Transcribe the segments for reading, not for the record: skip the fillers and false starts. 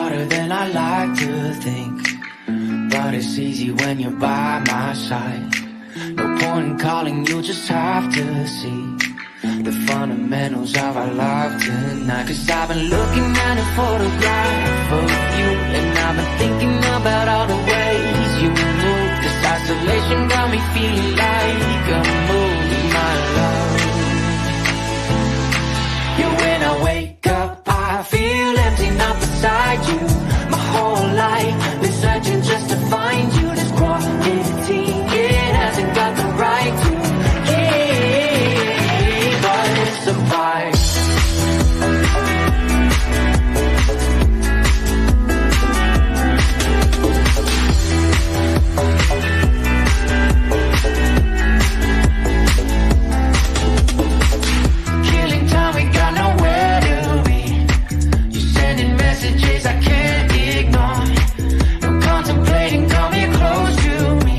harder than I like to think, but it's easy when you're by my side. No point in calling, you just have to see the fundamentals of our love tonight. 'Cause I've been looking at a photograph of you, and I've been thinking about all the ways you move. This isolation got me feeling like a movie, my love. Yeah, when I wake up, I feel empty, not beside you. My whole life been searching just to find you. This quarantine, it hasn't got the right to keep us apart. Killing time, we got nowhere to be. You're sending messages I can't ignore. No contemplating, come here close to me.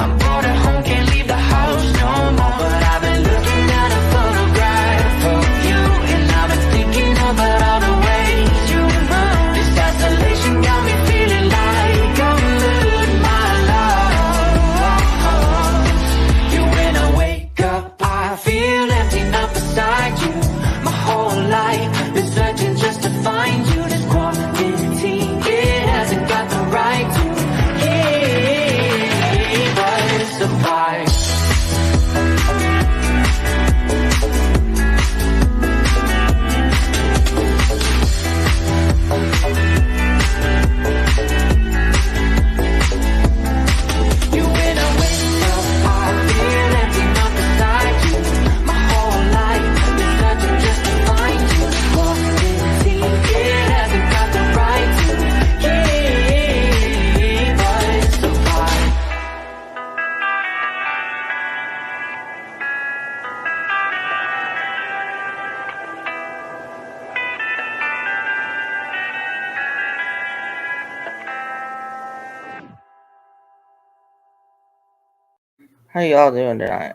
I'm bored at home, can't leave the house no more. But I've been looking at a photograph of you, and I've been thinking about all the ways you move. This isolation got me feeling like I'm losing my love. Yeah, when I wake up, I feel empty, not beside you. My whole life been searching just to find you. This quarantine, it hasn't got the right to keep us apart. You, when I wake up, I feel empty, not beside you. My whole life been searching just to find you. This quarantine, it hasn't got the right to keep us apart. How y'all doing tonight?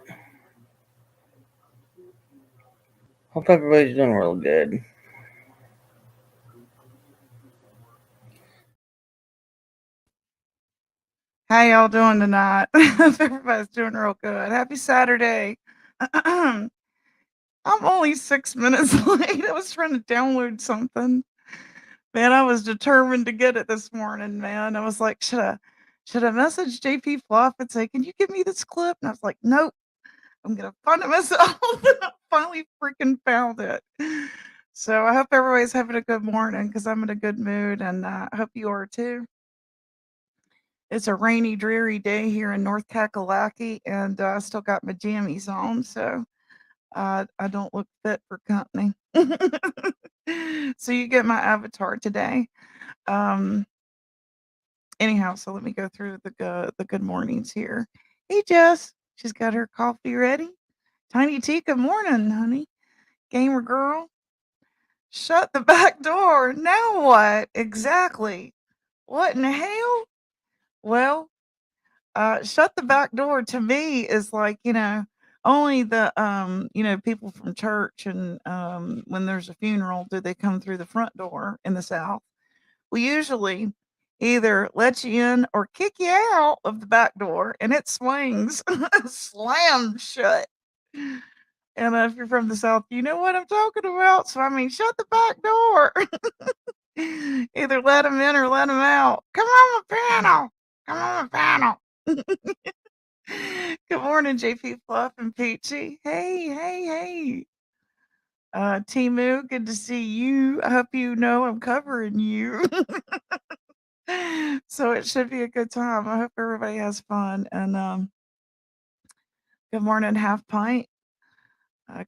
Hope everybody's doing real good. How y'all doing tonight? Everybody's doing real good. Happy Saturday. I'm only 6 minutes late. I was trying to download something. Man, I was determined to get it this morning, man. I was like, should I message JP Fluff and say, can you give me this clip? And I was like, nope, I'm gonna find it myself. I finally freaking found it. So I hope everybody's having a good morning because I'm in a good mood, and I hope you are too. It's a rainy, dreary day here in North Kakalaki, and I still got my jammies on, so I don't look fit for company. So you get my avatar today. Um, anyhow, so let me go through the good mornings here. Hey, Jess, she's got her coffee ready. Tiny T, good morning, honey. Gamer girl, shut the back door. Now what? Exactly. What in the hell? Well, shut the back door to me is like, only the people from church and when there's a funeral do they come through the front door in the South. We usually either let you in or kick you out of the back door and it swings slam shut. And if you're from the South, you know what I'm talking about. So I mean, shut the back door. Either let them in or let them out. Come on the panel. Come on the panel. Good morning, JP Fluff and Peachy. Hey, hey, hey. Timu, good to see you. I hope you know I'm covering you. So it should be a good time. I hope everybody has fun. And good morning, Half Pint.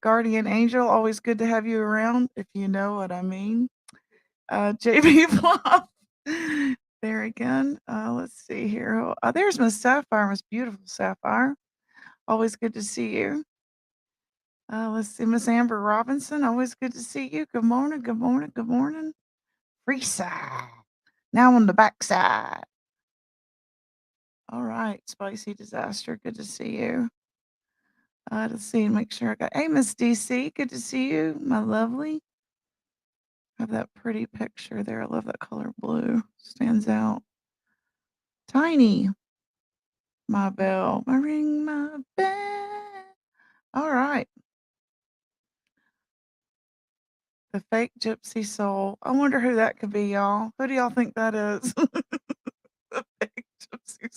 Guardian Angel, always good to have you around, if you know what I mean. JP Fluff. There again. Let's see here. There's Miss Sapphire, Miss Beautiful Sapphire. Always good to see you. Let's see, Miss Amber Robinson. Always good to see you. Good morning. Good morning. Good morning. Free side. Now on the back side. All right, Spicy Disaster. Good to see you. Let's see, make sure I got. Hey, Miss DC. Good to see you, my lovely. Have that pretty picture there. I love that color blue. Stands out. Tiny. My bell. I ring my bell. All right. The fake gypsy soul. I wonder who that could be, y'all. Who do y'all think that is? The fake gypsy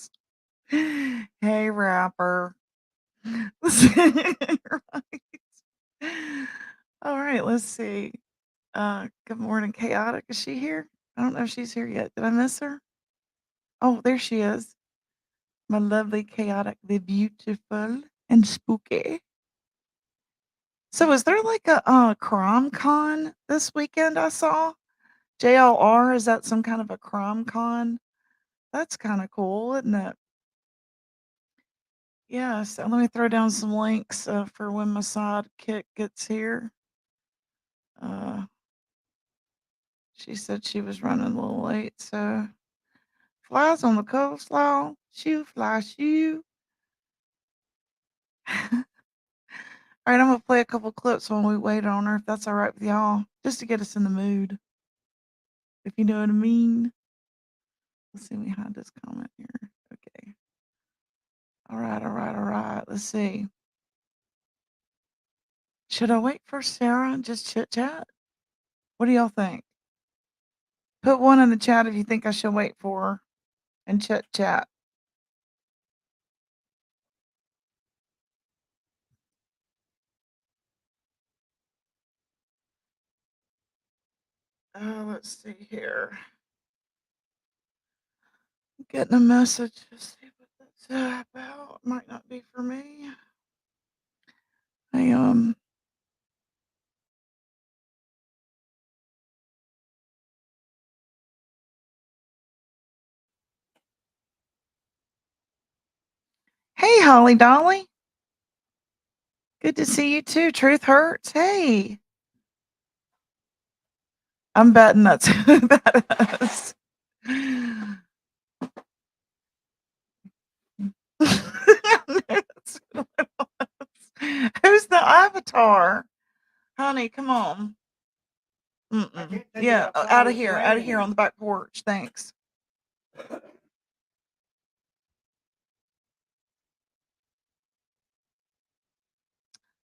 soul. Hey, rapper. Right. All right, let's see. Good morning, Chaotic. Is she here? I don't know if she's here yet. Did I miss her? Oh, there she is. My lovely Chaotic, the beautiful and spooky. So is there like a crime con this weekend I saw? JLR, is that some kind of a crime con? That's kind of cool, isn't it? Yeah, so let me throw down some links for when my sidekick gets here. Uh, she said she was running a little late, so flies on the coleslaw, shoe fly shoe. All right, I'm gonna play a couple clips when we wait on her, if that's all right with y'all, just to get us in the mood, if you know what I mean. Let's see, we had this comment here. Okay. All right, all right, all right. Let's see. Should I wait for Sarah and just chit chat? What do y'all think? Put one in the chat if you think I should wait for her and chit chat. Let's see here. Getting a message. Let's see what that's about. Might not be for me. I Hey, Holly Dolly. Good to see you too. Truth hurts. Hey. I'm betting that's who that is. Who's the avatar? Honey, come on. Mm-mm. Yeah, out of here on the back porch. Thanks.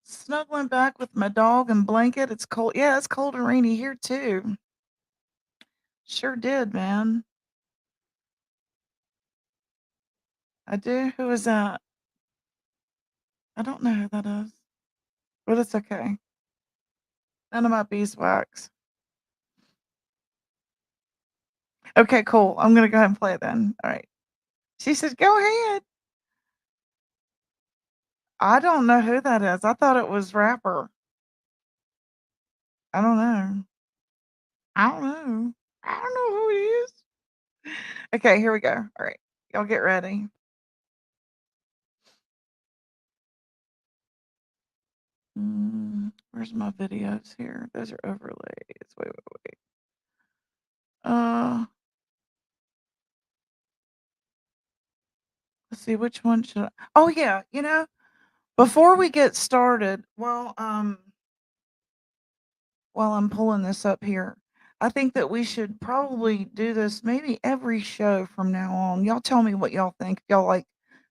Snuggling back with my dog and blanket. It's cold. Yeah, it's cold and rainy here too. Sure did, man. I do. Who is that? I don't know who that is, but it's okay. None of my beeswax. Okay, cool. I'm gonna go ahead and play it then. All right. She said, "Go ahead." I don't know who that is. I thought it was rapper. I don't know. I don't know. I don't know who it is. Okay, here we go. All right. Y'all get ready. Where's my videos here? Those are overlays. Wait, wait, wait. Let's see, which one should I? Oh yeah, before we get started, while I'm pulling this up here, I think that we should probably do this maybe every show from now on. Y'all tell me what y'all think. Y'all like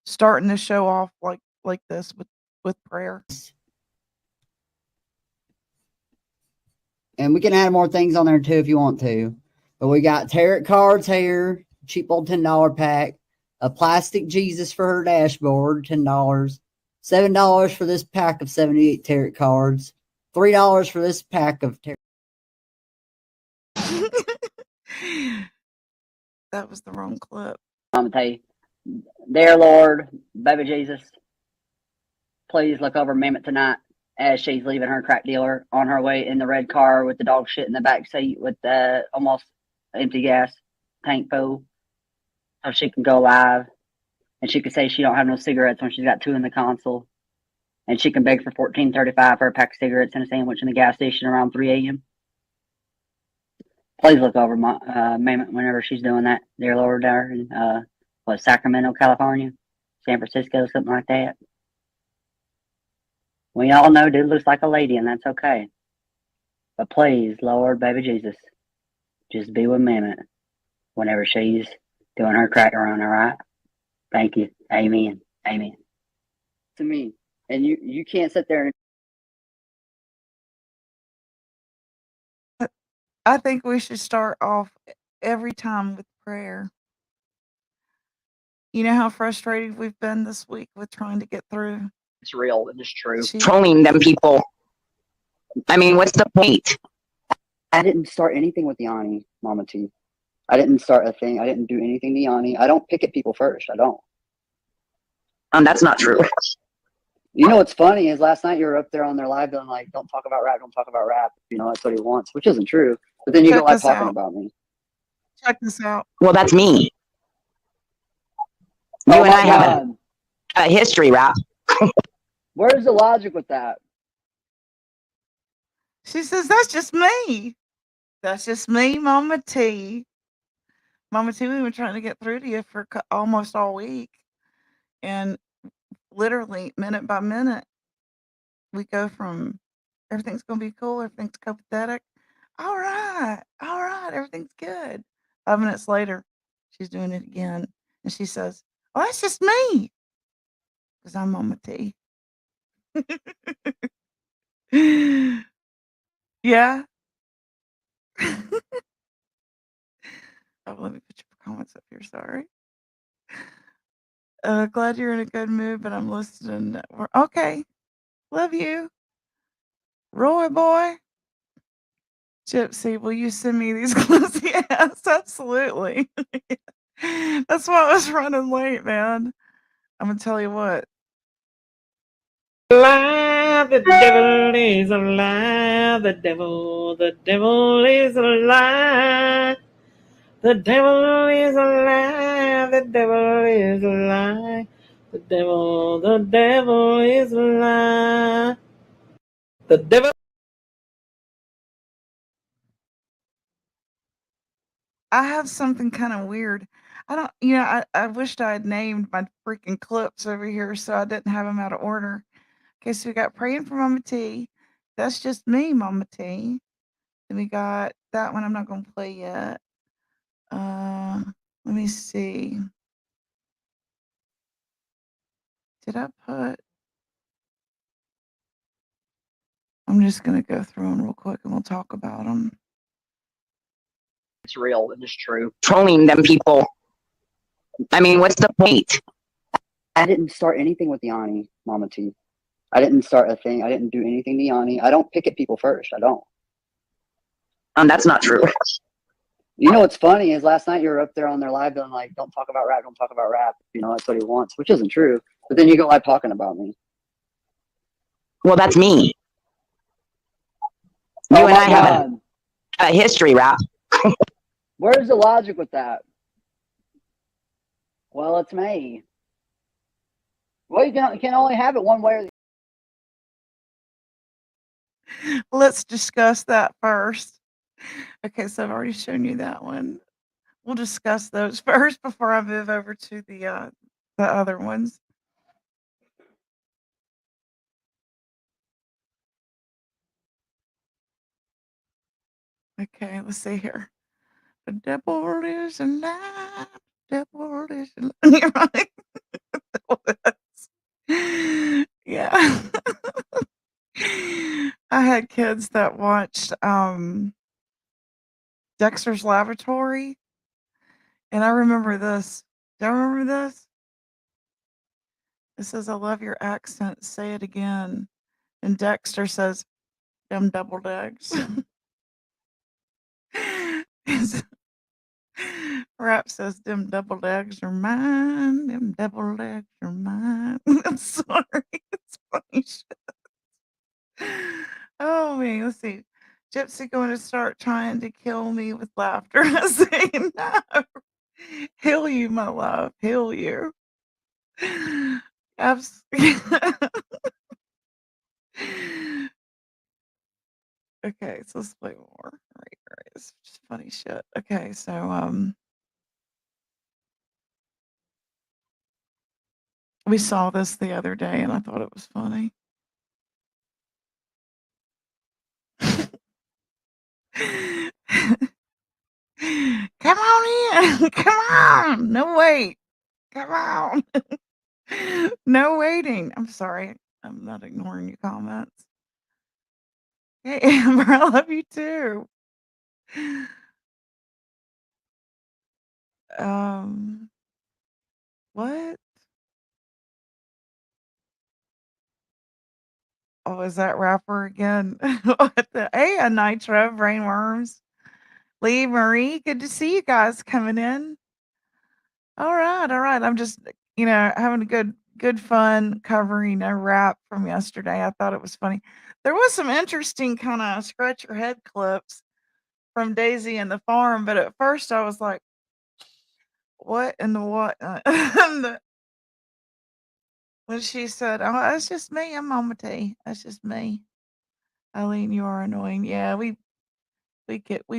starting the show off like this with prayer. And we can add more things on there too if you want to. But we got tarot cards here, cheap old $10 pack, a plastic Jesus for her dashboard, $10, $7 for this pack of 78 tarot cards, $3 for this pack of tarot. That was the wrong clip. I'm gonna tell you, dear Lord, baby Jesus, please look over Mammoth tonight as she's leaving her crack dealer on her way in the red car with the dog shit in the back seat with the almost empty gas tank full, so she can go live and she can say she don't have no cigarettes when she's got 2 in the console, and she can beg for $14.35 for a pack of cigarettes and a sandwich in the gas station around 3 a.m. Please look over my Mammoth whenever she's doing that, dear Lord, there in Sacramento, California, San Francisco, something like that. We all know dude looks like a lady, and that's okay. But please, Lord, baby Jesus, just be with Mehmet whenever she's doing her crack run, all right? Thank you. Amen. Amen. To me. And you can't sit there and I think we should start off every time with prayer. You know how frustrated we've been this week with trying to get through. it's real and it's true. She, Trolling them people. I mean, what's the point? I didn't start anything with Yanni, Mama T. I didn't start a thing. I didn't do anything to Yanni. I don't pick at people first. I don't. That's not true. You know what's funny is last night you were up there on their live being like, don't talk about rap, don't talk about rap. You know, that's what he wants, which isn't true. But then you Check go like this talking out. about me. Check this out. Well, that's me. You Oh and my I have God. a history, rap. Where's the logic with that? She says, that's just me. That's just me, Mama T. Mama T, we've been trying to get through to you for almost all week. And literally, minute by minute, we go from everything's going to be cool, everything's copacetic. All right, everything's good. 5 minutes later, she's doing it again. And she says, oh, that's just me. Because I'm Mama T. Yeah. Oh, let me put your comments up here. Sorry. Glad you're in a good mood, but I'm listening. Okay. Love you. Roy boy. Gypsy, will you send me these clips? Yes, absolutely. That's why I was running late, man. I'm going to tell you what. Lie, the devil is a lie, the devil is a lie. The devil is a lie, the devil is a lie. The devil is a lie. The devil. I have something kind of weird. I don't, I wished I had named my freaking clips over here so I didn't have them out of order. Okay, so we got Praying for Mama T. That's just me, Mama T. Then we got that one I'm not going to play yet. Let me see. Did I put? I'm just going to go through them real quick and we'll talk about them. It's real and it's true. Trolling them people. I mean, what's the point? I didn't start anything with Yanni, Mama T. I didn't start a thing. I didn't do anything to Yanni. I don't pick at people first. I don't. That's not true. You know what's funny is last night you were up there on their live being like, don't talk about rap, don't talk about rap. You know, that's what he wants, which isn't true. But then you go like talking about me. Well, that's me. Oh You and my I have God. a history, rap. Where's the logic with that? Well, it's me. Well, you can only have it one way or the Let's discuss that first. Okay, so I've already shown you that one. We'll discuss those first before I move over to the other ones. Okay, let's see here. The devil is alive. The devil is alive. Right? Yeah. I had kids that watched Dexter's Laboratory, and I remember this. Do you remember this? It says, I love your accent. Say it again. And Dexter says, them deviled eggs. Rap says, them deviled eggs are mine. Them deviled eggs are mine. I'm sorry. It's funny shit. Oh, man. Let's see. Gypsy going to start trying to kill me with laughter. I say, no. Heal you, my love. Heal you. Okay, so let's play more. All right. It's just funny shit. Okay, so we saw this the other day and I thought it was funny. Come on in. Come on. No wait. Come on. No waiting. I'm sorry. I'm not ignoring your comments. Hey, Amber, I love you too. What? Oh, is that rapper again? What the hey, Nitro, Brainworms, Lee, Marie, good to see you guys coming in. All right, all right. I'm just, having a good fun covering a rap from yesterday. I thought it was funny. There was some interesting kind of scratch your head clips from Daisy and the Farm, but at first I was like, "What in the what?" And when she said, "Oh, that's just me. I'm Mama T. That's just me." Eileen, you are annoying. Yeah, we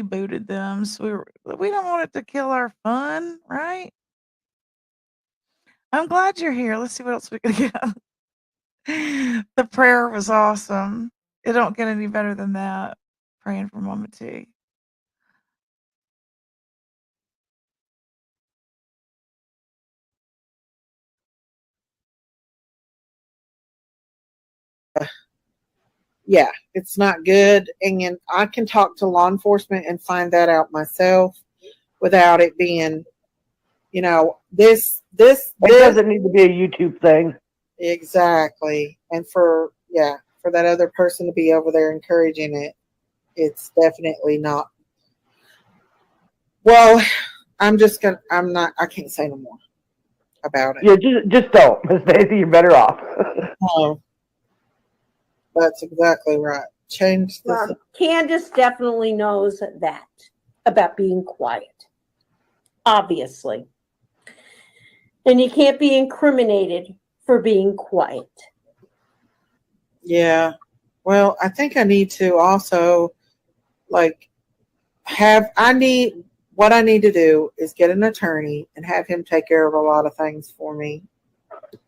booted them. So we don't want it to kill our fun, right? I'm glad you're here. Let's see what else we can get. The prayer was awesome. It don't get any better than that. Praying for Mama T. Yeah, it's not good. And I can talk to law enforcement and find that out myself without it being, this It doesn't need to be a YouTube thing. exactly. And for that other person to be over there encouraging it, it's definitely not. Well, I can't say no more about it. Yeah, just don't, Miss Daisy. You're better off. Oh, that's exactly right. Change this. Well, Candace definitely knows that about being quiet, obviously. And you can't be incriminated for being quiet. Yeah. Well, I think I need to also what I need to do is get an attorney and have him take care of a lot of things for me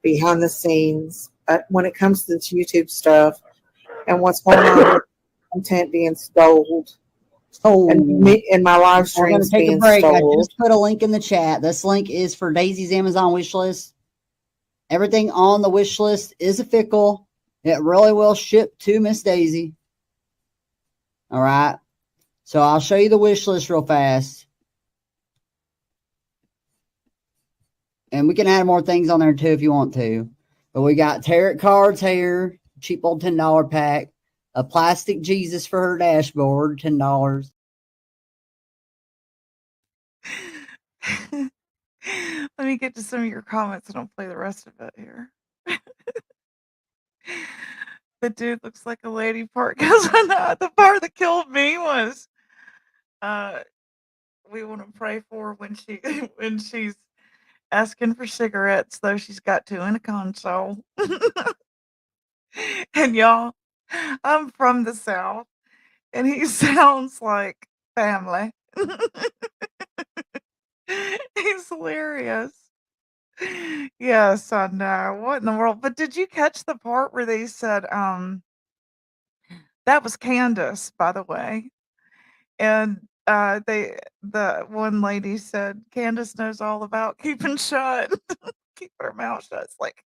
behind the scenes when it comes to this YouTube stuff and what's going on with content being stolen and my live We're going streams to take a being break. I stolen. just put a link in the chat. This link is for Daisy's Amazon wish list. Everything on the wish list is a fickle. It really will ship to Miss Daisy. All right. So I'll show you the wish list real fast. And we can add more things on there too if you want to. But we got tarot cards here, cheap old $10 pack, a plastic Jesus for her dashboard, $10. Let me get to some of your comments and I'll play the rest of it here. The dude looks like a lady part because the part that killed me was we want to pray for when she's asking for cigarettes, though she's got two in a console. And y'all, I'm from the South, and he sounds like family. He's hilarious. Yes, I know. What in the world? But did you catch the part where they said, that was Candace, by the way. And the one lady said, Candace knows all about keeping shut, keeping her mouth shut. It's like,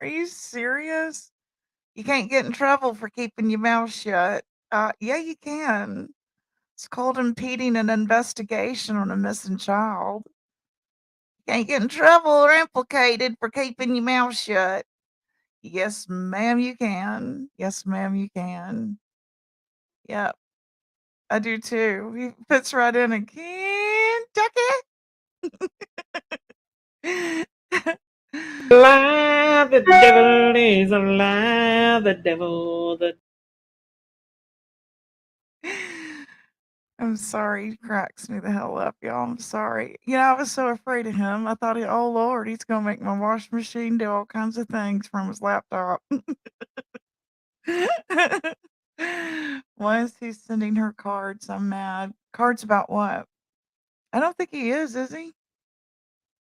are you serious? You can't get in trouble for keeping your mouth shut. Yeah, you can. It's called impeding an investigation on a missing child. You can't get in trouble or implicated for keeping your mouth shut. Yes, ma'am, you can. Yes, ma'am, you can. Yep, I do too. He fits right in Kentucky. Lie, the devil is a lie, the devil, I'm sorry, he cracks me the hell up, y'all. I'm sorry. I was so afraid of him. I thought, oh Lord, he's gonna make my washing machine do all kinds of things from his laptop. Why is he sending her cards? I'm mad. Cards about what? I don't think he is he?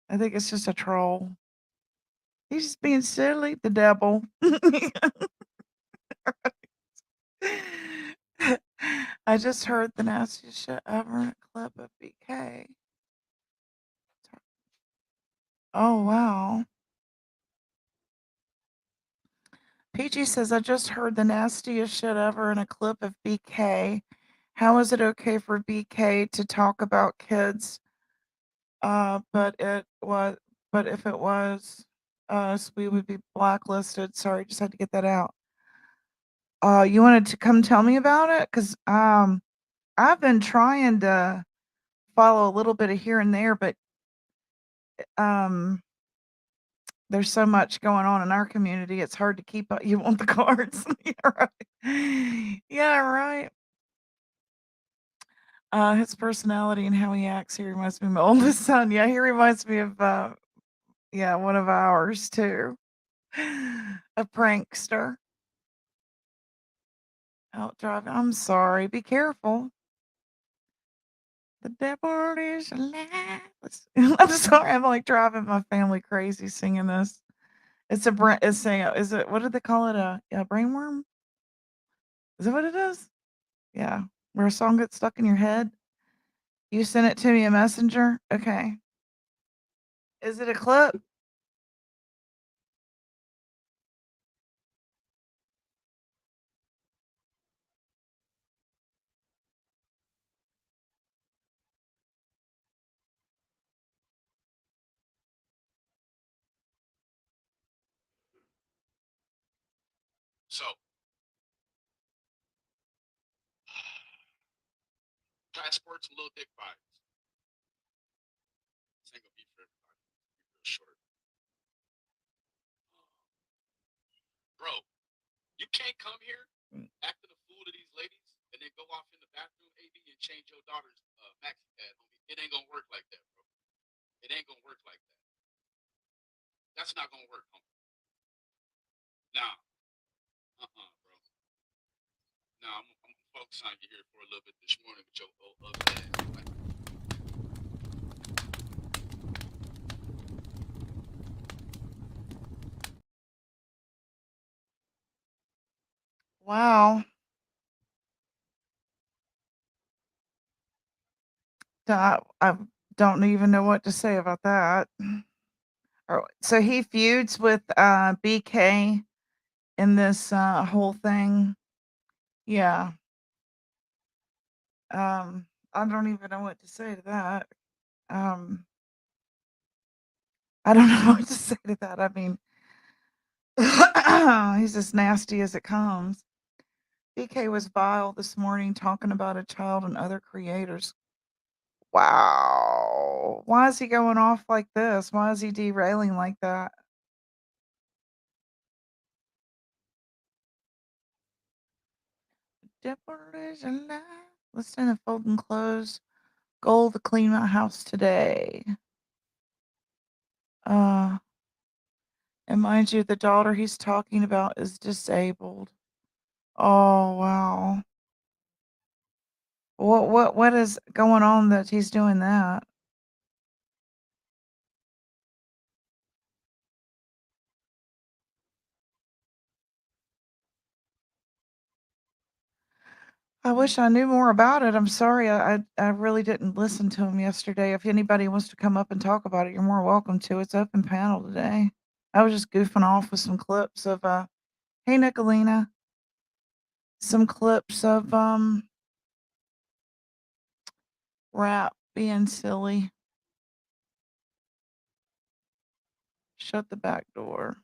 I think it's just a troll. He's just being silly, the devil. I just heard the nastiest shit ever in a clip of BK. Oh, wow. PG says, I just heard the nastiest shit ever in a clip of BK. How is it okay for BK to talk about kids? But if it was us, we would be blacklisted. Sorry, just had to get that out. You wanted to come tell me about it? Because I've been trying to follow a little bit of here and there, but um, there's so much going on in our community. It's hard to keep up. You want the cards? Yeah, right. Yeah, right. His personality and how he acts, he reminds me of my oldest son. Yeah, he reminds me of yeah, one of ours too. A prankster. Out driving. I'm sorry. Be careful. The devil is alive. I'm sorry. I'm like driving my family crazy singing this. It's a it's a is it what did they call it? A brainworm? Is that what it is? Yeah. Where a song gets stuck in your head. You sent it to me a messenger. Okay. Is it a clip? So, passports and little dick vibes. This ain't gonna be for everybody. Be real short. Bro, you can't come here acting a fool to these ladies and then go off in the bathroom, AD, and change your daughter's maxi pad, homie. It ain't gonna work like that, bro. It ain't gonna work like that. That's not gonna work, homie. Nah, bro. Nah, I'm gonna focus on you here for a little bit this morning with your old ugly ass. Like, Wow. I don't even know what to say about that. So he feuds with BK in this whole thing. Yeah. I don't even know what to say to that. Um, I don't know what to say to that. I mean, he's as nasty as it comes. BK was vile this morning talking about a child and other creators. Wow. Why is he going off like this? Why is he derailing like that? Dipper is alive. Listen to folding clothes. Goal to clean my house today. Uh, and mind you, the daughter he's talking about is disabled. Oh wow. What is going on that he's doing that? I wish I knew more about it. I'm sorry. I really didn't listen to him yesterday. If anybody wants to come up and talk about it, you're more welcome to. It's open panel today. I was just goofing off with some clips of hey Nicolina. Some clips of rap being silly. Shut the back door.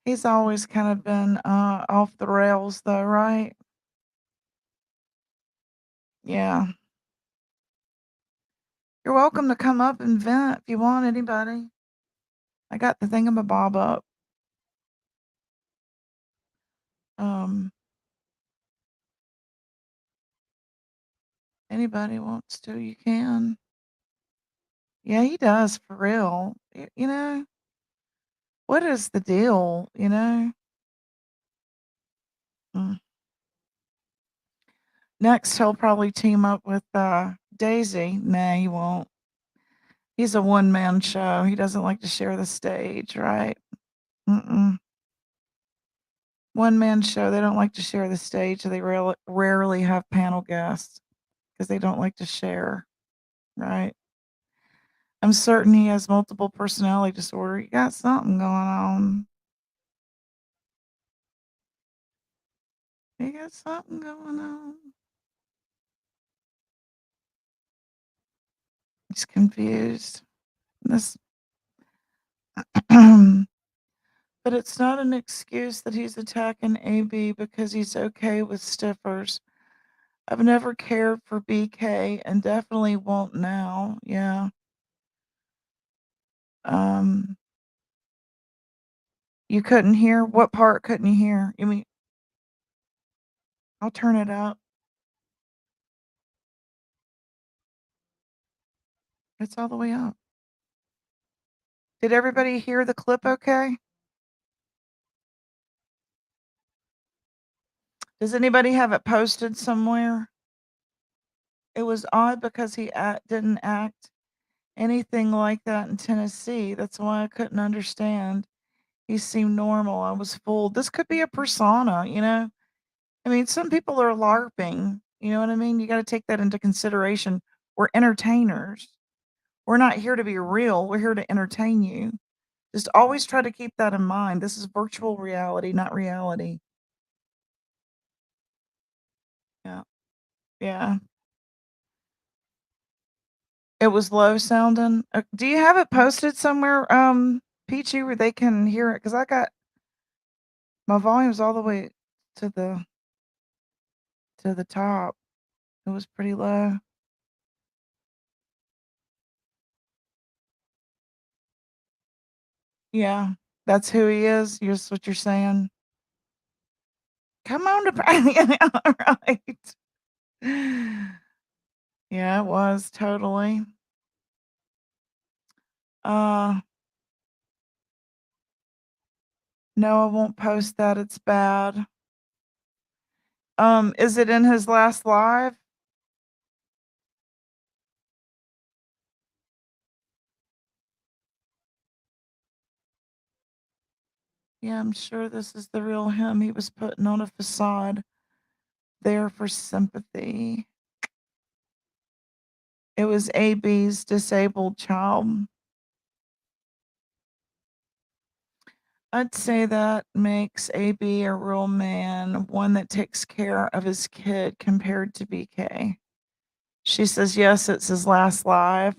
He's always kind of been off the rails though, right? Yeah. You're welcome to come up and vent if you want, anybody. I got the thingamabob up. Um, anybody wants to, you can. Yeah, he does for real. You know, what is the deal? You know. Mm. Next, he'll probably team up with Daisy. Nah, he won't. He's a one man show. He doesn't like to share the stage, right? Mm-mm. one man show. They don't like to share the stage. They rarely have panel guests because they don't like to share. Right. I'm certain he has multiple personality disorder. You got something going on. You got something going on. He's confused. This, but it's not an excuse that he's attacking AB because he's okay with stiffers. I've never cared for BK and definitely won't now. Yeah. Um, you couldn't hear? What part couldn't you hear? You mean I'll turn it up. It's all the way up. Did everybody hear the clip okay? Does anybody have it posted somewhere? It was odd because he didn't act anything like that in Tennessee. That's why I couldn't understand. He seemed normal. I was fooled. This could be a persona, you know? I mean, some people are LARPing. You know what I mean? You got to take that into consideration. We're entertainers. We're not here to be real. We're here to entertain you. Just always try to keep that in mind. This is virtual reality, not reality. Yeah. Yeah. It was low sounding. Do you have it posted somewhere, Peachy, where they can hear it? Because I got my volume's all the way to the top. It was pretty low. Yeah, that's who he is. That's what you're saying. Come on to right. Yeah, it was totally. Uh, no, I won't post that. It's bad. Is it in his last live? Yeah, I'm sure this is the real him. He was putting on a facade there for sympathy. It was AB's disabled child. I'd say that makes AB a real man, one that takes care of his kid compared to BK. She says, yes, it's his last live.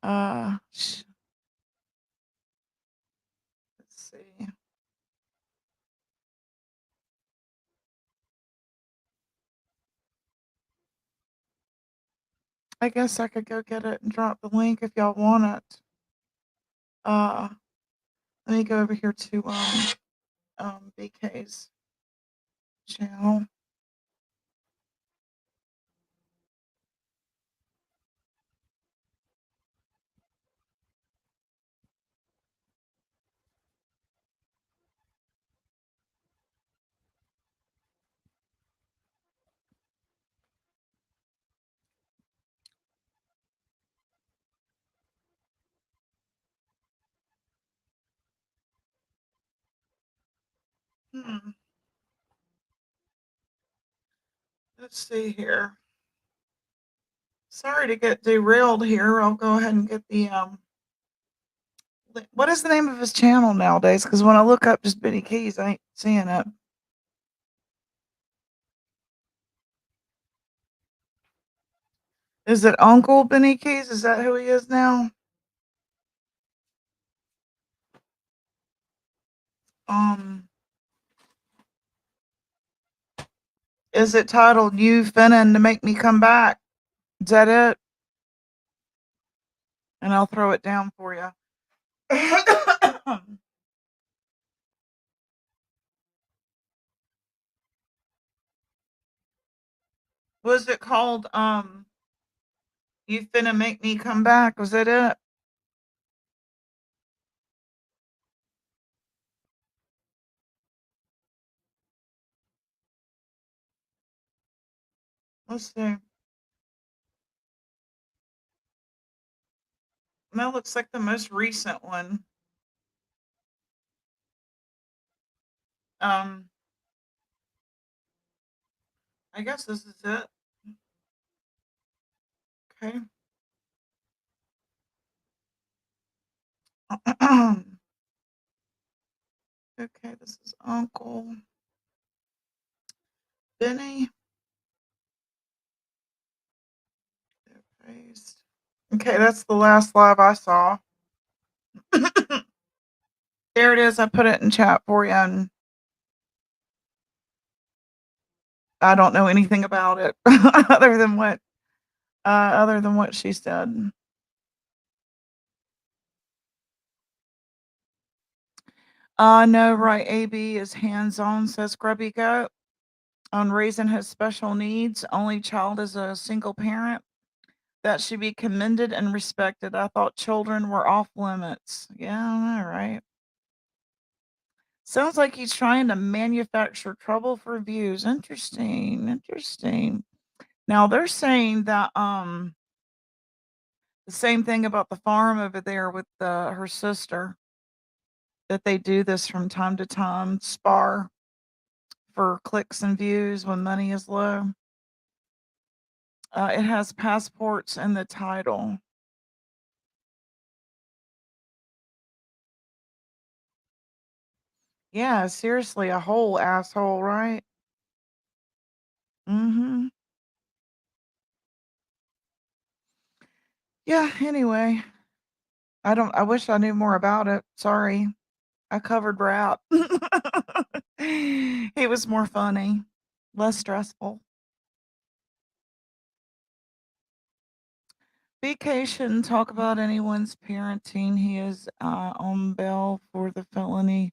Let's see. I guess I could go get it and drop the link if y'all want it. Let me go over here to BK's channel. Hmm. Let's see here. Sorry to get derailed here. I'll go ahead and get the what is the name of his channel nowadays? Because when I look up just Benny Keys, I ain't seeing it. Is it Uncle Benny Keys? Is that who he is now? Um, is it titled "You Finna to Make Me Come Back"? Is that it? And I'll throw it down for you. Was it called "You Finna Make Me Come Back"? Was that it? Let's see. That looks like the most recent one. Um, I guess this is it. Okay. Okay, this is Uncle Benny. Paste. Okay, that's the last live I saw. There it is. I put it in chat for you, and I don't know anything about it other than what she said. No, right. AB is hands-on, says Grubby Goat, on raising his special needs. Only child is a single parent. That should be commended and respected. I thought children were off limits. Yeah, I know, right? Sounds like he's trying to manufacture trouble for views. Interesting. Now they're saying that the same thing about the farm over there with her sister, that they do this from time to time, spar for clicks and views when money is low. It has passports in the title. Yeah, seriously, a whole asshole, right? Mm-hmm. Yeah, anyway. I wish I knew more about it. Sorry. I covered rap. He was more funny, less stressful. BK shouldn't talk about anyone's parenting. He is on bail for the felony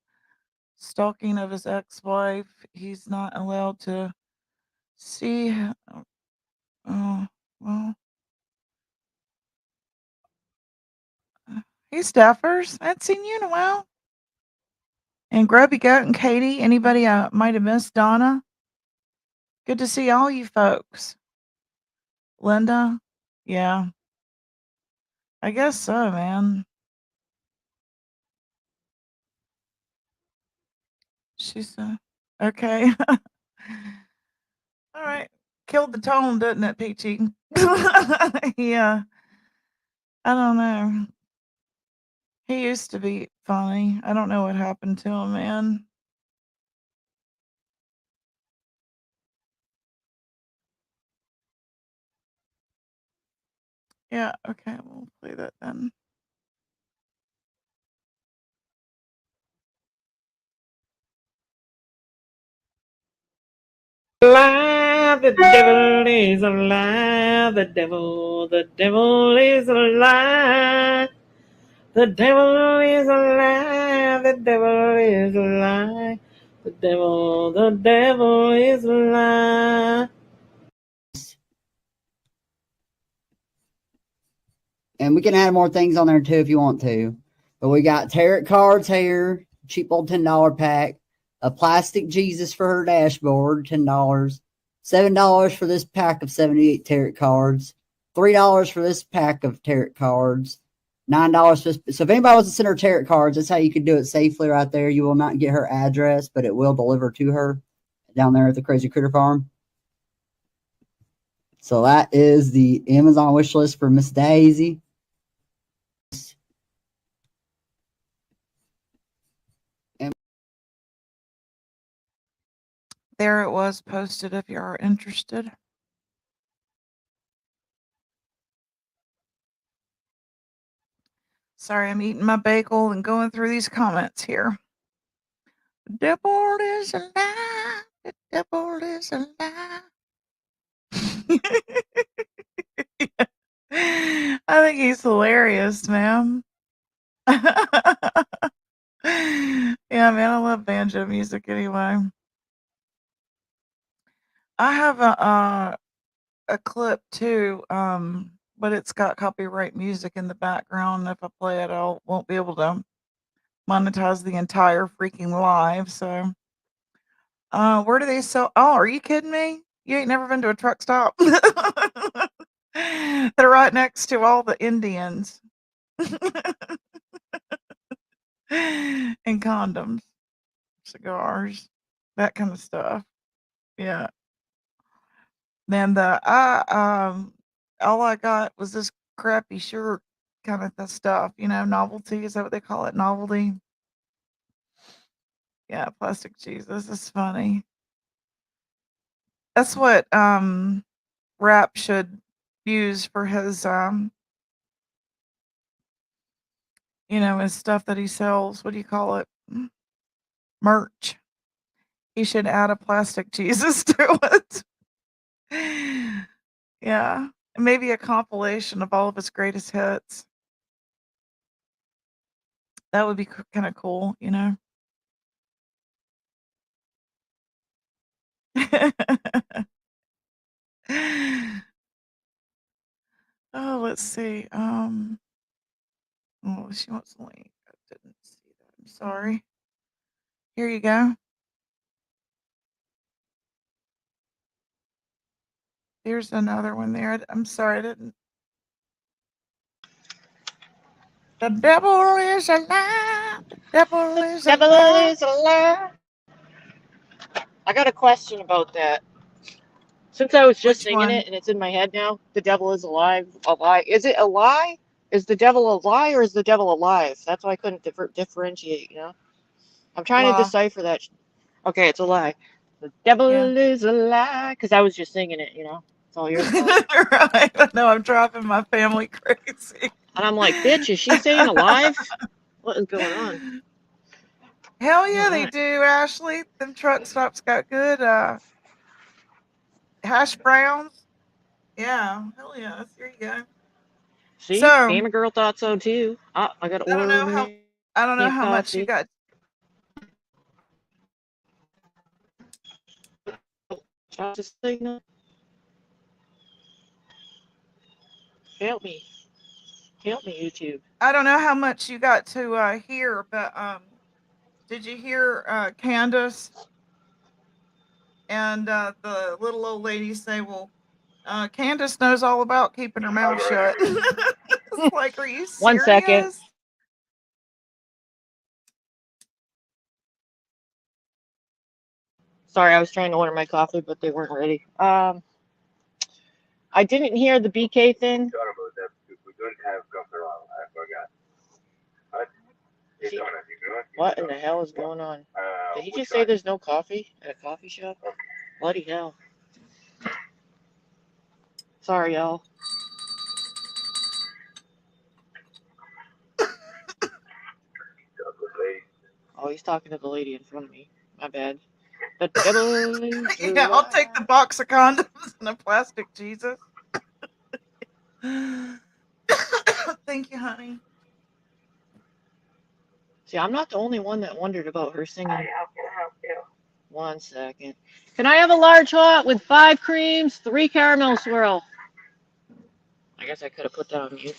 stalking of his ex-wife. He's not allowed to see. Oh, well. Hey, staffers. I hadn't seen you in a while. And Grubby Goat and Katie. Anybody I might have missed? Donna. Good to see all you folks. Linda. Yeah, I guess so, man. She's okay. All right. Killed the tone, didn't it, Peachy? Yeah. I don't know. He used to be funny. I don't know what happened to him, man. Yeah, okay, we'll play that then. Lie, the devil is a lie. The devil is a lie. The devil is a lie. The devil is a lie. The devil is a lie. And we can add more things on there too if you want to. But we got tarot cards here, cheap old $10 pack, a plastic Jesus for her dashboard, $10, $7 for this pack of 78 tarot cards, $3 for this pack of tarot cards, $9 for this. So if anybody wants to send her tarot cards, that's how you can do it safely right there. You will not get her address, but it will deliver to her down there at the Crazy Critter Farm. So that is the Amazon wish list for Miss Daisy. There it was posted if you are interested. Sorry, I'm eating my bagel and going through these comments here. The devil is a lie. The devil is a lie. I think he's hilarious, man. Yeah, man, I love banjo music anyway. I have a clip too, but it's got copyright music in the background. If I play it, I won't be able to monetize the entire freaking live. So, where do they sell? Oh, are you kidding me? You ain't never been to a truck stop? They're right next to all the Indians. And condoms, cigars, that kind of stuff. Yeah. Then all I got was this crappy shirt kind of the stuff, novelty. Is that what they call it? Novelty? Yeah, plastic Jesus is funny. That's what Rap should use for his his stuff that he sells. What do you call it? Merch. He should add a plastic Jesus to it. Yeah. Maybe a compilation of all of his greatest hits. That would be kind of cool, Oh, let's see. Oh, she wants a link. I didn't see that. I'm sorry. Here you go. There's another one there. I'm sorry, I didn't. The devil is a lie. The devil is a Devil lie. is a lie. I got a question about that. Since I was just Which singing one? it and it's in my head now, the devil is alive. A lie. Is it a lie? Is the devil a lie or is the devil alive? That's why I couldn't differentiate, I'm trying to Lie. decipher that. Okay, it's a lie. The devil Yeah. is a lie. Because I was just singing it, It's all your fault. Right. I know I'm driving my family crazy. And I'm like, bitch, is she saying alive? What is going on? Hell yeah, they Alright. do, Ashley. Them truck stops got good hash browns. Yeah, hell yes. Here you go. See? So Gamer girl thought so too. I gotta I don't know order how me I don't know a how much you coffee. got. Just signal. Help me. Help me, YouTube. I don't know how much you got to hear, but did you hear Candace and the little old lady say, "Well, Candace knows all about keeping her mouth shut." It's like, are you 1 second. serious? Sorry, I was trying to order my coffee, but they weren't ready. I didn't hear the BK thing. See, what in the hell is going on? Did he just say there's no coffee at a coffee shop? Bloody hell. Sorry, y'all. Oh, he's talking to the lady in front of me. My bad. The devil is Yeah, I'll take the alive. box of condoms and a plastic Jesus. Thank you, honey. See, I'm not the only one that wondered about her singing. 1 second. Can I have a large hot with 5 creams, 3 caramel swirl? I guess I could have put that on mute.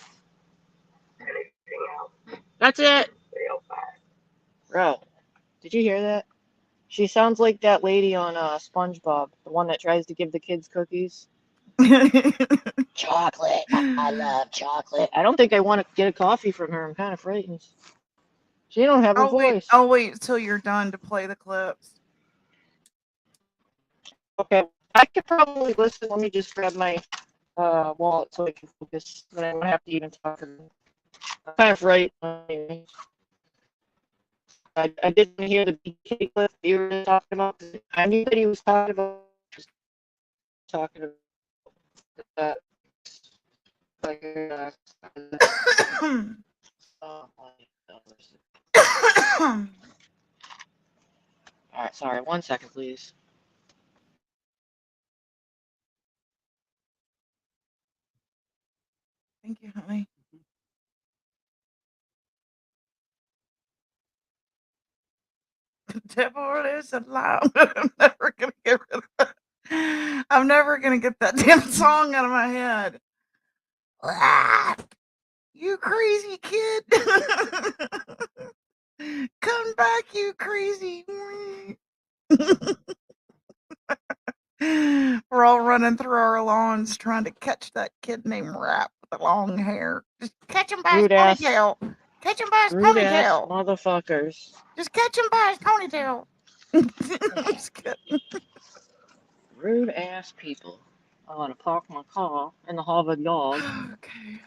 That's it. Bro, did you hear that? She sounds like that lady on SpongeBob, the one that tries to give the kids cookies. Chocolate. I love chocolate. I don't think I want to get a coffee from her. I'm kind of frightened. She don't have a voice. I'll wait until you're done to play the clips. Okay, I could probably listen. Let me just grab my wallet so I can focus. Then I don't have to even talk to them. I'm kind of frightened. I didn't hear the BK clip that you were talking about. I knew that he was talking about that. All right, sorry. 1 second, please. Thank you, honey. The devil is alive. I'm never gonna get rid of that. I'm never gonna get that damn song out of my head. Ah, you crazy kid. Come back, you crazy. For running through our lawns trying to catch that kid named Rap with the long hair. Just catch him by his Rude ass. ponytail. Catch him by his Rude ass ponytail. motherfuckers. Just catch him by his ponytail. I'm just kidding. Rude ass people. I want to park my car in the Harvard Yard. Okay.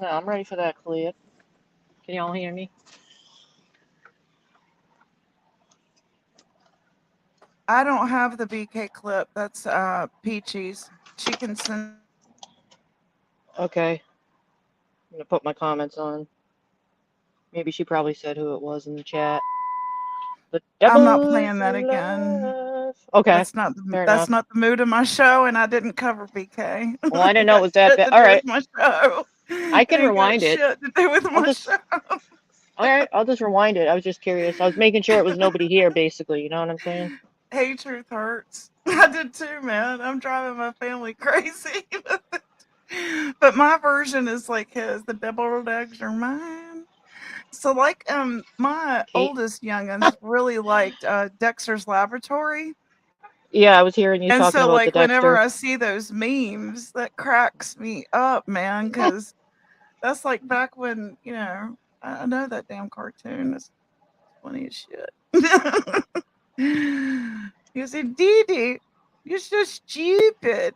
No, I'm ready for that clip. Can y'all hear me? I don't have the BK clip. That's Peachy's. She can send. Okay. I'm gonna put my comments on. Maybe she probably said who it was in the chat. The I'm not devil playing is that again. alive. Okay. That's not Fair that's enough. not the mood of my show, and I didn't cover BK. Well, I didn't It know it got was that shit bad. to All do right. with my show. I It can ain't got rewind it. shit to do with I'll my just. show. All right. I'll just rewind it. I was just curious. I was making sure it was nobody here, basically. You know what I'm saying? Hey, truth hurts. I did too, man. I'm driving my family crazy. But my version is like his. The deviled eggs are mine. So, like, my He, oldest youngins really liked Dexter's Laboratory. yeah, I was hearing you And talking so, about the like, whenever Dexter. I see those memes, that cracks me up, man, because that's like back when, I know that damn cartoon is funny as shit. You say, Dee Dee, you're so stupid.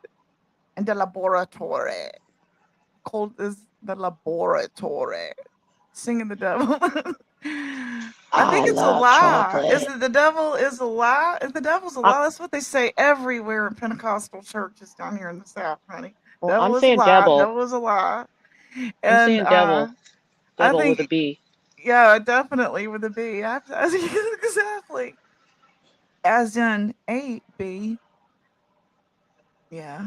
And the laboratory. Cold is the laboratory. Singing the devil. I think it's a love lie. Is chocolate. it the devil is a lie? If the devil's a lie, that's what they say everywhere in Pentecostal churches down here in the South, honey. Well, I'm Devil is a saying lie. devil. Devil is a lie. I'm And saying devil. I Devil with a think, B. yeah, definitely with a B. Exactly. As in A B. Yeah.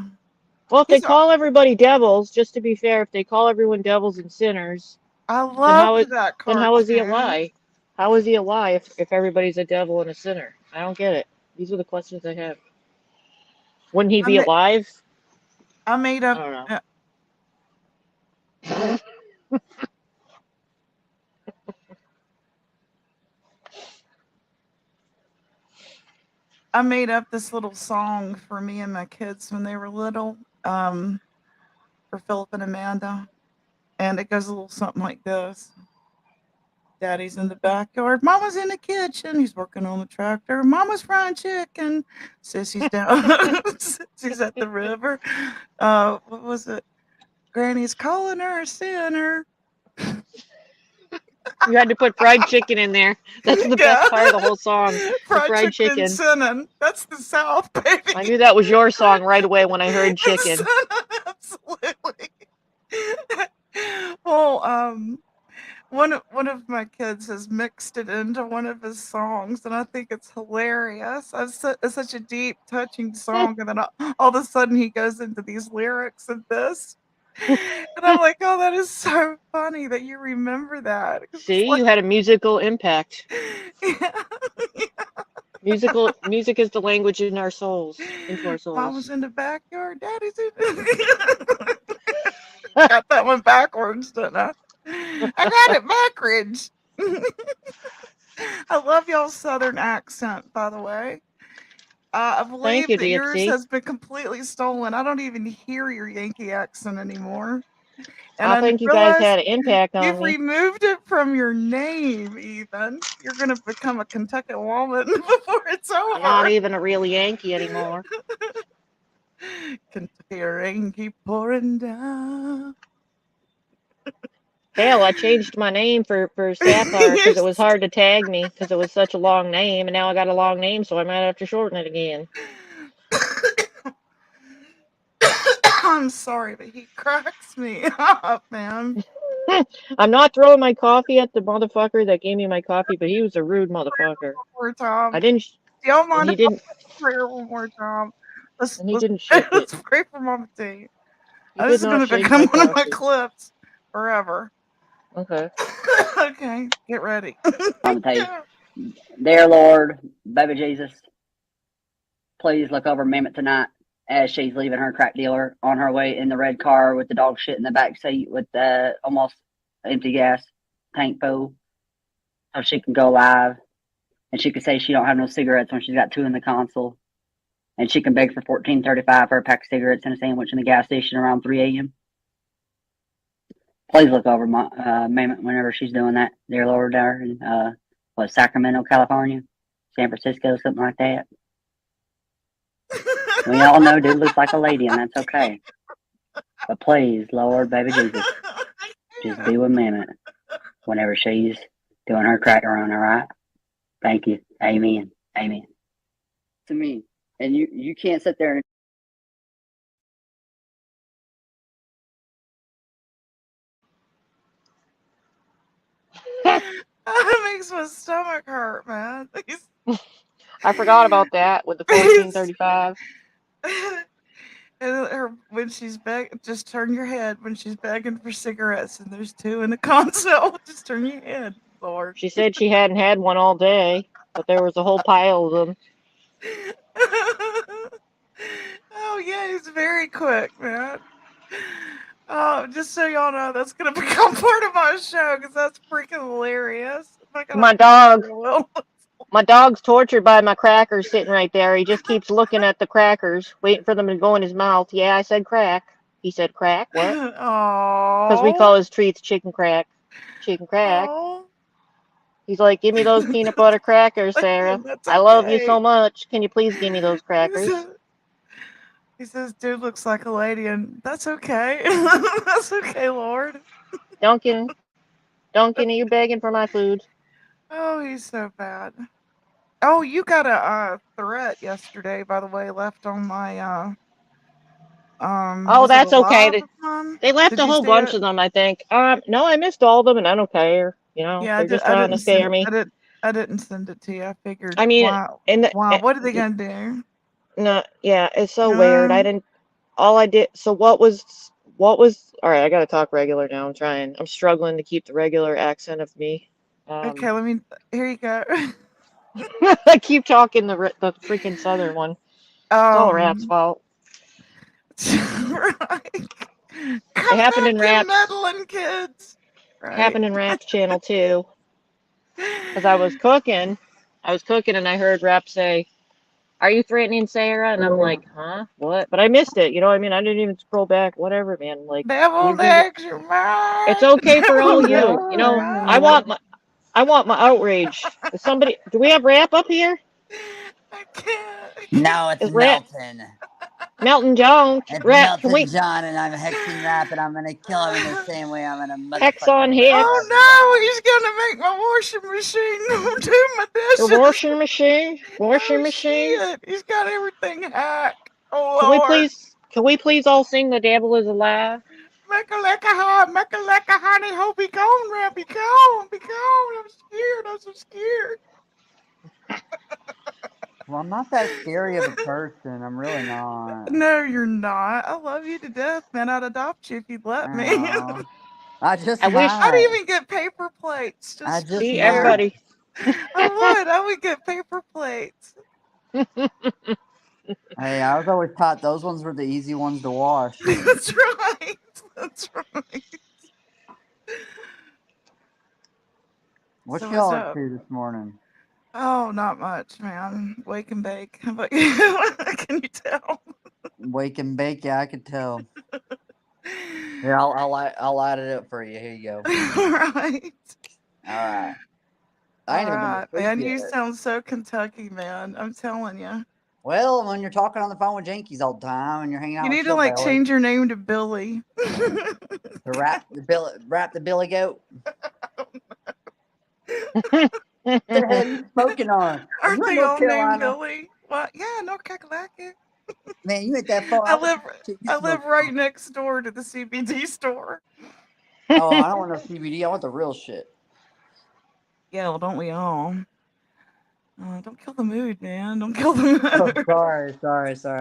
Well, if they He's a, call everybody devils, just to be fair, if they call everyone devils and sinners, I then loved that how is he a cartoon. lie? How is he a lie if everybody's a devil and a sinner? I don't get it. These are the questions I have. Wouldn't he I, be ma- alive? I made I up. don't know. I made up this little song for me and my kids when they were little, for Philip and Amanda, and it goes a little something like this. Daddy's in the backyard, Mama's in the kitchen, he's working on the tractor, Mama's frying chicken, Sissy's down, Sissy's at the river. What was it? Granny's calling her a sinner. You had to put fried chicken in there. That's the Yeah. best part of the whole song. The Fried fried chicken and chicken. sinning. That's the South, baby. I knew that was your song right away when I heard chicken. Absolutely. Well, one of my kids has mixed it into one of his songs, and I think it's hilarious. It's such a deep, touching song, and then all of a sudden he goes into these lyrics of this, and I'm like, "Oh, that is so funny that you remember that." See, you had a musical impact. Yeah. Music is the language in our souls, into our Mama's souls. in the backyard, Daddy's in. Got that one backwards, didn't I? I got it backwards. I love y'all's southern accent, by the way. I Thank believe you, that yours Dipsy. has been completely stolen. I don't even hear your Yankee accent anymore. And I I think you guys realize had an impact on you've me. removed it from your name, even. You're going to become a Kentucky woman before it's I'm not over. even a real Yankee anymore. Kentucky rain keep pouring down. Hell, I changed my name for Sapphire because it was hard to tag me because it was such a long name, and now I got a long name, so I might have to shorten it again. I'm sorry, but he cracks me up, man. I'm not throwing my coffee at the motherfucker that gave me my coffee, but he was a rude motherfucker. One more time. I didn't, Do y'all and mind he if I didn't, prayer one more time? Let's and he let's didn't ship it. let's pray for Mama T. He This did is not gonna shake become my one of my coffee. clips forever. Okay. Okay, get ready. Mama T. Dear Lord, baby Jesus, please look over Mehmet tonight as she's leaving her crack dealer on her way in the red car with the dog shit in the back seat with the almost empty gas tank full so she can go live. and she can say she don't have no cigarettes when she's got 2 in the console, and she can beg for $14.35 for a pack of cigarettes and a sandwich in the gas station around 3 a.m. Please look over my Mammoth whenever she's doing that, dear Lord, there in Sacramento, California, San Francisco, something like that. We all know dude looks like a lady, and that's okay. But please, Lord, baby Jesus, just be with Mammoth whenever she's doing her crack run, all right? Thank you. Amen. Amen. To me. And you can't sit there and That makes my stomach hurt, man. I forgot about that with the $14.35. And when she's just turn your head when she's begging for cigarettes, and there's 2 in the console. Just turn your head, Lord. She said she hadn't had one all day, but there was a whole pile of them. Oh yeah, he's very quick, man. Oh, just so y'all know, that's gonna become part of my show because that's freaking hilarious. My dog's tortured by my crackers sitting right there. He just keeps looking at the crackers, waiting for them to go in his mouth. Yeah, I said crack. He said crack. What? Because we call his treats chicken crack. Chicken crack. Aww. He's like, give me those peanut butter crackers, Sarah. I love you so much. Can you please give me those crackers? He says, dude looks like a lady, and that's okay. That's okay, Lord. Duncan, are you begging for my food? Oh, he's so bad. Oh, you got a threat yesterday, by the way, left on my Oh, that's okay. They left Did a you whole see bunch it? of them, I think. No, I missed all of them, and I don't care. You know, Yeah, they're just trying to scare me. I didn't send it to you. I figured. I mean, wow, what are they gonna do? No, yeah, it's so weird. So what was, all right, I gotta talk regular now. I'm struggling to keep the regular accent of me. Okay, here you go. I keep talking the freaking southern one. It's all Rat's fault. Right. It happened in Rat's. Meddling kids. Right. Happened in Rat's channel too. Because I was cooking and I heard Rap say, "Are you threatening Sarah?" And I'm like, "Huh? What?" But I missed it. You know what I mean? I didn't even scroll back. Whatever, man. Like, it's okay for all you. You know, I want my outrage. Do we have Rap up here? I can't. No, it's Melton. Melton John. It's Rap, Melton John, and I'm hexing Rap, and I'm gonna kill him in the same way I'm gonna hex on Hex. Oh no, he's gonna make my washing machine do my dishes. The washing machine? Washing machine? Shit. He's got everything hacked. Oh Lord. Can we please all sing The Devil is Alive? Make a honey, hope he gone, Rap, be gone. I'm so scared. Well, I'm not that scary of a person. I'm really not. No, you're not. I love you to death, man. I'd adopt you if you'd let me. I wish I'd even get paper plates. See, everybody. I would get paper plates. Hey, I was always taught those ones were the easy ones to wash. That's right. What y'all up to this morning? Oh, not much, man. Wake and bake. How about you? Can you tell? Wake and bake, yeah, I could tell. Here, I'll light it up for you. Here you go. All right. I All ain't even right, been man. yet. You sound so Kentucky, man. I'm telling you. Well, when you're talking on the phone with Jankies all the time and you're hanging out, You with need to Belly, change your name to Billy. to rap the Billy Goat. What the hell are you smoking on? Aren't You in they North all Carolina? named Billy? What? Yeah, North Carolina. Man, you ain't that far. I live right next door to the CBD store. Oh, I don't want no CBD. I want the real shit. Yeah, well, don't we all? Don't kill the mood, man. Don't kill the mood. Oh, sorry.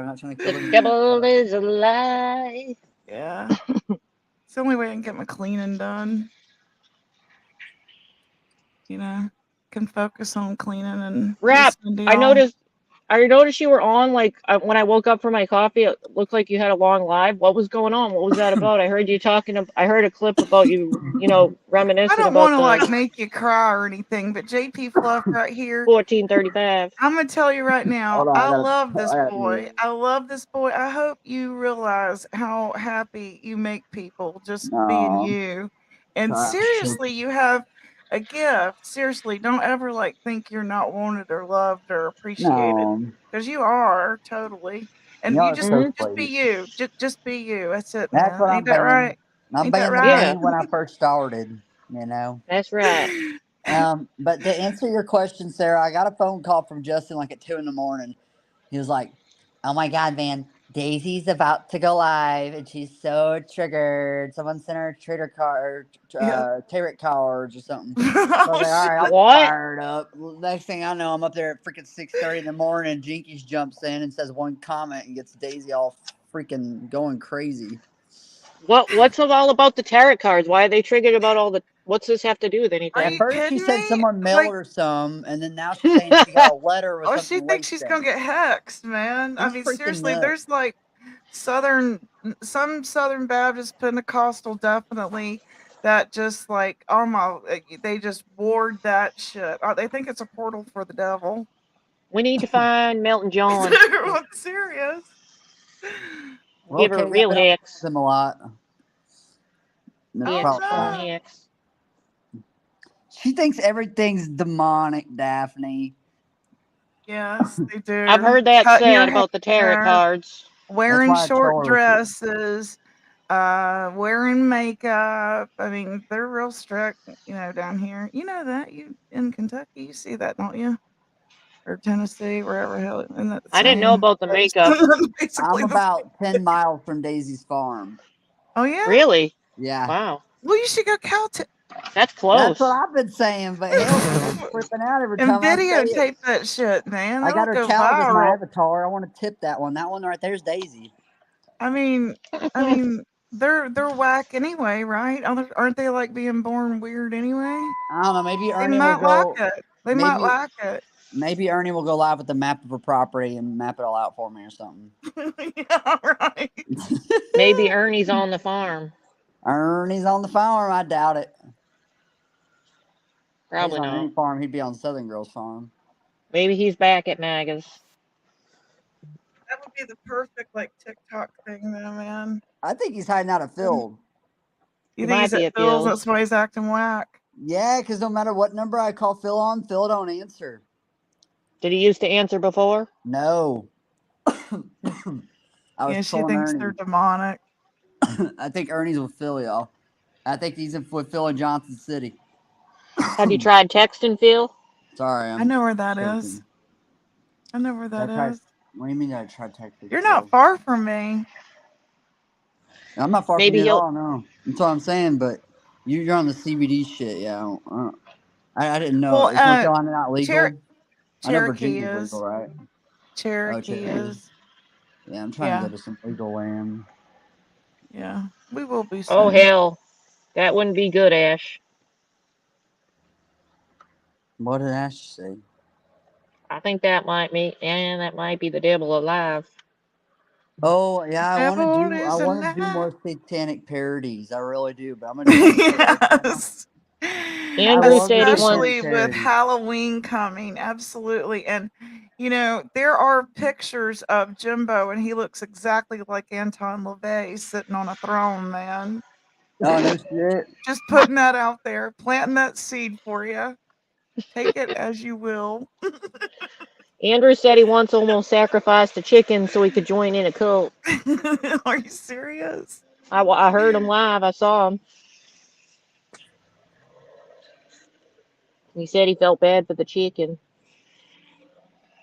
I'm not trying to kill the mood. The devil is alive. Yeah. It's the only way I can get my cleaning done. You know, can focus on cleaning and Rap. I noticed I noticed you were on, like, when I woke up for my coffee, it looked like you had a long live. What was going on? What was that about? I heard you talking, I heard a clip about you, I reminiscing don't want about to like the make you cry or anything, but JP Fluff right here. 1435. I'm gonna tell you right now, Hold on, I I gotta. love this I gotta boy. mute. I love this boy. I hope you realize how happy you make people just being No, you. And sorry. seriously, you have a gift. Seriously, don't ever like think you're not wanted or loved or appreciated, No, because you are totally. And you y'all are just so Mm-hmm. just be sweet. you. Just be you. That's it, That's man. what Ain't I'm that being. right? I'm Ain't that being the right? Yeah, me when I first started. You know. that's right. But to answer your question, Sarah, I got a phone call from Justin like at 2 in the morning. He was like, "Oh my God, man, Daisy's about to go live, and she's so triggered. Someone sent her Trader card, Yeah. tarot cards or something." So I was Oh like, "All shit. right, I'm What? fired up." Next thing I know, I'm up there at freaking 6:30 in the morning, and Jinkies jumps in and says one comment and gets Daisy all freaking going crazy. What's it all about the tarot cards? Why are they triggered about all the? What's this have to do with Are At anything? you first, she kidding said me? someone mailed Like, her some, and then now she's saying she got a letter with oh, something she thinks laced she's in gonna it. get hexed, man. I She's mean, freaking seriously, nuts. there's like some Southern Baptist Pentecostal definitely that just like they just ward that shit. They think it's a portal for the devil. We need to find Melton John. I'm serious. Well, Give her a Katie, I've real been on hex. them a lot. That's Oh Yes, probably on why. no. hex. She thinks everything's demonic, Daphne. Yes, they I've do. heard that Cutting your said about the tarot hair, cards. That's wearing why I short told her. dresses, wearing makeup. I mean, they're real strict, down here. You know that you in Kentucky, you see that, don't you? Or Tennessee, wherever hell, isn't that the I didn't know same? about the makeup. Basically I'm the about 10 miles from Daisy's farm. Oh yeah? Really? Yeah. Wow, Well, you should go Caltech. that's That's what close. I've been saying, but hell, she keeps flipping out every And time I say it. videotape that shit, man. I That'll got her go child as my viral. avatar. I want to tip that one. That one right there's Daisy. I mean, I mean, they're whack anyway, right? Aren't they like being born weird anyway? I don't know. Maybe They Ernie will might like go. it. They might Maybe like it. maybe Ernie will go live with the map of her property and map it all out for me or something. Yeah, right. Maybe Ernie's on the farm. Ernie's on the farm. I doubt it. If he's Probably on any not. farm, he'd be on Southern Girls farm. Maybe he's back at Magas. That would be the perfect like TikTok thing, though, man. I think he's hiding out at Phil. You He think might he's be at at Phil's? Phil's. That's why he's acting whack. Yeah, because no matter what number I call Phil on, Phil don't answer. Did he used to answer before? No. I was Yeah, she trolling thinks they're Ernie. demonic. I think Ernie's with Phil, y'all. I think he's with Phil in Johnson City. Have you tried texting Phil? Sorry, I know where that joking. is. I know where that is. What do you mean I tried texting You're Phil? not far from me. I'm not far from Maybe you at he'll. all, no. That's what I'm saying, but you're on the CBD shit, yeah. I didn't know. Well, Is North Carolina not legal? I know Cherokee Virginia's is. legal, right? Cherokee Cherokee. is. Yeah, I'm trying to Yeah, go to some legal land. yeah. We will be Oh soon. hell, that wouldn't be good, Ash. What did Ash say? I think that might be the devil alive. Oh yeah, I want Devil to is alive. do more satanic parodies. I really do, but I'm gonna do one for this one. Yes. I Andrew love the said he satanic Especially wants. with parodies. Halloween coming. Absolutely. And, there are pictures of Jimbo, and he looks exactly like Anton LaVey sitting on a throne, man. Oh no shit. Just putting that out there, planting that seed for you. Take it as you will. Andrew said he once almost sacrificed a chicken so he could join in a cult. Are you serious? I heard him live. I saw him. He said he felt bad for the chicken.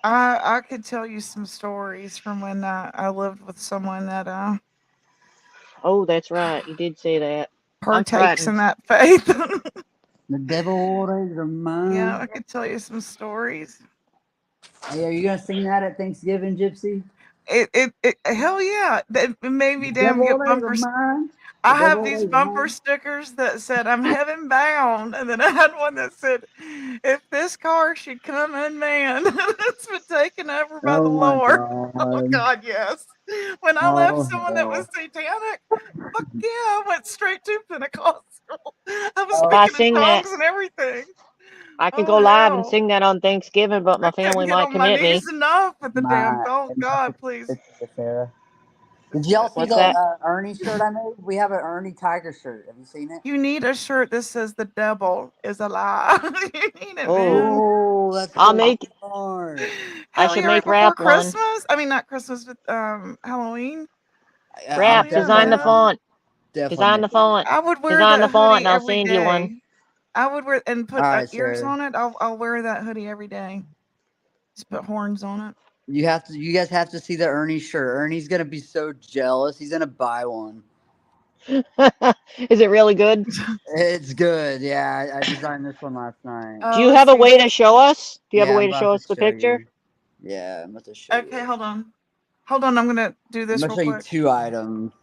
I could tell you some stories from when I lived with someone that Oh, that's right. You did say that. I'm partakes in frightened. that faith. The devil is a Yeah, man. I could tell you some stories. Hey, are you gonna sing that at Thanksgiving, Gypsy? Hell yeah. That maybe The damn devil get is a bumpers. man. I have devil these is bumper mine. stickers that said I'm heaven bound, and then I had one that said, "If this car should come unmanned, it's been taken over by the Oh my Lord." Oh god. God, yes. When I left Oh someone that was hell. satanic, fuck yeah, I went straight to Pentecostal. I was If I speaking in sing that, tongues and everything. I could Oh go live and hell. sing that on Thanksgiving, but I my couldn't family get might on my commit me. knees enough with the damn oh My God, please. picture, Sarah. Did y'all see What's the that? Ernie shirt I made? We have an Ernie Tiger shirt. Have you seen it? You need a shirt that says the devil is a lie. You need it, Oh, man. Oh, that's I'll so make. smart. I Hell should yeah, right make before rap one. Christmas. I mean, not Christmas, but Halloween. I'm Hell Rap. yeah, Design the man. font. definitely Design the making it. font. I would wear Design the that font, hoodie and I'll every send you one. day. I would wear and All put right, ears Sarah. on it. I'll wear that hoodie every day. Just put horns on it. You guys have to see the Ernie shirt. Ernie's gonna be so jealous. He's gonna buy one. Is it really good? It's good. Yeah, I designed this one last night. Do Oh, you let's have a see. way to show us? Do you have a Yeah, way I'm to show about to us the show picture? you. Yeah, I'm about to show Okay, you. hold on. Hold on, I'm gonna do I'm this gonna real show you quick. 2 items.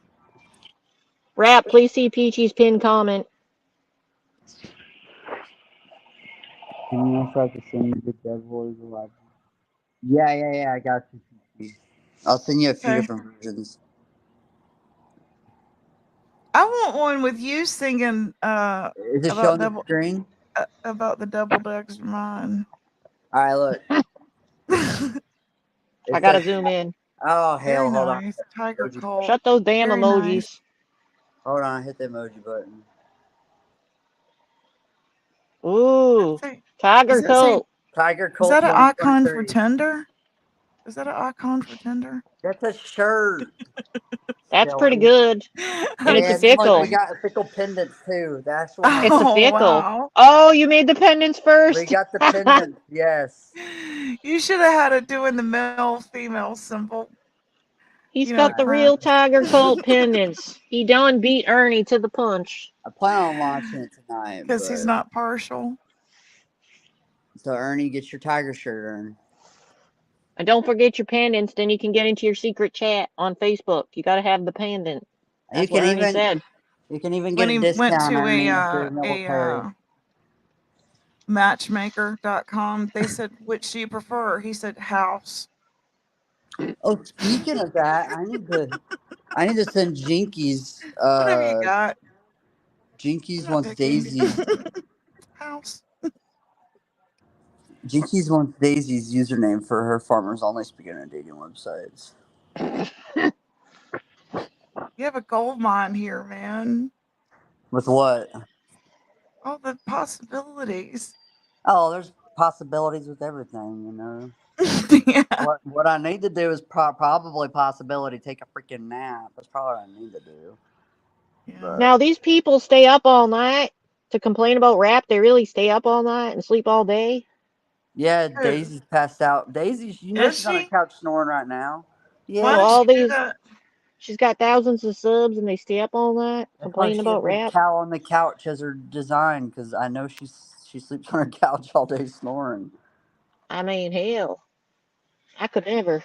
Rap, please see Peachy's pinned comment. Can you also have to send me the devil is alive? Yeah. I got you. I'll send you a few Okay. different versions. I want one with you singing Is it about showing the double screen? about the double decks are mine. All right, look. I It gotta says, zoom in. "Oh Very hell, hold on." nice. Tiger Emoji. Colt. Shut those damn Very nice. emojis. Hold on, I hit the emoji button. Ooh, Say, does Tiger that say Coat. Tiger is Colt that an icon for 2023. Tinder? Is that an icon for Tinder? That's a shirt. That's pretty Silly. good. And I'm it's a And just then look, we pickle. kidding. got fickle pendants too. That's what It's a happened. Oh pickle. wow. Oh, you made the pendants We first? got the pendants. Yes. You should have had it doing the male female symbol. He's You know, got at the print. real Tiger Colt pendants. He done beat Ernie to the punch. I plan on launching it tonight, Because he's but not partial. so Ernie, get your tiger shirt, Ernie. And don't forget your pendants, then you can get into your secret chat on Facebook. You gotta have the pendant. You That's what can Ernie even said. get When a he went discount, to Ernie, if you're military. matchmaker.com, they said, which do you prefer? He said, house. Oh, speaking of that, I need to send Jinkies. Whatever you got. I'm Jinkies not wants picky. Daisy's. House. Jinkies wants Daisy's username for her farmers only speaking of dating websites. You have a gold mine here, man. With what? All the possibilities. Oh, there's possibilities with everything, you know. Yeah. What I need to do is probably possibility take a freaking nap. That's probably what I need to do. Yeah. But Now these people stay up all night to complain about rap. They really stay up all night and sleep all day. yeah, Who? Daisy's passed out. Daisy, you know Is she's on her she? couch snoring right now. Why So did Yeah, all she do these, that? she's got thousands of subs and they stay up all night that's why complaining she has about a rap. cow on the couch as her design. Because I know she sleeps on her couch all day snoring. I mean, hell, I could never.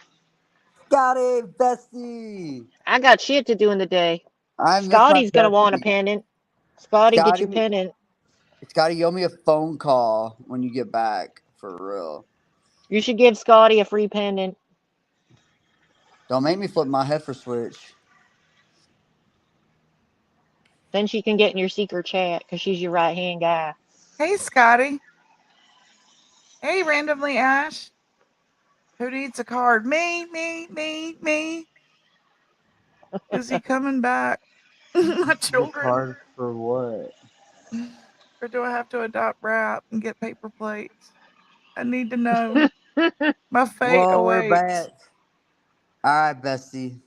Got it, Bessie. I got shit to do in the day. I miss my Scotty's gonna want a bestie. pendant. Scotty, get your Scotty, pendant. Scotty, you owe me a phone call when you get back for real. You should give Scotty a free pendant. Don't make me flip my heifer switch. Then she can get in your secret chat because she's your right hand guy. Hey, Scotty. Hey, randomly Ash. Who needs a card? Me. Is he coming back? My The children. card for what? Or do I have to adopt rap and get paper plates? I need to know. My fate Whoa, we're awaits. back. All right, Bessie.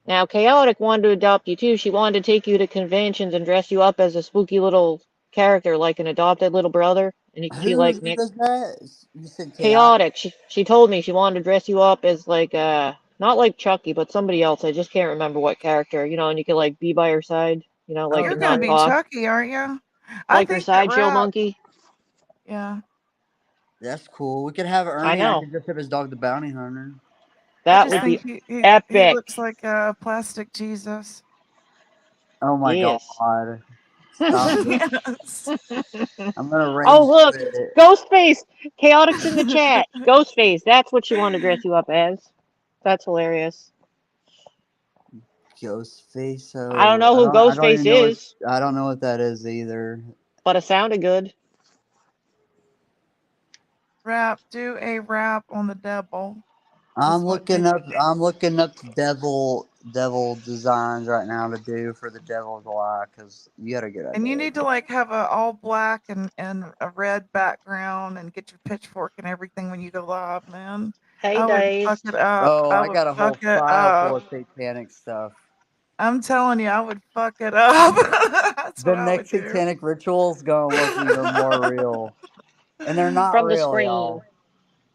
Now, Chaotic wanted to adopt you too. She wanted to take you to conventions and dress you up as a spooky little character, like an adopted little brother. And she like Who mixed. does that? You said chaotic. Chaotic. She told me she wanted to dress you up as like not like Chucky, but somebody else. I just can't remember what character. You know, and you could like be by her side. You know, like Oh, You're and going to not be really? talk, Chucky, aren't you? I like her think that sideshow rap. monkey. Yeah. That's cool. We could have Ernie. I know. could dress up as Dog the Bounty Hunter. I That just would be think he epic. looks like a plastic Jesus. Oh my Yes. god. Stop it. Yes. I'm gonna rage Oh, look. quit. Ghostface. Chaotic's in the chat. Ghostface. That's what you want to dress you up as. That's hilarious. Ghostface. I don't know who I don't Ghostface even know is, I don't know what that is either. but it sounded good. Do a rap on the devil. I'm is what looking up Daisy- devil designs right now to do for the Devil's Lie because you got a good And you idea. need to like have a all black and a red background and get your pitchfork and everything when you go live, man. Hey, I would Dave. fuck it up. Oh, I I would got a whole fuck it file full up. of satanic stuff. I'm telling you, I would fuck it up. That's The what I would next do. satanic ritual's gonna look even more real. And they're not From the real, screen. y'all.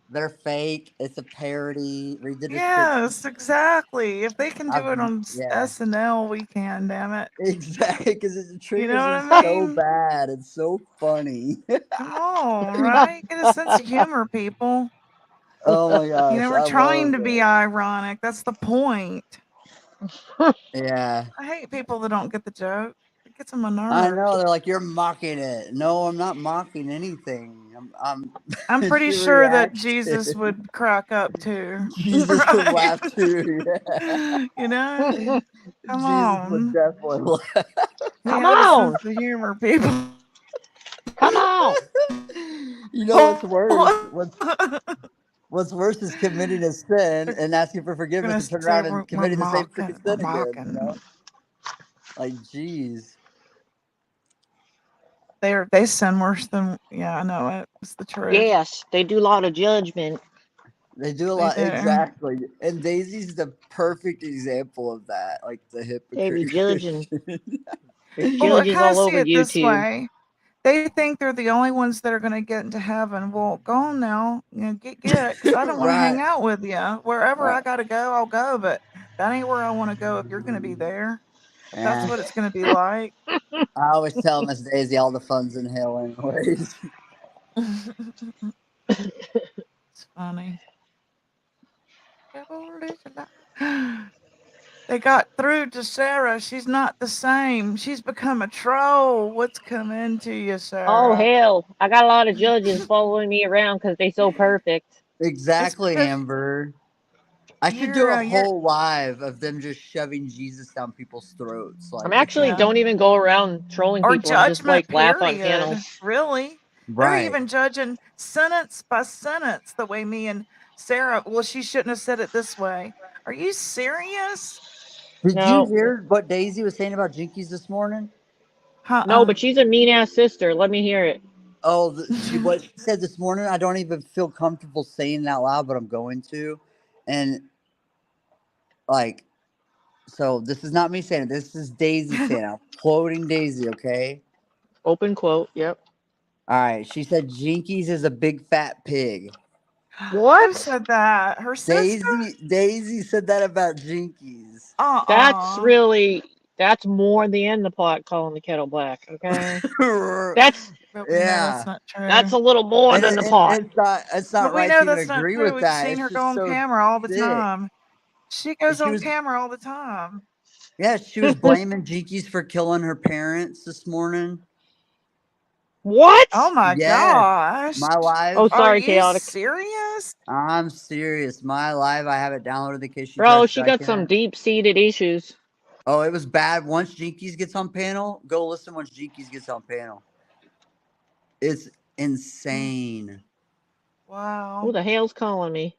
They're fake. It's a parody. Read the description. Yes, exactly. If they can do it on Yeah. SNL, we can. Damn it. Exactly, because the triggers know what are I so mean? bad. It's so funny. Come on, right? Get a sense of humor, people. Oh my gosh, You know, we're I trying love to be it. ironic. That's the point. Yeah, I hate people that don't get the joke. It gets on my I nerves. know. They're like, you're mocking it. No, I'm not mocking anything. I'm pretty she sure that reacted. Jesus would crack up too. Jesus would Right? laugh too. Yeah. You know? Come Jesus would on. definitely laugh. We Come have a on. sense of humor, people. Come on. You know what's worse? What's worse is committing a sin and asking for forgiveness and turn say around and we're committing the same mocking. freaking We're sin again. You mocking. know? Like, jeez. They sin worse than I know it. It's the truth. Yes, they do a lot of judgment. They do a They lot, do. exactly. And Daisy's the perfect example of that. Like the They be hypocrite. judging. There's Well, I judges kind of all see over it this YouTube. way. They think they're the only ones that are going to get into heaven. Well, go on now, get, because I don't want to hang Right. out with you. Wherever I Right. got to go, I'll go. But that ain't where I want to go if you're going to be there. If that's Yeah. what it's going to be like. I always tell Miss Daisy all the fun's in hell anyways. It's funny. They got through to Sarah. She's not the same. She's become a troll. What's coming to you, Sarah? Oh, hell. I got a lot of judges following me around because they so perfect. Exactly, Amber. I should do a whole live of them just shoving Jesus down people's throats. Like, I'm actually don't even go around trolling or people and just judgment like laugh on period. panels. Really? Right. They're even judging sentence by sentence the way me and Sarah. Well, she shouldn't have said it this way. Are you serious? Did No. you hear what Daisy was saying about Jinkies this morning? No, but she's a mean ass sister. Let me hear it. Oh, what she said this morning, I don't even feel comfortable saying it out loud, but I'm going to. And like, so this is not me saying it. This is Daisy saying it. I'm quoting Daisy, okay? Open quote. Yep. All right. She said Jinkies is a big fat pig. What? Who said that? Her sister? Daisy said that about Jinkies. That's more the end the pot calling the kettle black. Okay. That's yeah. Not true. That's a little more than the pot. It's not But we right know to even that's not agree true. with We've that. seen It's her just go on so camera all the sick. time. She goes on camera all the time. Yeah, she was blaming Jinkies for killing her parents this morning. What? Oh my gosh. My live. Oh, sorry, Are you Chaotic. serious? I'm serious. My live, I have it downloaded in case you Bro, she got some deep-seated issues. Oh, it was bad. Once Jinkies gets on panel, go listen once Jinkies gets on panel. It's insane. Wow. Who the hell's calling me?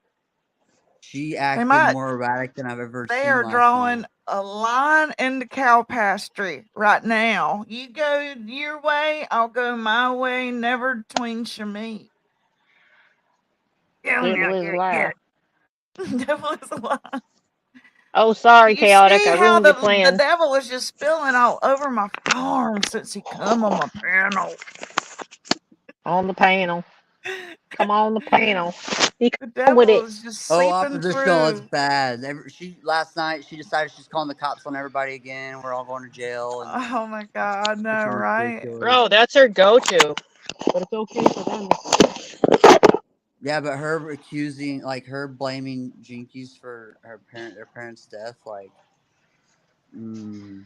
She acted more erratic than I've ever seen. They are drawing a line in the cow pasture right now. You go your way, I'll go my way, never tween me. Devil is a lie. Devil is a lie. Oh, sorry, You Chaotic. see I how ruined your plan. the devil is just spilling all over my farm since he come on my panel. On the panel. Come on the panel. You The come with devil it. is just Oh, seeping oppositional, it's through. bad. Last night she decided she's calling the cops on everybody again. We're all going to jail. And Oh my God, no, right? Bro, that's her go-to. But it's okay for them. Yeah, but her accusing, like her blaming Jinkies for their parents' death, like,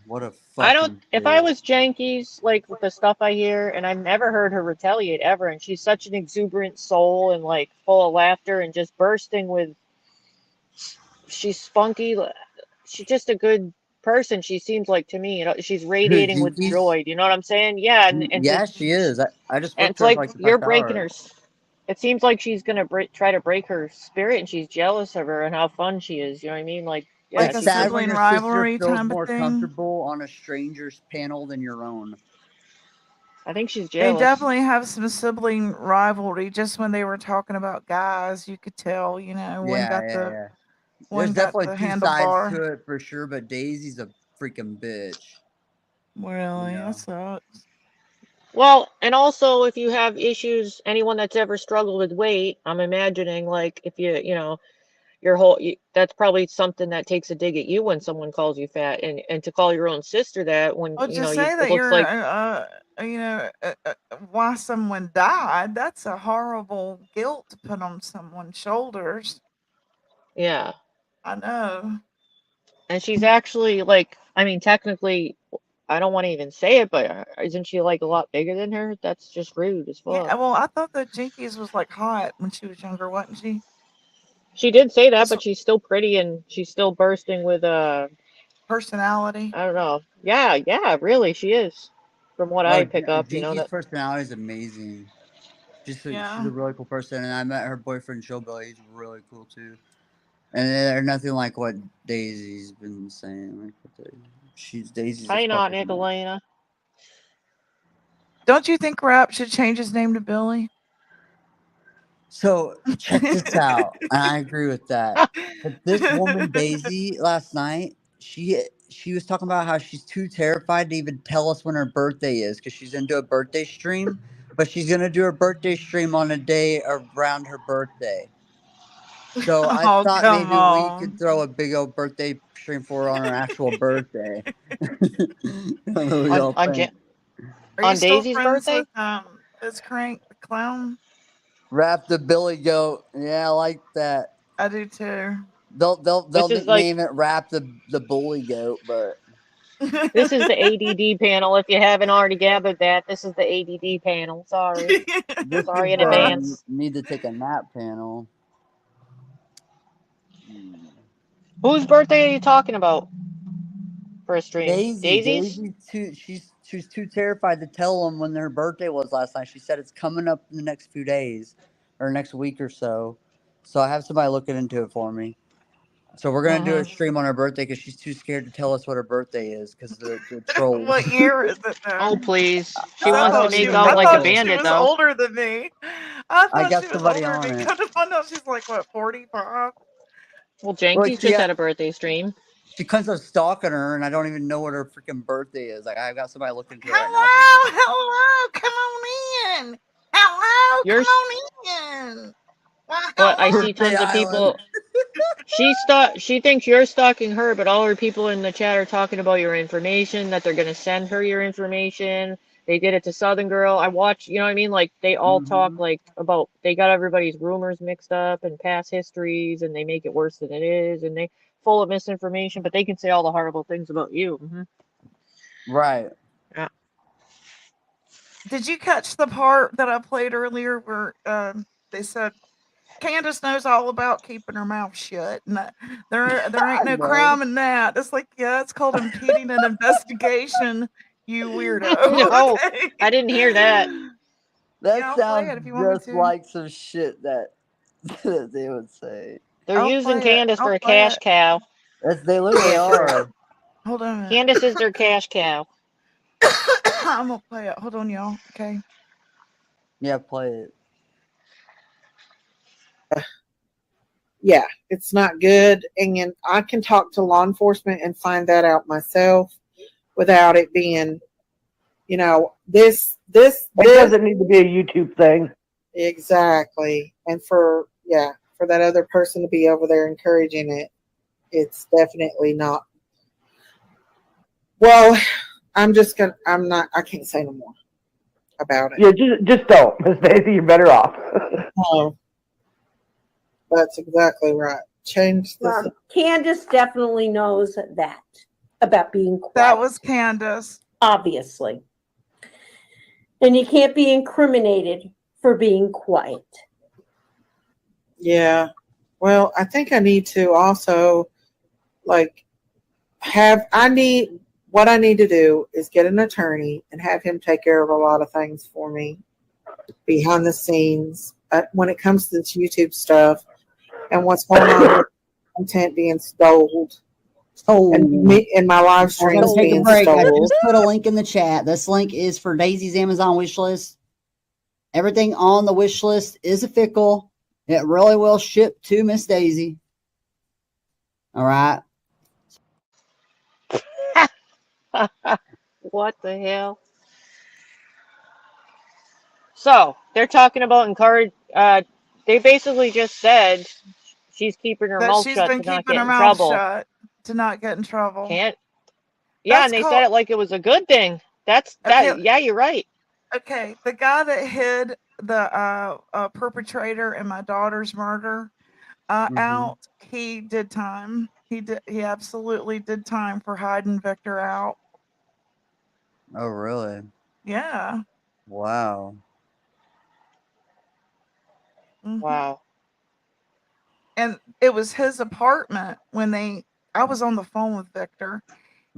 what a I don't. fucking If I bitch. was Janky's, like with the stuff I hear, and I've never heard her retaliate ever, and she's such an exuberant soul and like full of laughter and just bursting with. She's spunky. She's just a good person. She seems like to me. You know, she's Who, radiating with Jinkies? joy. Do you know what I'm saying? Yeah, and Yeah, she is. I just worked it's there for like like the you're past breaking hour. her. It seems like she's gonna try to break her spirit, and she's jealous of her and how fun she is. You know what I mean? Like, yeah, Like It's a she's sad just. when sibling your sister rivalry feels type of more thing. comfortable on a stranger's panel than your own. I think she's They jealous. definitely have some sibling rivalry. Just when they were talking about guys, you could tell. You know, Yeah, yeah, yeah. one There's got definitely the two sides handlebar. to it for sure, but Daisy's a freaking bitch. Really, Yeah. that sucks. Well, and also if you have issues, anyone that's ever struggled with weight, I'm imagining like if you know, your whole that's probably something that takes a dig at you when someone calls you fat, and to call your own sister that when Well, you to know say it that looks you're, like why someone died, that's a horrible guilt to put on someone's shoulders. yeah. I know. And she's actually like, I mean, technically, I don't want to even say it, but isn't she like a lot bigger than her? That's just rude as Yeah, fuck. well, I thought that Jinkies was like hot when she was younger, wasn't she? She did say that, Just but she's still pretty and she's still bursting with personality. I don't know. Yeah, yeah, really, she is. From what Oh, I pick up, you know Jinky's that. personality is amazing. She's Yeah. a really cool person, and I met her boyfriend Showbill. He's really cool too. And they're nothing like what Daisy's been saying. Like, Daisy's a Hi, not fucking. Nicolina. Don't you think Rap should change his name to Billy? So check this out, and I agree with that. But this woman Daisy last night, she was talking about how she's too terrified to even tell us when her birthday is because she's into a birthday stream, but she's gonna do her birthday stream on a day around her birthday. So I Oh, thought come maybe we could on. throw a big old birthday stream for her on her actual birthday. I don't know what On y'all on think. Are you on still Daisy's friends birthday? with Fizz Crank the clown? Wrap the Billy Goat. Yeah, I like that. I do too. They'll This is like nickname it Wrap the Bully Goat, but this is the ADD panel. If you haven't already gathered that, this is the ADD panel. Sorry, this sorry is in the advance. need to take a nap panel. Whose birthday are you talking about for a stream? Daisy's? She's too terrified to tell them when their birthday was last night. She said it's coming up in the next few days or next week or so. So I have somebody looking into it for me. So we're gonna do a Mm-hmm. stream on her birthday because she's too scared to tell us what her birthday is because the trolls. What year is it Oh though? please, she 'Cause I wants to don't make even out I like a thought know. she bandit was though. older than me. I I thought got she was somebody older than on me. it. Come to find out, she's like what, 45? Well, Like Janky's just had a birthday stream. she comes up stalking her, and I don't even know what her freaking birthday is. Like I've got somebody looking into it right now for me. Hello, come on in. Hello, come Yours, on in. Why, but I hello. see Birthday tons of Island. people. She thinks you're stalking her, but all her people in the chat are talking about your information, that they're gonna send her your information. They did it to Southern Girl. I watch, you know what I mean? Like they all talk like about they got everybody's rumors mixed up and past histories, and they make it worse than it is, and they full of misinformation. But they can say all the horrible things about you. Right. Yeah. Did you catch the part that I played earlier where they said Candace knows all about keeping her mouth shut, and there ain't I no know. crime in that. It's like, yeah, it's called impeding an investigation. You weirdo. No, Okay. I didn't hear that. That Yeah, I'll play sounds it if you want me just to. like some shit that that they would say. They're using Candace I'll for a play cash it. cow. They literally Yeah, for are. Hold on a minute. Candace is their cash cow. I'm gonna play it. Hold on, y'all. Okay. Yeah, play it. Yeah, it's not good. And I can talk to law enforcement and find that out myself without it being, this It doesn't need to be a YouTube thing. exactly. And for that other person to be over there encouraging it, it's definitely not. Well, I can't say no more about it. Yeah, just don't, Miss Daisy. You're better off. Oh, That's exactly right. Change the. Candace definitely knows that about being quiet. That was Candace. Obviously. And you can't be incriminated for being quiet. Yeah. Well, I think I need to also, like, what I need to do is get an attorney and have him take care of a lot of things for me behind the scenes when it comes to this YouTube stuff and what's going on with content being stolen. And my live We're streams gonna take a being break. I stolen. just put a link in the chat. This link is for Daisy's Amazon wish list. Everything on the wish list is a fickle. It really will ship to Miss Daisy. All right. What the hell? So they're talking about encourage. They basically just said she's keeping her That mouth she's shut been to not keeping get her in mouth trouble. shut to not get in trouble. Can't. Yeah, That's and they called. said it like it was a good thing. That's that. Okay. Yeah, you're right. Okay, the guy that hid the perpetrator in my daughter's murder out, he did time. He absolutely did time for hiding Victor out. Oh, really? Yeah. Wow. Mhm. Wow. And it was his apartment when I was on the phone with Victor,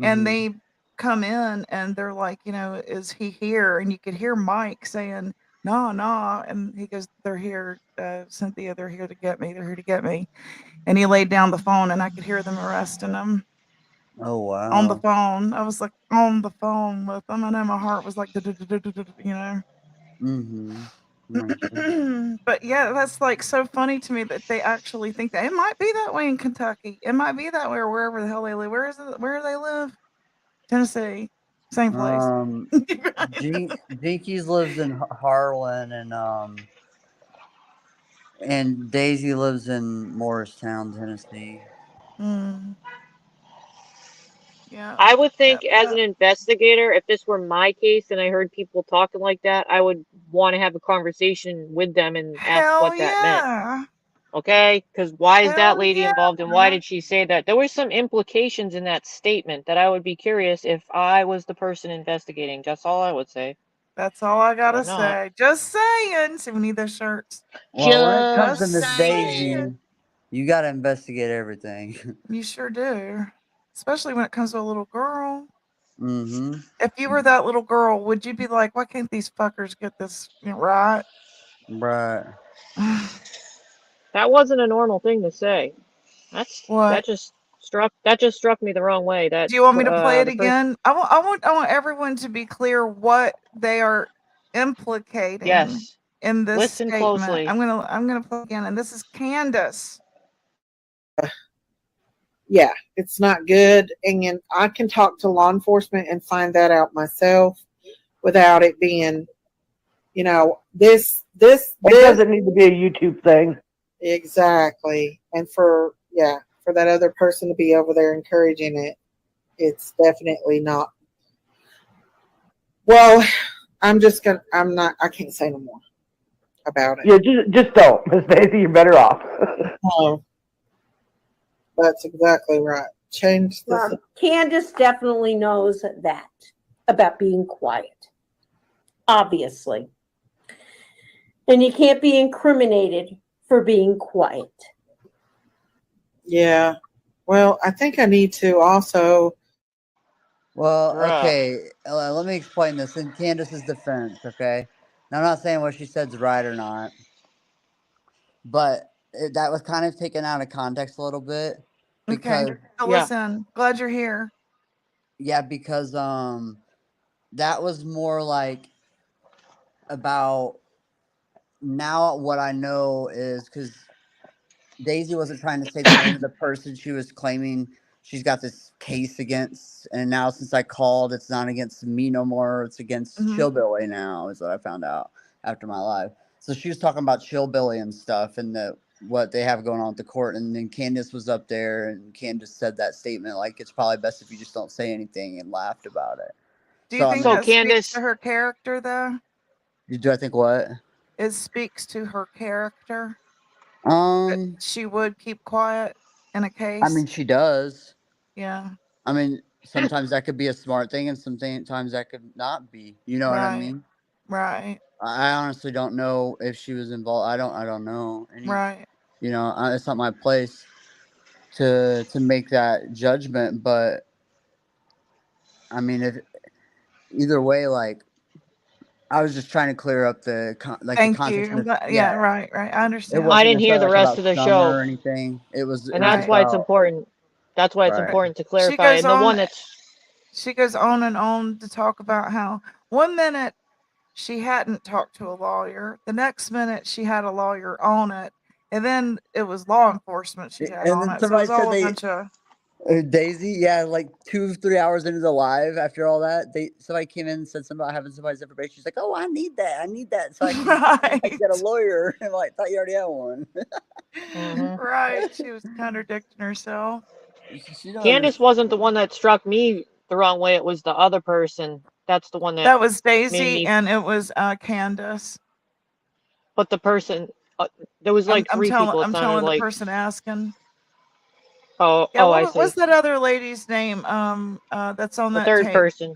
and they come in and they're like, is he here? And you could hear Mike saying, nah. And he goes, they're here, Cynthia, they're here to get me. They're here to get me. And he laid down the phone and I could hear them arresting him Oh, wow. on the phone. I was like on the phone with them, and then my heart was like, But yeah, that's like so funny to me that they actually think that it might be that way in Kentucky. It might be that way or wherever the hell they live. Where do they live? Tennessee. Same place. Jinkies lives in Harlan, and Daisy lives in Morristown, Tennessee. Yeah. I would think as an investigator, if this were my case and I heard people talking like that, I would want to have a conversation with them and ask what that meant. Okay? Because why is that lady involved and why did she say that? There were some implications in that statement that I would be curious if I was the person investigating. That's all I would say. That's all I gotta I'm not. say. Just saying. See, we need those shirts. Well, when it comes to Just Miss saying. Daisy, you got to investigate everything. You sure do. Especially when it comes to a little girl. Mm-hmm. If you were that little girl, would you be like, why can't these fuckers get this right? Right. That wasn't a normal thing to say. That just struck me the wrong way. That Do you want me to play it the first again? I want everyone to be clear what they are implicating Yes. in this Listen statement. closely. I'm gonna play again, and this is Candace. Yeah, it's not good. And I can talk to law enforcement and find that out myself without it being, this It doesn't need to be a YouTube thing. Exactly. And for that other person to be over there encouraging it, it's definitely not. Well, I can't say no more about it. Yeah, just don't. Miss Daisy, you're better off. Oh, that's exactly right. Change the. Candace definitely knows that about being quiet. Obviously. And you can't be incriminated for being quiet. Yeah. Well, I think I need to also. Well, okay, let me explain this in Candace's defense, okay? Now, I'm not saying what she said's right or not, but that was kind of taken out of context a little bit because Okay. So listen, glad you're here. Yeah, because that was more like about now what I know is because Daisy wasn't trying to say the name of the person she was claiming she's got this case against, and now since I called, it's not against me no more. It's against Chillbilly now, is what I found out after my live. So she was talking about Chillbilly and stuff, and what they have going on at the court. And then Candace was up there, and Candace said that statement like it's probably best if you just don't say anything, and laughed about it. Do you think that speaks to her character, though? Do I think what? It speaks to her character. She would keep quiet in a case. I mean, she does. Yeah. I mean, sometimes that could be a smart thing, and sometimes that could not be. You know what I Right. mean? Right. I honestly don't know if she was involved. I don't know. Right. You know, it's not my place to make that judgment. But I mean, if either way, like I was just trying to clear up the the Thank context. you. I'm Of, glad. Yeah. Right. Right. I it understand. wasn't I didn't hear the necessarily like rest about of the summer show, or anything. It was and that's why it's about important. That's why it's right. important to She clarify. goes And the one on. that's She goes on and on to talk about how 1 minute she hadn't talked to a lawyer, the next minute she had a lawyer on it, and then it was law enforcement she had And on then it. So it was somebody said all a they bunch of Daisy, yeah, like 2-3 hours into the live after all that, somebody came in and said something about having somebody's information. She's like, "Oh, I need that so I can right. get a lawyer." I'm like, "Thought you already had one." Right. She was contradicting herself. She don't Candace understand. wasn't the one that struck me the wrong way. It was the other person. That's the one that That was made Daisy me. and it was Candace. But the person, there was like three people. It I'm sounded telling the like. person asking. Oh, Yeah, I see. what's that other lady's name? That's on The that third tape. person.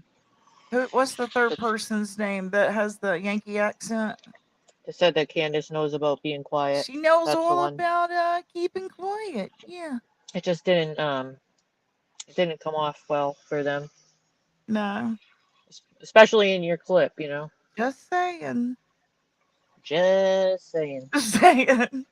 What's the third person's name that has the Yankee accent? They said that Candace knows about being quiet. She knows That's the all one. about keeping quiet. Yeah. It just didn't it didn't come off well for them, No. especially in your clip. You know. Just saying. Just saying. Just saying.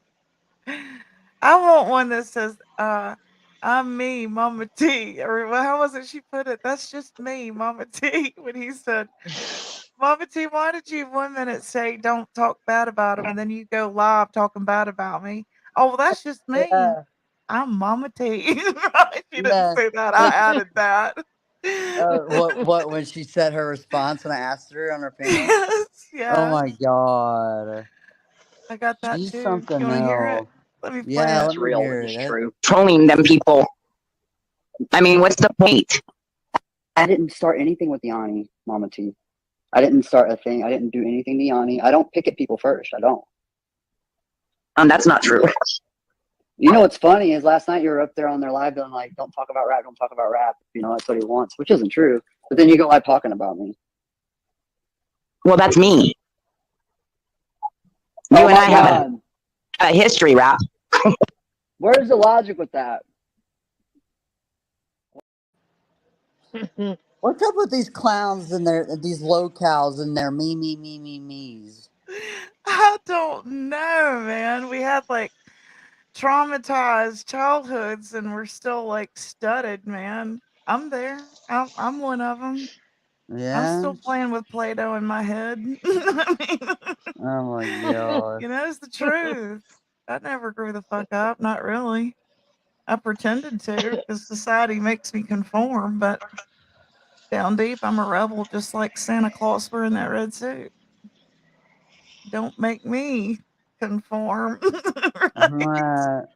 I want one that says, I'm me, Mama T. Or how was it she put it? That's just me, Mama T. When he said, Mama T, why did you 1 minute say don't talk bad about him and then you go live talking bad about me? Oh, well, that's just me. Yeah, I'm Mama T. She didn't yeah. say that. I added that. What when she said her response when I asked her on her panel? Yes, Oh yes. my god, I got that she's too. something You want to hear it? else. Let me play Yeah, it. let me hear it. Trolling them people. I mean, what's the point? I didn't start anything with Yanni, Mama T. I didn't start a thing. I didn't do anything to Yanni. I don't pick at people first. I don't. That's not true. You know what's funny is last night you were up there on their live being like, don't talk about rap, don't talk about rap. You know, that's what he wants, which isn't true. But then you go live talking about me. Well, that's me. You Oh and my I have God. a history, rap. Where's the logic with that? What's up with these clowns and these locals and their me's? I don't know, man. We had like traumatized childhoods and we're still like studded, man. I'm there. I'm one of them. I'm Yeah. still playing with Play-Doh in my head. I mean, Oh my god. you know, it's the truth. I never grew the fuck up. Not really. I pretended to because society makes me conform, but down deep, I'm a rebel just like Santa Claus wearing that red suit. Don't make me conform. Right.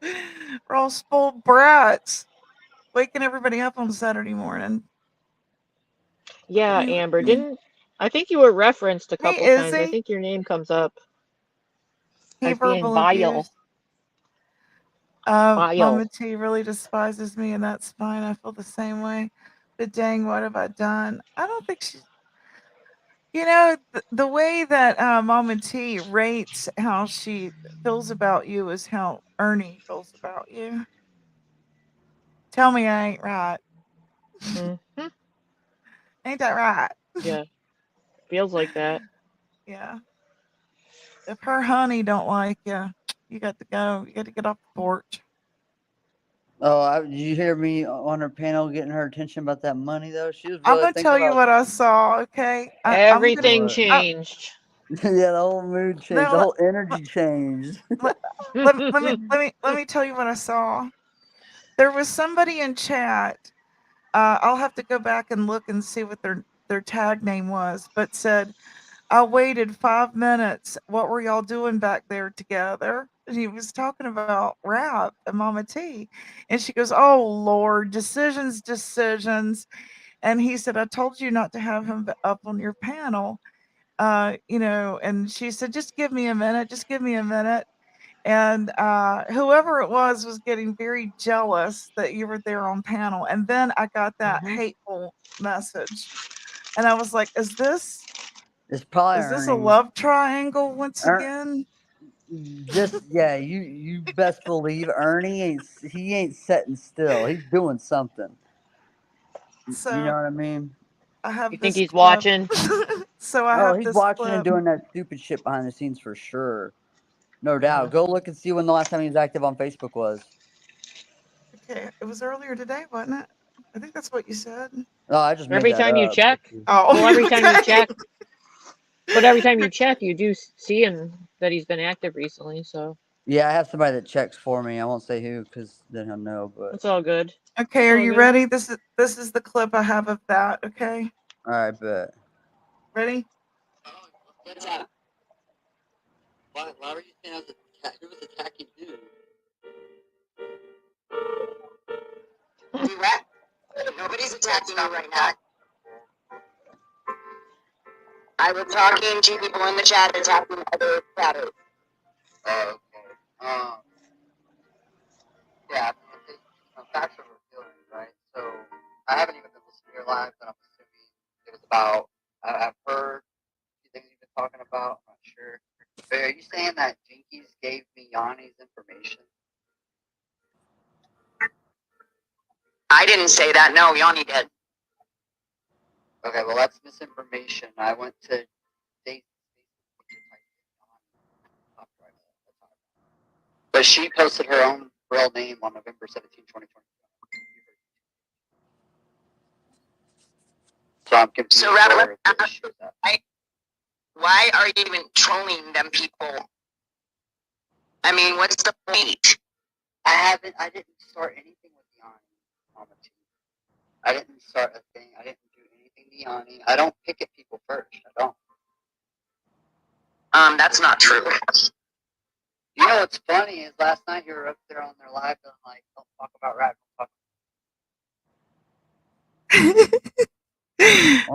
We're all spoiled brats, waking everybody up on Saturday morning. Yeah, You, Amber, didn't I think you were referenced a hey, couple times. I Izzy, think your name comes up he as being verbal vile. abused. Vile. Mama T really despises me, and that's fine. I feel the same way. But dang, what have I done? I don't think she. You know, the way that Mama T rates how she feels about you is how Ernie feels about you. Tell me I ain't right. Mm-hmm. Ain't that right? Yeah, feels like that. Yeah. If her honey don't like you, you got to go. You got to get off the porch. Oh, did you hear me on her panel getting her attention about that money though? She was I'm really gonna thinking tell you about what I saw. Okay, I'm gonna. Everything what. changed. Yeah, the whole mood changed. The No, whole energy changed. let, let me tell you what I saw. There was somebody in chat. I'll have to go back and look and see what their tag name was, but said, "I waited 5 minutes. What were y'all doing back there together?" And he was talking about rap and Mama T, and she goes, "Oh Lord, decisions, decisions." And he said, "I told you not to have him up on your panel." You know, and she said, "Just give me a minute. Just give me a minute." And whoever it was getting very jealous that you were there on panel. And then I got that hateful message. And I was like, It's is probably this a Ernie. love triangle once again? Yeah, you best believe Ernie ain't sitting still. He's doing something. So You know what I mean? I have You think this he's clip. watching? So I have He's this watching clip. and doing that stupid shit behind the scenes for sure. No doubt. Go look and see when the last time he was active on Facebook was. Okay, it was earlier today, wasn't it? I think that's what you said. Oh, I just made Every that time you up. check. Oh, Well, every time you okay. check. But every time you check, you do see him that he's been active recently. So Yeah, I have somebody that checks for me. I won't say who because then he'll know. But it's all good. Okay, It's are all you good. ready? This is the clip I have of that. Okay, all right, bet. ready? Why were you saying who was attacking who? Nobody's attacking you right now. I was talking to people in the chat attacking other chatters. Oh, okay. Yeah, facts are revealing, right? So I haven't even been listening to your live, but I'm assuming it was about. I've heard the things you've been talking about. I'm not sure. But are you saying that Jinkies gave me Yanni's information? I didn't say that. No, Yanni did. Okay, well that's misinformation. I went to Daisy, but she posted her own real name on November 17, 2020. So I'm confused. So, Rattler, why are you even trolling them people? I mean, what's the point? I didn't start anything with Yanni, Mama T. I didn't start a thing. I didn't do anything to Yanni. I don't pick at people first. I don't. That's not true. You know what's funny is last night you were up there on their live and like, don't talk about rap.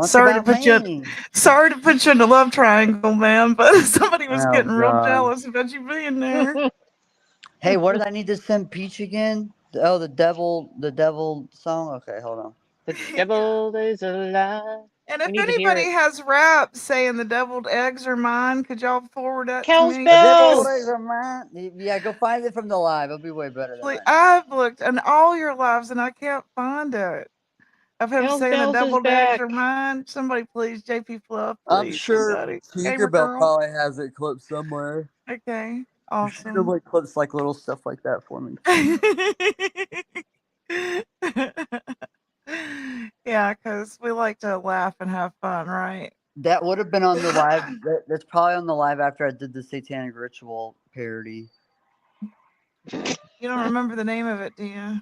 Sorry to put you in a love triangle, man. But somebody was getting real jealous about you being there. Hey, what did I need to send Peach again? Oh, the devil song. Okay, hold on. The devil is alive. And We if need to hear anybody it. has rap saying the deviled eggs are mine, could y'all forward that Kel's to me? bells. Yeah, go find it from the live. It'll be way better than I've looked in all your lives and I can't find it. Of him Kel's saying the bells is deviled eggs back. are mine. Somebody please, JP Fluff, I'm please. sure Somebody. Gamer Tinkerbell girl. probably has it clipped somewhere. Okay. She Awesome. normally clips like little stuff like that for me. Yeah, because we like to laugh and have fun, right? That would have been on the live. That's probably on the live after I did the Satanic Ritual parody. You don't remember the name of it, do you?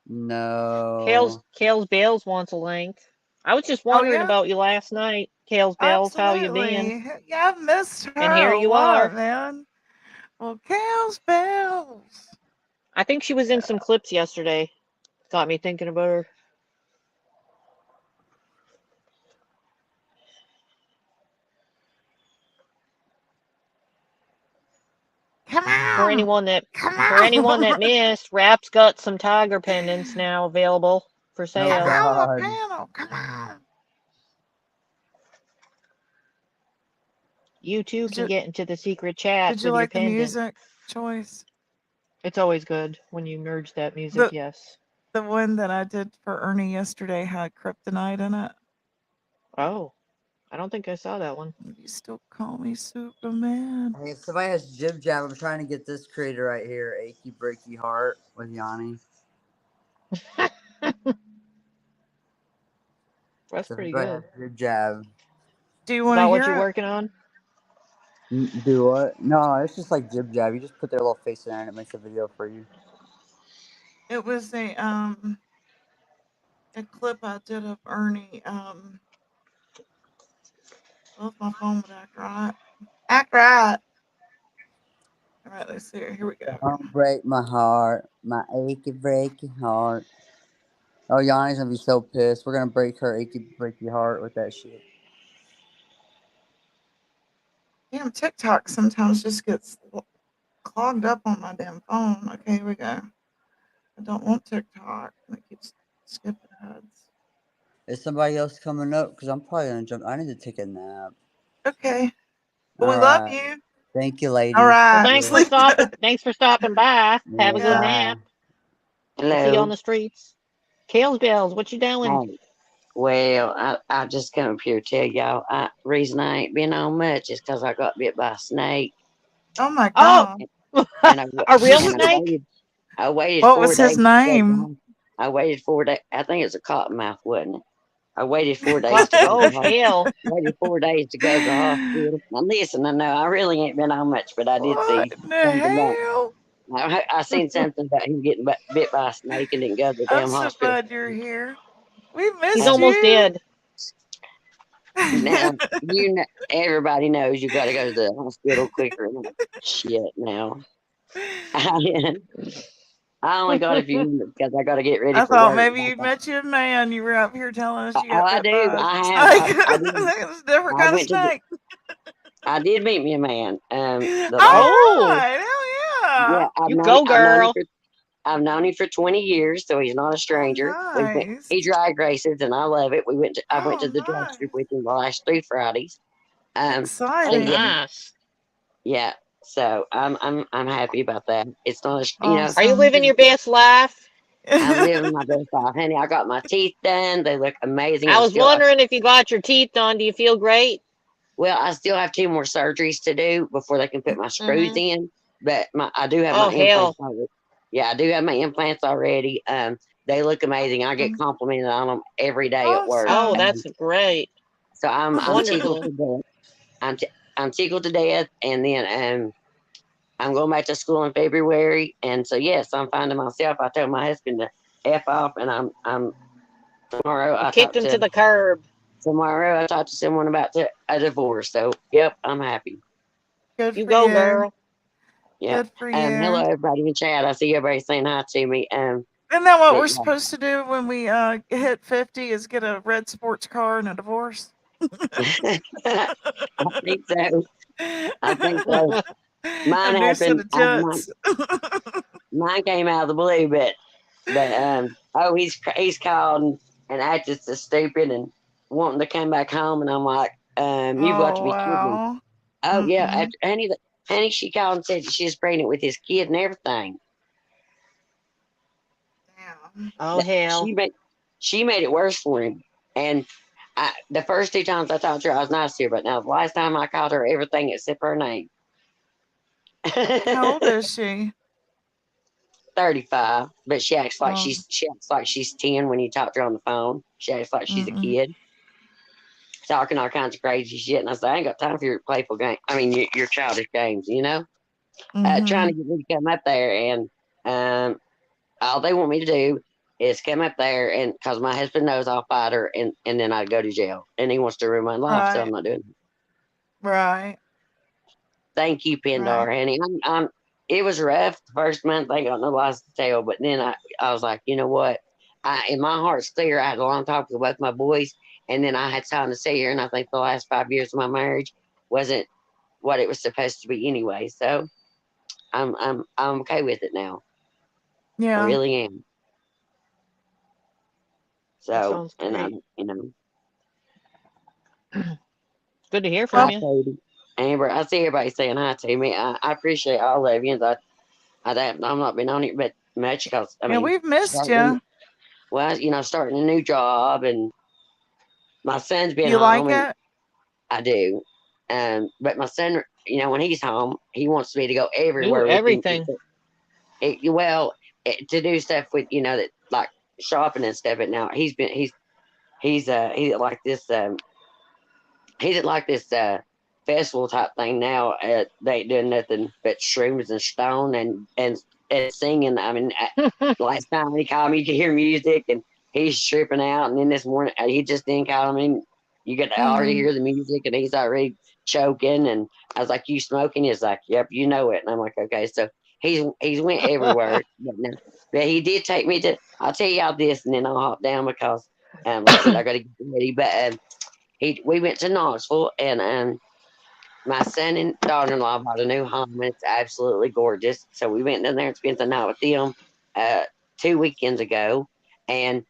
No. Kale's Bells wants a link. I was just wondering about you last night, Kale's Bells. How you been? Yeah, I've missed her And here a you lot, are. man. Well, Kale's Bells. I think she was in some clips yesterday. Got me thinking about her. Come on. For anyone that missed, Rap's got some tiger pendants now available for sale. Come on, panel. Come on. You too can get into the secret chat Did you with your like the pendant. music choice? It's always good when you merge that music, yes. The one that I did for Ernie yesterday had Kryptonite in it. Oh, I don't think I saw that one. You still call me Superman. Hey, if somebody has Jib Jab, I'm trying to get this creator right here, Achy Breaky Heart with Yanni. That's pretty good. Jib Jab. Do you want to hear what you're working on? Do what? No, it's just like Jib Jab. You just put their little face in there and it makes a video for you. It was a clip I did of Ernie. Well, if my phone would act right. Act right. All right, let's see here. Here we go. Don't break my heart, my achy breaky heart. Oh, Yanni's gonna be so pissed. We're gonna break her achy breaky heart with that shit. Damn, TikTok sometimes just gets clogged up on my damn phone. Okay, here we go. I don't want TikTok. It keeps skipping ads. Is somebody else coming up? Because I'm probably gonna jump. I need to take a nap. Okay. Well, we All love right. you. Thank you, ladies. All Well, right. thanks for Sleep stopping. good. Thanks for stopping by. Have a good Yeah. nap. We'll see you on the streets. Kales Bells, what you doing? Hey, well, I just come up here to tell y'all. Reason I ain't been on much is because I got bit by a snake, Oh my Oh, God. and a real and snake? I waited What 4 was his days to go to the name? hospital. I waited 4 days. I think it's a cottonmouth, wasn't it? I waited 4 days What? to go to Oh, the hospital. hell. Waited 4 days to go to the hospital. Now listen, I know I really ain't been on much, but I did What see in the something about. hell? I seen something about him getting bit by a snake and didn't go to the I'm damn so hospital. glad you're here. We He's missed almost you. dead. Now everybody knows you got to go to the hospital quicker. Shit, now I only got a few minutes because I got to get ready I for thought work. maybe you met you a man. You were up here telling us you Oh, got I bit do. by a I have. snake. I did. It's a different I kind of went to the. snake. I did meet me a man. The All last. Oh, right. Hell Yeah, yeah. you go, girl. I've known him for 20 years, so he's not a Oh, stranger. nice. He drag races, and I love it. I went Oh, to the drag nice. strip with him the last 3 Fridays. Oh, So yeah, Exciting. nice. yeah. So I'm happy about that. It's not Are you Awesome. living your best life? I'm living my best life, honey. I got my teeth done. They look amazing. I was wondering if you got your teeth done. Do you feel great? Well, I still have 2 more surgeries to do before they can put my screws Mm-hmm. in. But I do have my Oh, implants hell. already. Yeah, I do have my implants already. They look amazing. I get Awesome. complimented on them every day at work. Oh, Awesome. that's great. So I'm tickled Wonderful. to death. I'm tickled to death. And then I'm going back to school in February. And so yes, I'm finding myself. I told my husband to f off, and I'm tomorrow. You kicked him to the curb. I talked to someone about a divorce. So yep, I'm happy. Good You for go, you. girl. Yeah. Good for Hello you. everybody in chat. I see everybody saying hi to me. Isn't that what But we're supposed to do when we hit 50 is get a red sports car and a divorce? yeah. I think so. I think so. A Mine new set happened. of jets. Mine came out of the blue, but oh, he's called and acted so stupid and wanting to come back home, and I'm like, you've got to Oh be kidding me. wow. Oh yeah, Mm-mm. honey, she called and said that she was pregnant with his kid and everything. Damn. Oh, hell. She made it worse for him. And the first 2 times I talked to her, I was nice to her, but now the last time I called her everything except her name. How old is she? 35, but she acts like Oh. she acts like she's 10 when you talk to her on the phone. She acts like she's a Mm-mm. kid, talking all kinds of crazy shit. And I said, I ain't got time for your playful game. I mean, your childish games, trying Mm-hmm. to get me to come up there, and all they want me to do is come up there, and because my husband knows I'll fight her, and then I'd go to jail, and he wants to ruin my life, so Right. I'm not doing it. Right. Thank you, Pindar, Right. honey. It was rough the first month. I ain't got no lies to tell, but then I was like, you know what? In my heart's clear. I had a long talk with both my boys, and then I had time to stay here. And I think the last 5 years of my marriage wasn't what it was supposed to be anyway. So I'm okay with it now. I Yeah. really am. That So, sounds and great. I'm, Good to hear from Well, you. Cody, Amber, I see everybody saying hi to me. I appreciate all of you. And I've not been on it but much because, I yeah, mean, we've missed starting, you. well, starting a new job, and my son's been You like home, and it? I do. But my son, when he's home, he wants me to go Do everywhere with him. everything. To do stuff with, that like shopping and stuff. But now he's like this, he's at like this festival type thing now. They ain't doing nothing but shrooms and stone and singing. I mean, last time he called me, you could hear music, and he's tripping out. And then this morning, he just didn't call me. You could already Mm-hmm. hear the music, and he's already choking. And I was like, "You smoking?" He's like, "Yep, you know it." And I'm like, "Okay." So he's went everywhere. But he did take me to. I'll tell y'all this, and then I'll hop down because, like I said, I got to get ready. But we went to Knoxville, and my son and daughter-in-law bought a new home, and it's absolutely gorgeous. So we went down there and spent the night with them 2 weekends ago. And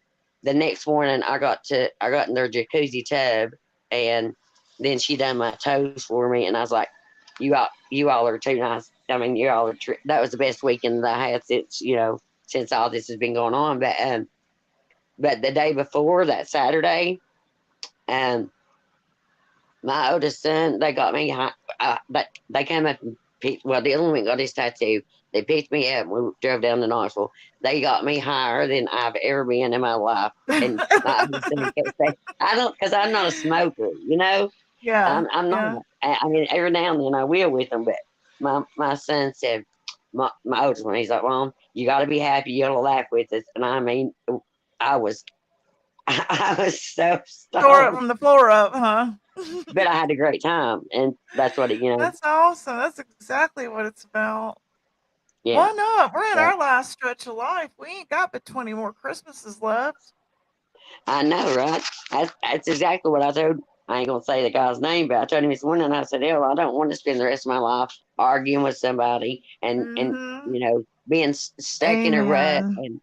the next morning, I got in their jacuzzi tub, and then she done my toes for me, and I was like, you all are too nice. I mean, you all are. That was the best weekend that I had since all this has been going on. But the day before, that Saturday, my oldest son, they got me. They came up and the other one got his tattoo. They picked me up. We drove down to Knoxville. They got me higher than I've ever been in my life. And my oldest son kept saying, "I don't," because I'm not a smoker. Yeah. I'm not. Yeah. I mean, every now and then I will with them. But my son said, my oldest one, he's like, "Mom, you got to be happy. You got to laugh with us." And I mean, I was, I was so Tore it stoned, from the floor up, huh? but I had a great time, and that's what That's awesome. That's exactly what it's about. Yeah. Why not? We're in Yeah. our last stretch of life. We ain't got but 20 more Christmases left. I know, right? That's exactly what I told. I ain't gonna say the guy's name, but I told him this morning. I said, "Hell, I don't want to spend the rest of my life arguing with somebody and Mm-hmm. being stuck in a rut." Amen.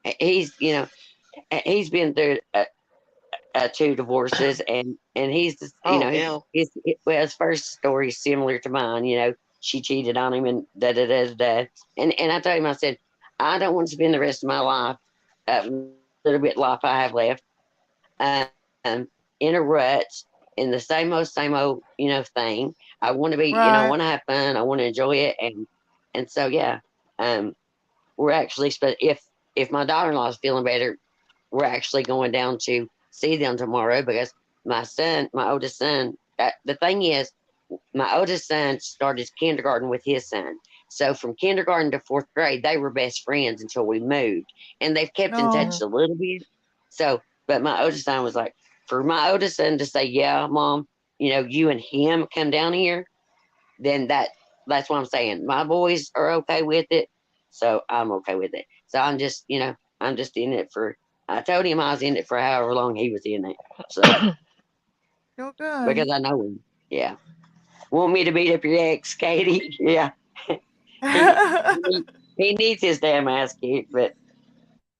And he's been through 2 divorces, and he's just, Oh yeah. his first story is similar to mine. She cheated on him and da da da da. And I told him, I said, I don't want to spend the rest of my life, little bit life I have left, um, in a rut, in the same old, thing. I want to be, I Right. want to have fun. I want to enjoy it, and so yeah, um, we're actually, if my daughter-in-law is feeling better, we're actually going down to see them tomorrow because my oldest son. The thing is, my oldest son started kindergarten with his son. So from kindergarten to fourth grade, they were best friends until we moved, and they've kept in touch Oh, a little bit. So, but my oldest son was like, for my oldest son to say, "Yeah, mom, you and him come down here," then that's what I'm saying. My boys are okay with it, so I'm okay with it. So I'm just in it for. I told him I was in it for however long he was in it. So feel good. because I know him, yeah. Want me to beat up your ex, Katie? Yeah. He he, he needs his damn ass kicked, but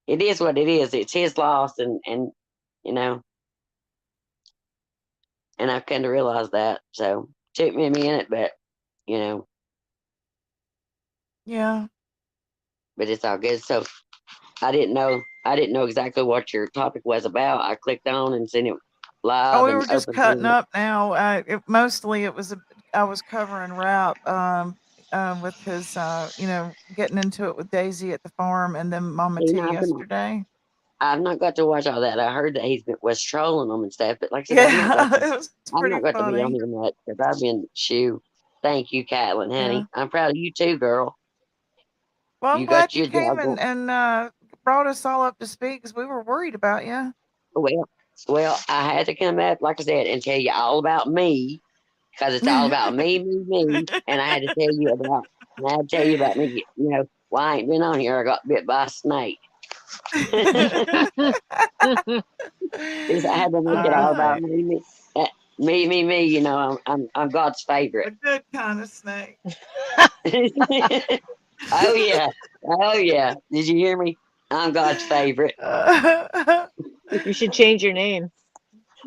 it is what it is. It's his loss, and you know, and I've come to realize that. So took me a minute, but you know, Yeah. but it's all good. So I didn't know exactly what your topic was about. I clicked on and seen it Oh, live we and were just open cutting to it. up now. Mostly it was I was covering Rap with his getting into it with Daisy at the farm and then Mama You T know, yesterday. I've not got to watch all that. I heard that was trolling them and stuff, but like I said, Yeah, it was I've pretty not got to be on funny. here much because I've been shoo. Thank you, Catlin, Yeah. honey. I'm proud of you too, girl. Well, I'm You glad got you your came job going. and brought us all up to speed because we were worried about you. Well, I had to come up, like I said, and tell you all about me because it's all about me, and I had to tell you about, and I had to tell you about me. Well, I ain't been on here. I got bit by a snake. I had to make All it all about right. me. Me. I'm God's favorite. A good kind of snake. Oh yeah, oh yeah. Did you hear me? I'm God's favorite. You should change your name.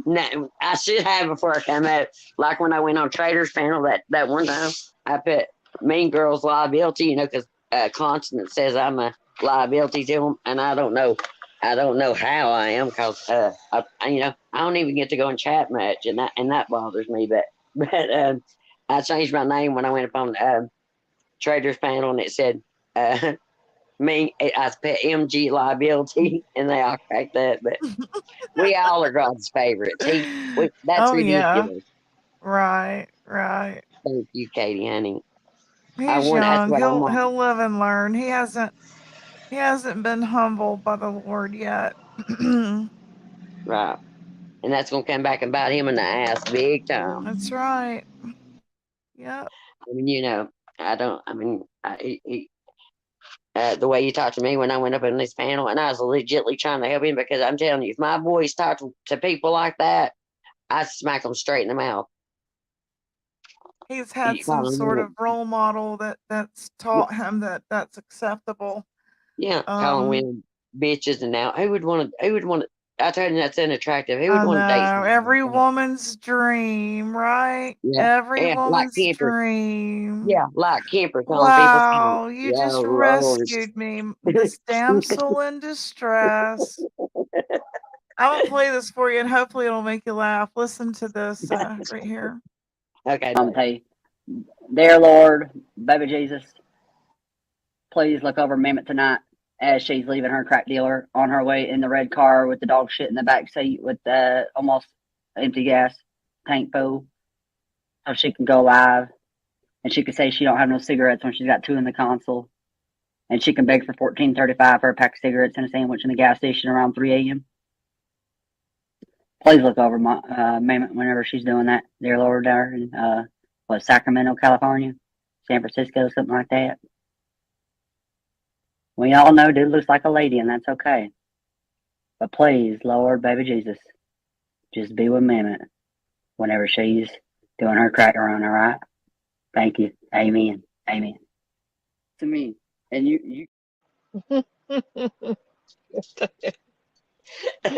No, I should have before I come out. Like when I went on Traders panel that one time, I put Mean Girls liability. Because Constance says I'm a liability to them, and I don't know. I don't know how I am because I don't even get to go and chat much, and that bothers me. But I changed my name when I went upon Traders panel, and it said I put MG liability, and they all cracked up. But we all are God's favorites. That's Oh yeah. ridiculous. Right. Right. Thank you, Katie, honey. He's That's young. what I He'll want. live and learn. He hasn't been humbled by the Lord yet. Right. And that's going to come back and bite him in the ass big time. That's right. Yep. I mean, I don't, I mean, the way you talked to me when I went up in this panel, and I was legitimately trying to help him because I'm telling you, if my boys talk to people like that, I smack them straight in the mouth. he's had You some call sort them, of role model that's taught him that that's acceptable. calling women bitches, and now who would want to? Who would want to? I told him that's unattractive. Who would I want to date know. somebody Every like that? woman's dream, right? Yeah, Every yeah, like woman's Kemper. dream. Yeah, like Kemper calling people skinny. Wow, you Yeah, just Lord. rescued me, this damsel in distress. I'm gonna play this for you, and hopefully it'll make you laugh. Listen to this right here. Okay, I'm gonna tell you, dear Lord, baby Jesus, please look over Mehmet tonight as she's leaving her crack dealer on her way in the red car with the dog shit in the back seat with the almost empty gas tank full, so she can go live and she can say she don't have no cigarettes when she's got 2 in the console, and she can beg for $14.35 for a pack of cigarettes and a sandwich in the gas station around 3 a.m. Please look over my Mehmet whenever she's doing that, dear Lord, there in Sacramento, California, San Francisco, something like that. We all know dude looks like a lady, and that's okay. But please, Lord, baby Jesus, just be with Mehmet whenever she's doing her crack run, all right? Thank you. Amen. Amen. To me. And you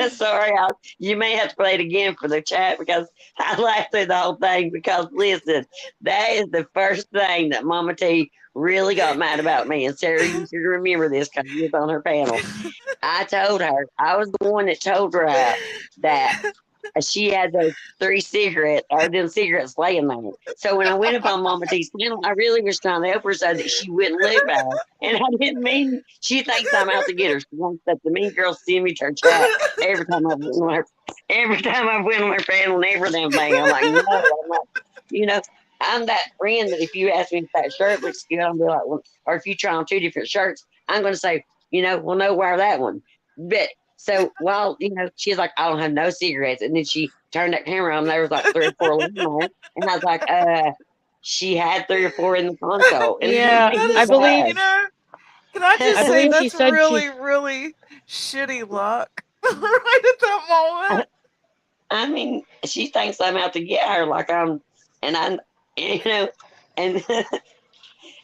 Sorry, you may have to play it again for the chat because I laughed through the whole thing. Because listen, that is the first thing that Mama T really got mad about me. And Sarah, you should remember this because you was on her panel. I told her, I was the one that told her that she had those 3 cigarettes or them cigarettes laying there. So when I went up on Mama T's panel, I really was trying to help her so that she wouldn't look bad. And I didn't mean she thinks I'm out to get her. She wants that the mean girl send me to her chat every time I went on her panel and everything. I'm like, no, I'm not. You know, I'm that friend that if you ask me if that shirt looks good, I'm be like, well, or if you try on 2 different shirts, I'm going to say, well, no, wear that one. But so while she's like, I don't have no cigarettes, and then she turned that camera on. There was like 3 or 4 left there, and I was like, she had 3 or 4 in the console. And Yeah, I believe. Can I just I say believe she that's said really, she. really shitty luck right at that moment. I mean, she thinks I'm out to get her, like and and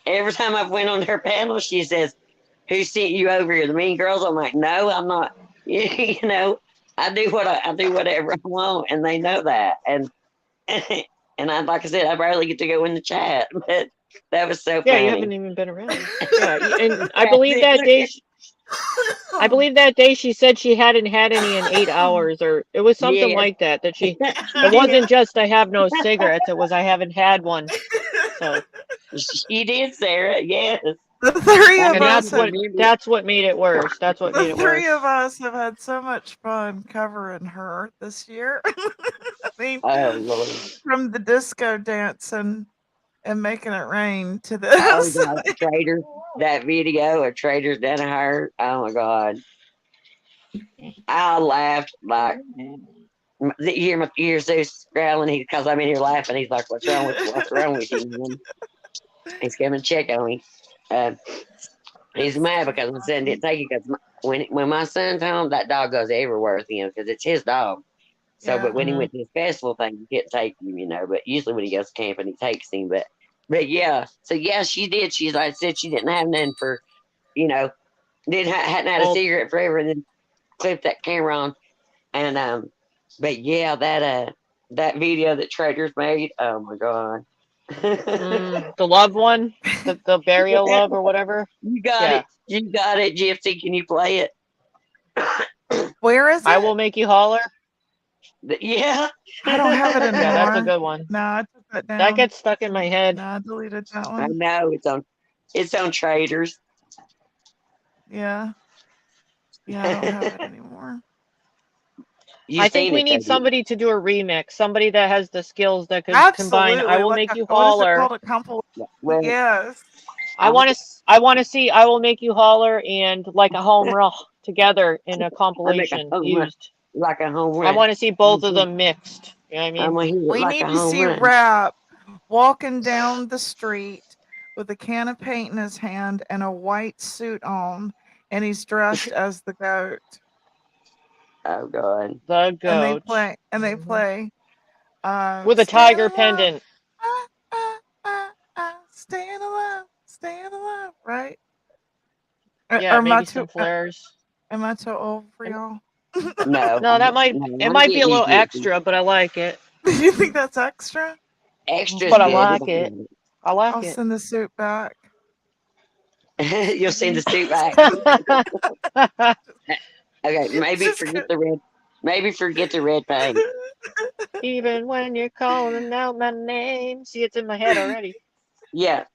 every time I've went on her panel, she says, "Who sent you over here? The mean girls?" I'm like, "No, I'm not." I do whatever I want, and they know that. And and like I said, I barely get to go in the chat, but that was so Yeah, funny. you haven't even been around. Yeah, and I believe that day. I believe that day she said she hadn't had any in 8 hours, or it was something Yeah. like that. That she. It wasn't just I have no cigarettes. It was I haven't had one. So. She did, Sarah. Yes. The 3 of And us that's what made it worse. That's what made the it 3 worse. of us have had so much fun covering her this year. I mean, Oh Lord. from the disco dance and making it rain to Oh this. God, Traders, that video of Traders down her. Oh my God. I laughed like my ears Zeus growling because I'm in here laughing. He's like, what's wrong with you, man? He's coming to check on me. He's mad because my son didn't take it because when my son's home, that dog goes everywhere with him because it's his dog. So, Yeah. but when he went to his festival thing, he can't take him, But usually when he goes camping, he takes him. But yeah, so yeah, she did. She's like said she didn't have none for, hadn't had a cigarette forever, and then clipped that camera on, and but yeah, that video that Traders made, oh my God. The love one, the burial love or whatever. You got it. You got it, Gypsy. Can you play it? Where is it? I will make you holler. Yeah. I don't have it anymore. Yeah, that's a good one. No, I took that down. That gets stuck in my head. No, I deleted that I one. know it's on Traders. Yeah. Yeah, I don't have it anymore. I think we need somebody to do a remix. Somebody that has the skills that could combine. I will make you holler. What is it called? Yes. I want to see. I will make you holler and like a home run together in a compilation used. Like a home run. I want to see both of them mixed. You know what I mean? We need to see Rap walking down the street with a can of paint in his hand and a white suit on, and he's dressed as the goat. Oh God. The goat. And they play with a tiger Still pendant. staying alive, right? Yeah, Or am I maybe too some flares. am I too old for y'all? No, No, that might no, it I'm might be a getting you little good. extra, but I like it. You think that's extra? Extra's But I good. like it. I like I'll it. send the suit back. You'll send the suit back. Okay, maybe Just forget the red. Maybe forget the red paint. Even when you're calling out my name. See, it's in my head already. Yeah.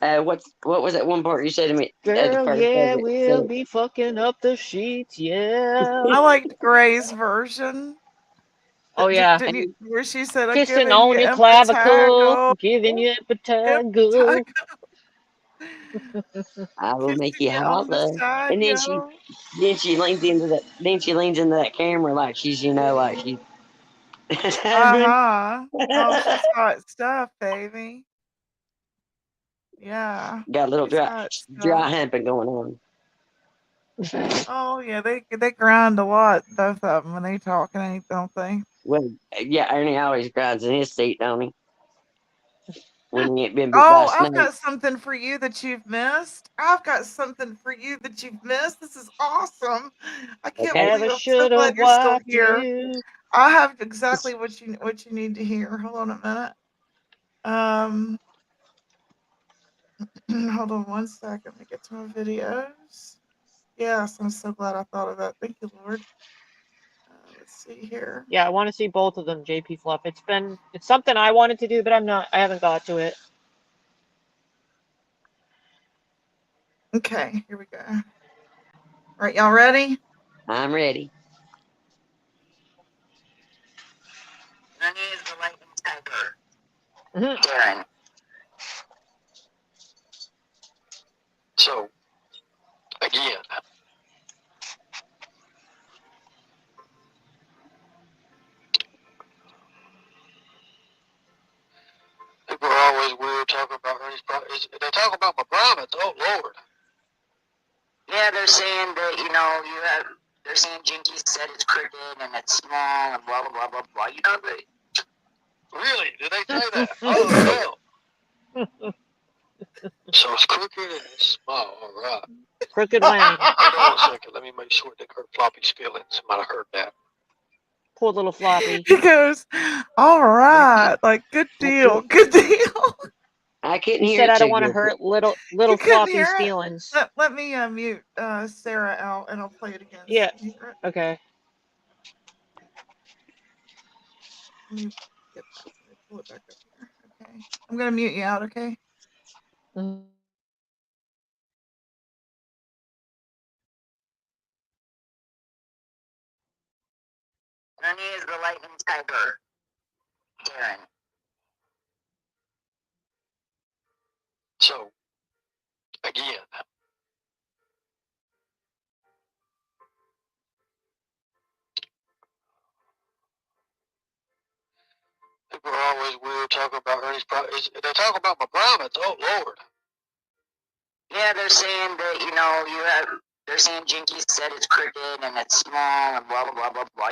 What was that one part you said to me at the Girl, first of yeah, it? we'll So, be fucking up the sheets, yeah. I liked Gray's version. Oh, yeah. Didn't you, where she said, "I'm Kissing giving you on your clavicle, impetigo, giving you impetigo, impetigo. I will make kissing you you on the holler. side, And yo." then she leans into that camera like she's like she's Oh, she's hot stuff, baby. Yeah, got a little she's hot dry stuff. humping going on. Oh yeah, they grind a lot, both of them, when they talk, don't they? Well, yeah, Ernie always grinds in his seat, don't he? When he ain't been bit by a Oh, I've snake. got something for you that you've missed. I've got something for you that you've missed. This is awesome. I can't Okay. believe Never I'm so should glad have you're still wiped here. you. I have exactly what you need to hear. Hold on a minute. Um, hold on one second. Let me get to my videos. Yes, I'm so glad I thought of that. Thank you, Lord. Let's see here. Yeah, I want to see both of them, JP Fluff. It's something I wanted to do, but I haven't got to it. Okay, here we go. All right, y'all ready? I'm ready. None is the lightning tiger. Mhm. Darren. So, again, people are always weird talking about Ernie's privates. They talk about my privates. Oh, Lord. Yeah, they're saying that, they're saying Jinky said it's crooked and it's small and blah, blah, blah, blah, blah. Really? Did they say that? Oh, hell. So it's crooked and it's small. All right. Crooked Wang. Hold on a second. Let me make sure it didn't hurt Floppy's feelings. Might have heard that. Poor little Floppy. He goes, "All right, like good deal, good deal." I couldn't He hear said, it "I don't too want to good. hurt little You couldn't Floppy's hear it? feelings." Let me mute Sarah out, and I'll play it again so Yeah. you can hear it. Okay. Let me pull it back up here. Okay, I'm gonna mute you out. Okay. Mhm. Ernie is the lightning tiger. Darren. So, again, people are always weird talking about Ernie's privates. They talk about my privates. Oh, Lord. Yeah, they're saying that, they're saying Jinky said it's crooked and it's small and blah, blah, blah, blah, blah.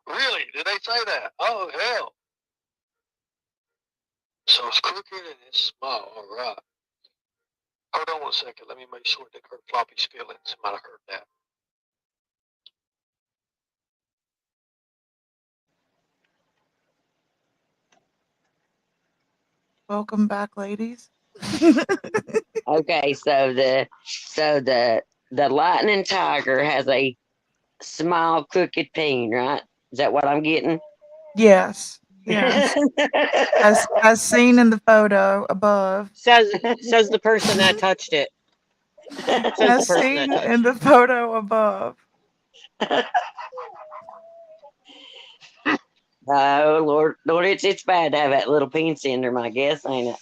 Really? Did they say that? Oh, hell. So it's crooked and it's small. All right. Hold on one second. Let me make sure it didn't hurt Floppy's feelings. Might have heard that. Welcome back, ladies. Okay, so the lightning tiger has a small crooked peen, right? Is that what I'm getting? Yes, yes. As seen in the photo above. Says the person that touched it. Says the As person that seen touched in the photo above. Oh Lord, it's bad to have that little peen syndrome, I guess, ain't it?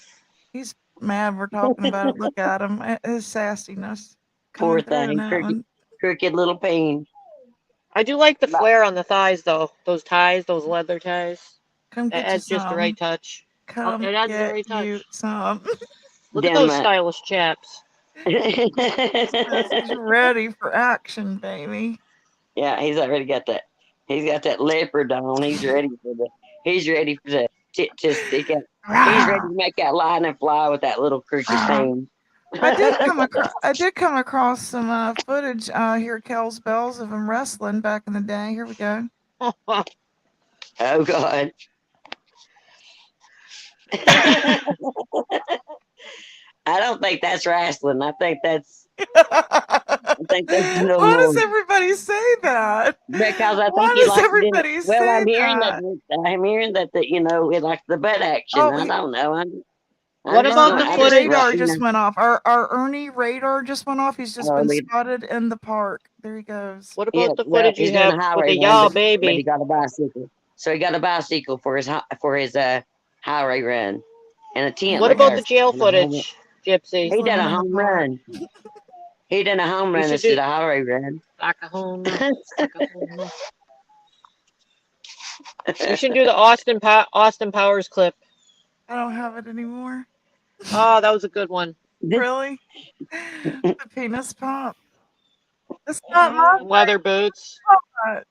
He's mad we're talking about it. Look at him. His sassiness Poor coming through in thing, that one. crooked little peen. I do like the flare on the thighs, though. Those ties, those leather ties. Come It get you adds just the right some. touch. Come It adds the get right you touch. some. Look at Them, those stylish chaps. He's ready for action, baby. yeah, he's already got that. He's got that leopard on. He's ready for to stick out. He's ready to make that line and fly with that little crooked thing. I did come across some footage here at Kel's Bells of him wrestling back in the day. Here we go. Oh God. I don't think that's wrestling. I think that's no Why more. does everybody say that? Because I Why think he does likes doing. everybody Well, say I'm hearing that? that you know it likes the butt action. Oh, I don't know. What about the Ernie's footage? radar just went off. Our Ernie radar just went off. He's just been they- spotted in the park. There he goes. What Yeah, about the well, footage he's you doing have a with highway the run, y'all but he baby? got a bicycle. So he got a bicycle for his highway run and a tent. What Look about there. the jail And a home- footage, Gypsy? He done living a in the home park. run. He done a home You run should instead do of highway run. like a home run. Like a home run. You should do the Austin Powers clip. I don't have it anymore. Oh, that was a good one. Really? The penis pump. It's not my And leather boots. fault.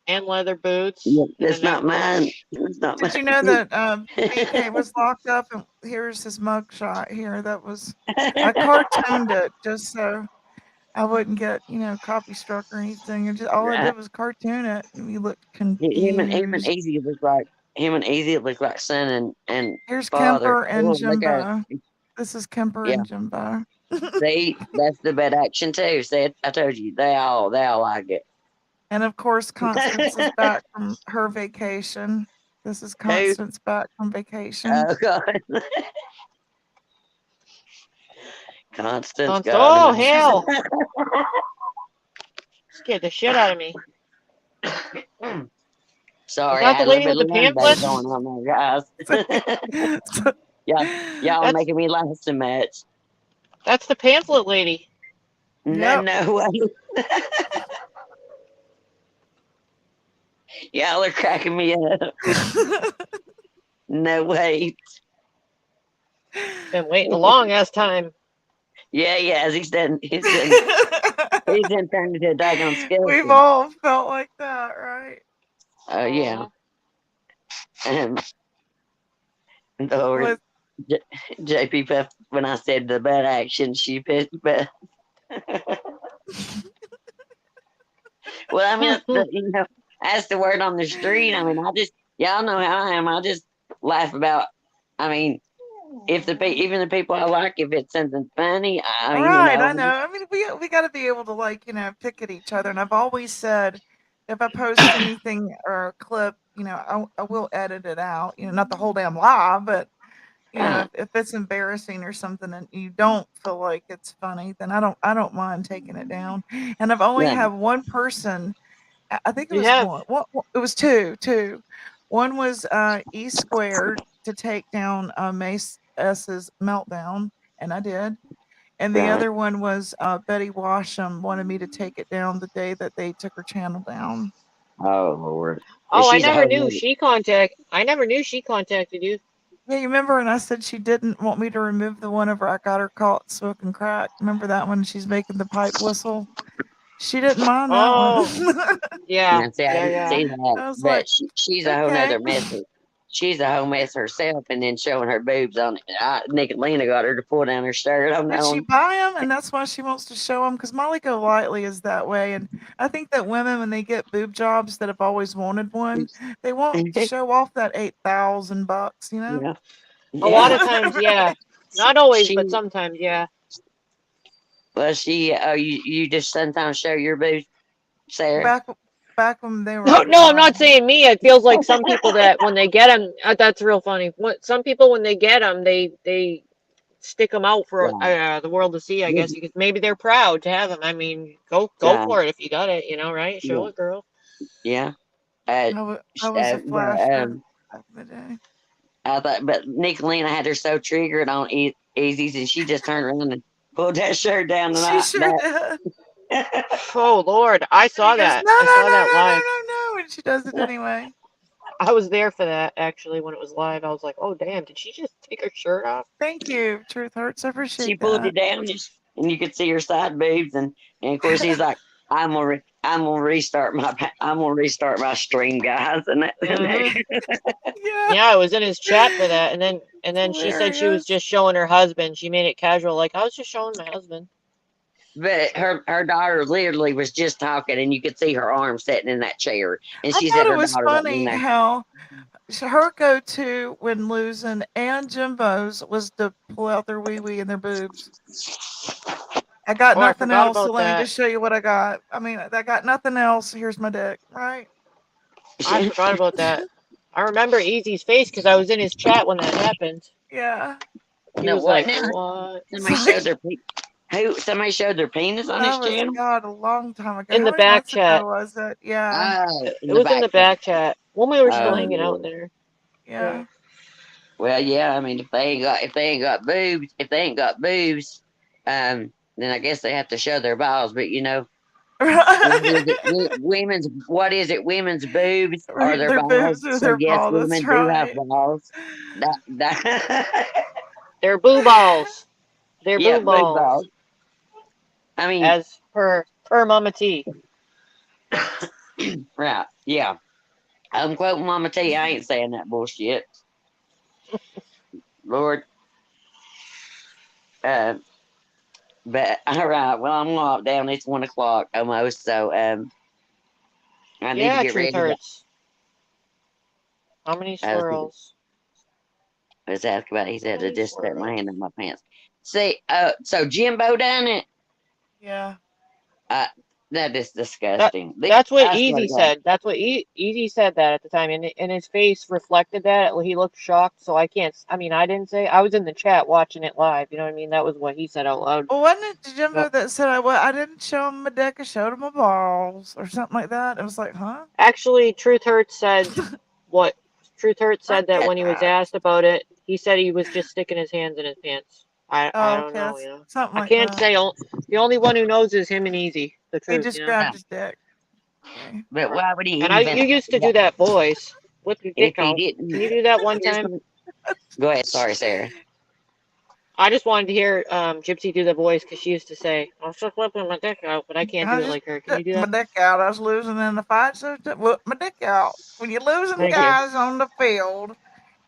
And leather boots. Yeah, And that's a not necklace. mine. That's not Did you know that BK was locked up? And here's his mugshot here. That was I cartooned it just so I wouldn't get copy struck or anything. And just all I did was cartoon it, and he looked Him and confused. Easy look like son and Here's father. Kemper and Oh, look at Jimbo. This is Kemper yeah. and Jimbo. See, that's the bad action too. See, I told you they all like it. And of course, Constance is back from her vacation. This is Constance back from vacation. Oh God, Constance. Oh hell! Scared the shit out of me. Sorry, Is that I had the a lady little with bit the of limbo pamphlets? going on there, guys. Y'all That's- making me laugh so much. That's the pamphlet lady. No way. Y'all are cracking me up. No way. Been waiting a long ass time. Yeah, he's done turned into a daggone skeleton. We've all felt like that, right? Oh yeah. Lord, JP Puff, when I said the butt action, she pissed Beth. Well, I mean, that's the word on the street. I mean, y'all know how I am. I just laugh about. I mean, even the people I like, if it's something funny, I know. I mean, we got to be able to pick at each other. And I've always said, if I post anything or a clip, I will edit it out. Not the whole damn live, but if it's embarrassing or something and you don't feel like it's funny, then I don't mind taking it down. And I've only had one person. I think it was one. It was two. One was E Squared to take down Mace S's meltdown, and I did. And the other one was Betty Washam wanted me to take it down the day that they took her channel down. Oh Lord! Oh, I never knew she contacted you. Yeah, you remember when I said she didn't want me to remove the one of her? I got her caught smoking crack. Remember that one? She's making the pipe whistle. She didn't mind that one. Yeah. See that, I was but like, she's a whole nother mess. She's a whole mess herself, and then showing her boobs on it. Nicolina got her to pull down her skirt on that Did she one. buy them? And that's why she wants to show them? Because Molly Golightly is that way. And I think that women, when they get boob jobs that have always wanted one, they won't show off that $8,000, Yeah. A lot of times, yeah. Not always, but sometimes, yeah. Well, you just sometimes show your boobs, Sarah. Back when they were. No, I'm not saying me. It feels like some people that when they get them, that's real funny. Some people when they get them, they stick them out for the world to see. I guess because maybe they're proud to have them. I mean, go for it if you got it. Right? Show it, girl. Yeah. I was a flasher back in the day. I thought, but Nicolina had her so triggered on Easy's, and she just turned around and pulled that shirt down. She sure did. Oh Lord, I saw that. No, I saw that live. No, and she does it anyway. I was there for that actually when it was live. I was like, oh damn, did she just take her shirt off? Thank you, Truth Hurts. I appreciate She pulled it down, and you could see her side boobs, and of course he's like, I'm gonna restart my stream, guys, and that. Yeah. Yeah, I was in his chat for that, and then she said she was Hilarious. just showing her husband. She made it casual, like I was just showing my husband. But her daughter literally was just talking, and you could see her arm sitting in that chair, and I she thought said it her was daughter wasn't in funny there. how her go-to when losing and Jimbo's was to pull out their wee wee and their boobs. I got Oh, I nothing forgot else, so about let me that. just show you what I got. I mean, I got nothing else. Here's my dick, right? I forgot about that. I remember Easy's face because I was in his chat when that happened. Yeah. He No, was what like, now? "What?" Somebody showed their somebody showed their penis on his That was channel. God a long time ago. In How the many back months chat. ago was it? Yeah. In It the was in back the chat. back chat when we were still Oh, hanging out yeah. there. Yeah. Well, yeah. I mean, if they ain't got boobs, then I guess they have to show their balls. But what is it? Women's boobs or their Their boobs balls? or So their yes, ball. That's women do have right. balls. That They're boo balls. They're yeah, boo boob balls. balls. I mean, As per Mama T. right? Yeah, I'm quoting Mama T. I ain't saying that bullshit. Lord. But all right, well, I'm locked down. It's 1 o'clock almost, so I need to Yeah, get truth ready. hurts. How many I was, swirls? I was asking about. He How said to many just stuck my swirls? hand in my pants. See, so Jimbo done it. Yeah. That is disgusting. That's what I swear Easy to God. said. That's what Easy said that at the time, and his face reflected that. He looked shocked. So I can't. I mean, I didn't say. I was in the chat watching it live. You know what I mean? That was what he said out loud. Well, wasn't it Jimbo Yep. that said I didn't show him my dick, I showed him my balls or something like that? It was like, huh? Actually, Truth Hurts said what Truth Hurts said that Forget when he was that. asked about it, he said he was just sticking his hands in his pants. I Oh, don't okay, know. that's You know, something I like can't that. say. The only one who knows is him and Easy. The He truth. just You know. grabbed Yeah. his dick. Okay. But why would he And even? you used to do that voice. Whip your If dick he out. didn't, Can you do that one just time? go ahead. Sorry, Sarah. I just wanted to hear Gypsy do the voice because she used to say, "I'm just whipping my dick out," but I can't I do it just like her. Can took you do my that? dick out. I was losing in the fight, so I whipped my dick out. When you're losing Thank you. guys on the field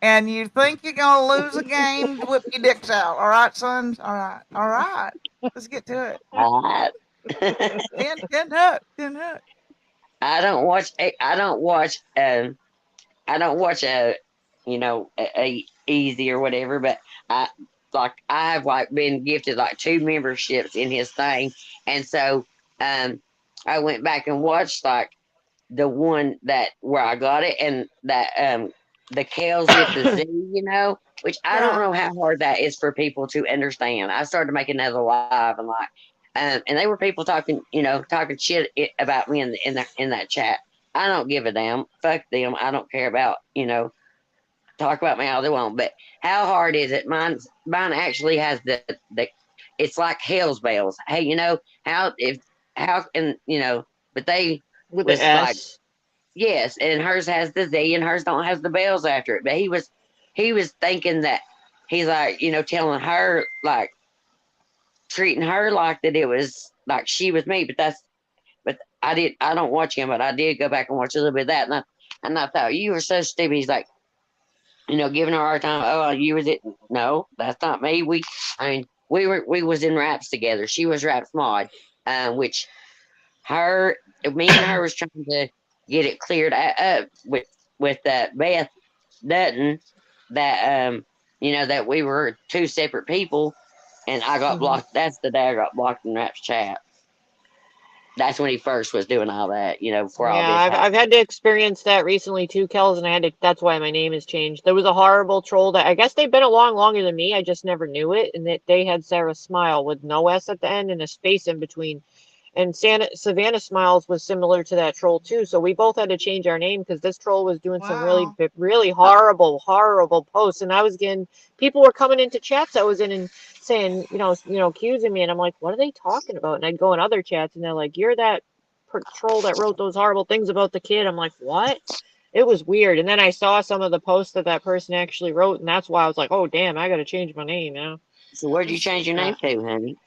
and you think you're gonna lose a game, whip your dicks out. All right, sons. All right. All right. Let's get to it. Ten hook. 10 hook. I don't watch. I don't watch. I don't watch a easy or whatever, but I have been gifted like 2 memberships in his thing, and so I went back and watched like the one that where I got it, and that the Kales with the Z, which I don't Yeah. know how hard that is for people to understand. I started making another live and and they were people talking, talking shit about me in that chat. I don't give a damn. Fuck them. I don't care about, talk about me all they want. But how hard is it? Mine actually has the it's like hell's bells. Hey, how and but they With the was like, S. yes, and hers has the Z and hers don't have the bells after it. But he was thinking that he's like, telling her like treating her like that it was like she was me, but I don't watch him, but I did go back and watch a little bit of that, and I thought you were so stupid. He's like, giving her a hard time. Oh, you was it? No, that's not me. We was in raps together. She was Raps Mod, which me and her was trying to get it cleared up with Beth Dutton that that we were 2 separate people, and I got blocked. That's the day I got blocked in Raps chat. That's when he first was doing all that, before all Yeah, this I've happened. had to experience that recently too, Kels, and that's why my name has changed. There was a horrible troll that I guess they've been along longer than me. I just never knew it, and that they had Sarah Smile with no S at the end and a space in between. And Savannah Smiles was similar to that troll too. So we both had to change our name because this troll was doing some Wow. really horrible posts, and I was getting people were coming into chats I was in and saying, accusing me, and I'm like, what are they talking about? And I'd go in other chats, and they're like, you're that troll that wrote those horrible things about the kid. I'm like, what? It was weird. And then I saw some of the posts that person actually wrote, and that's why I was like, oh damn, I got to change my name. So where'd you change your name to, honey?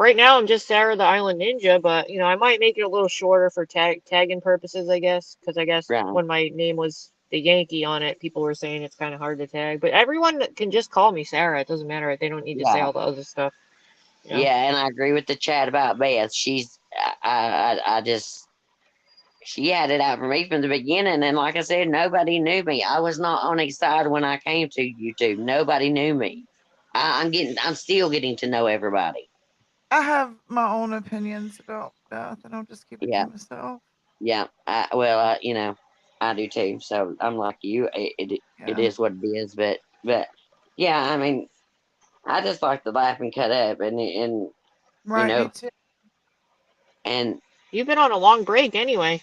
Right now, I'm just Sarah the Island Ninja, but you know, I might make it a little shorter for tagging purposes, I guess, because I guess Right. when my name was the Yankee on it, people were saying it's kind of hard to tag. But everyone can just call me Sarah. It doesn't matter. They don't need to say Yeah. all the other stuff. You know? Yeah, and I agree with the chat about Beth. I just, she had it out for me from the beginning, and like I said, nobody knew me. I was not on his side when I came to YouTube. Nobody knew me. I'm still getting to know everybody. I have my own opinions about Beth, and I'll just keep it Yeah, to myself. yeah. You know, I do too. So I'm like you. It Yeah. is what it is. But yeah, I mean, I just like to laugh and cut up, and you Right, me know, too. and You've been on a long break anyway.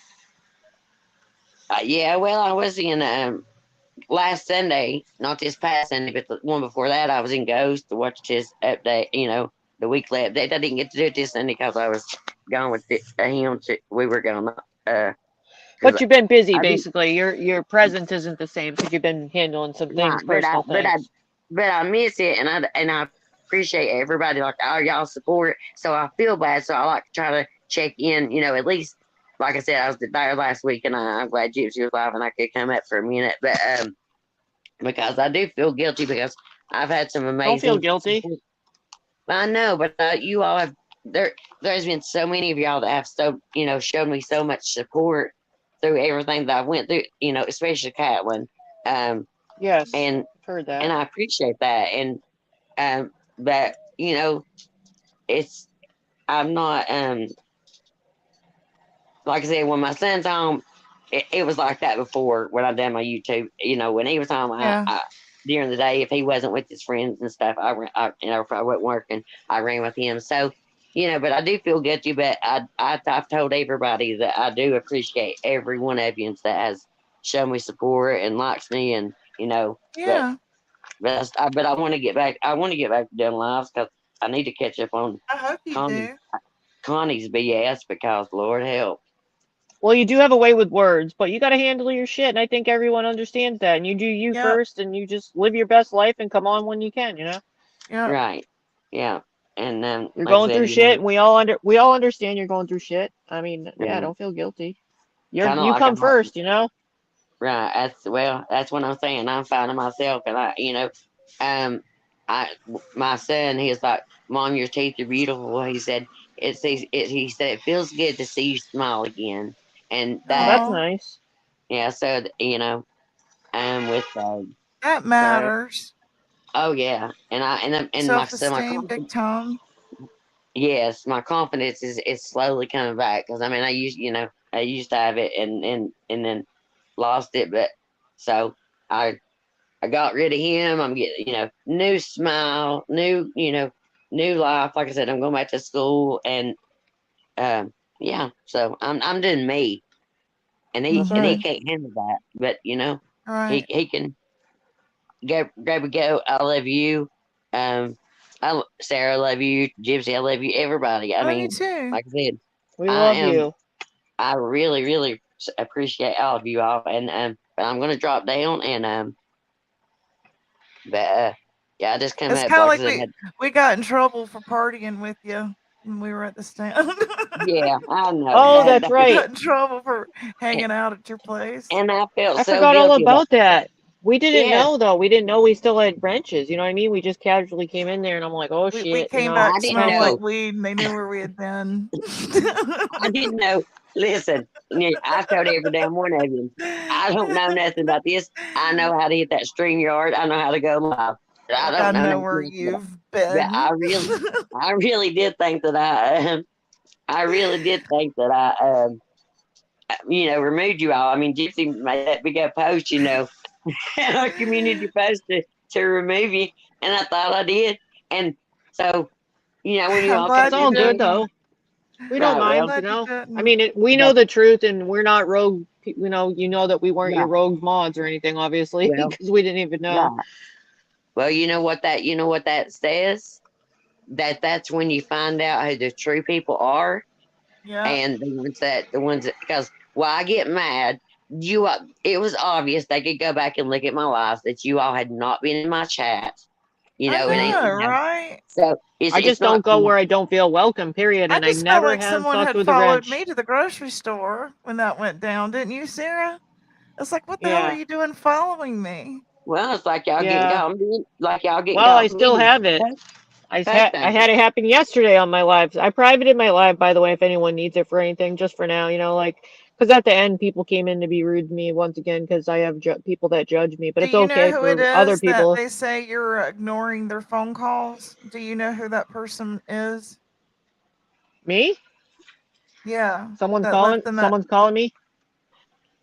yeah. Well, I was in last Sunday, not this past Sunday, but the one before that, I was in Ghost to watch his update. You know, the weekly update. I didn't get to do it this Sunday because I was gone with him. We were gone. But Because you've been busy, I didn't. basically. Your presence isn't the same because you've been handling some things, Right, personal things. but I miss it, and I appreciate everybody like all y'all support. So I feel bad, so I like to try to check in. You know, at least like I said, I was there last week, and I'm glad Gypsy was live and I could come up for a minute. But because I do feel guilty because I've had some Don't feel amazing. guilty. I know, but you all have there. There's been so many of y'all that have showed me so much support through everything that I went through. You know, especially Catlin. Yes, And heard that. I appreciate that. And but it's I'm not like I said, when my son's home, it was like that before when I done my YouTube. You know, when he was home, Yeah. I during the day, if he wasn't with his friends and stuff, if I wasn't working, I ran with him. So, you know, but I do feel guilty. But I've told everybody that I do appreciate every one of you that has shown me support and likes me, and you know, Yeah. but I want to get back. I want to get back to doing lives because I need to catch up on I hope you Connie, do. Connie's BS because Lord help. Well, you do have a way with words, but you got to handle your shit, and I think everyone understands that. And you do you Yep. first, and you just live your best life and come on when you can. You know, Yep. Right. Yeah. And you're like I going said, through shit, and we all understand you're going through shit. I mean, yeah, right. don't feel guilty. Kind of You like come first, you know. right. That's what I'm saying. I'm finding myself, and um, my son, he was like, "Mom, your teeth are beautiful." He said, He said it feels good to see you smile again, and Oh, that's Oh, nice. yeah. So with that Sorry. matters. oh yeah, and my Self-esteem, big time. yes, my confidence is slowly coming back because I used to have it and then lost it, but so I I got rid of him. I'm getting new smile, new life. Like I said, I'm going back to school and yeah, so I'm doing me, and That's he right. can't handle that, but All right. he can grab a go. I love you. Sarah, I love you. Gypsy, I love you. Everybody. I Love you mean, too. like I said, We I love am. you. I really, really appreciate all of you all, and but I'm gonna drop down and but yeah, I just come It's up kind of like I like said. we got in trouble for partying with you when we were at the stand. Yeah, I know Oh, that's We right. got in trouble for hanging out at your place. and I felt I so forgot all guilty about. about that. We didn't Yeah, know though. We didn't know we still had wrenches. You know what I mean? We just casually came in there, and I'm like, oh We shit, you came know. back I didn't smelling like know. weed, and they knew where we had been. I didn't know. Listen, I told every damn one of you. I don't know nothing about this. I know how to hit that stream yard. I know how to go live. But I Like I don't know know nothing where else about. you've But been. I really did think that I really did think that removed you all. I mean, Gypsy made that big up post, a community post to remove you, and I thought I did. And so, when you I'm all come It's glad you all in here, good didn't. though. We don't right? I'm mind, Well, you glad you know. I didn't. mean, we know but the truth, and we're not rogue. You know that we weren't your right, rogue mods or anything, obviously, well, because we didn't even know. right. Well, you know what that says? That's when you find out who the true people are, Yep. and the ones that because I get mad. It was obvious they could go back and look at my lives that you all had not been in my chat, You I know, it ain't. know, You know, right? so I it's just not. don't go where I don't feel welcome, period. I And I just felt never like have someone fucked had with a followed me wrench. to the grocery store when that went down, didn't you, Sarah? It's like, what the hell are Yeah. you doing following me? Well, it's like y'all getting Yeah. caught. Like y'all getting Well, I caught for still me. have it. I Okay, thank you. had it happen yesterday on my live. I privated my live, by the way, if anyone needs it for anything, just for now, you know, like, because at the end, people came in to be rude to me once again because I have people that judge me, but Do it's you know okay who it for other is that people. they say you're ignoring their phone calls? Do you know who that person is? Me? Yeah, that left them at. Someone's calling me?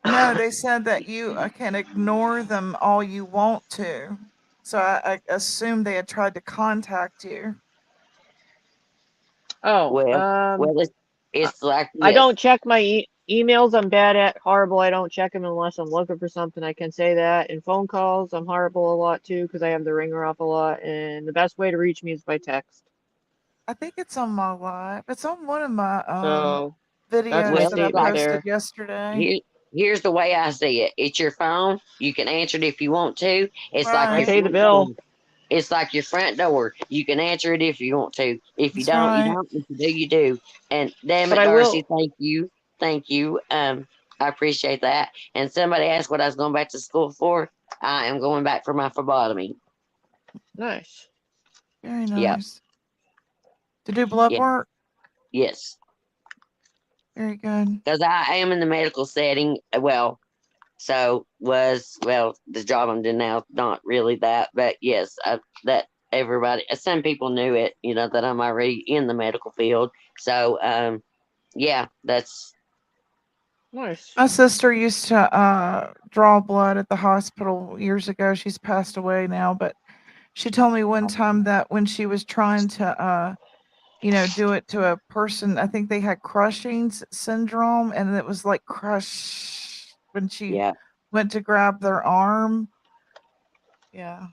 No, they said that you can ignore them all you want to. So I assume they had tried to contact you. Oh, Well, I it's like I this. don't check my emails. I'm bad at horrible. I don't check them unless I'm looking for something. I can say that. And phone calls, I'm horrible a lot too because I have the ringer off a lot. And the best way to reach me is by text. I think it's on my live. It's on one of my So that's my videos Well, that I it's like statement posted there. yesterday. here, here's the way I see it. It's your phone. You can answer it if you want to. It's like I your Right. pay the front bill. door. It's like your front door. You can answer it if you want to. If you That's don't, you right. don't. If you do, you do. And damn But it, I Darcy, will. thank you. Thank you. I appreciate that. And somebody asked what I was going back to school for. I am going back for my phlebotomy. Nice. Very Yeah. nice. To do blood Yeah. work? Yes. Very good. Because I am in the medical setting. Well, the job I'm doing now, not really that, but yes, that everybody, some people knew it, you know, that I'm already in the medical field. So, yeah, that's Nice. My sister used to draw blood at the hospital years ago. She's passed away now, but she told me one time that when she was trying to do it to a person, I think they had syndrome, and it was like crush when she yeah, went to grab their arm. Yeah.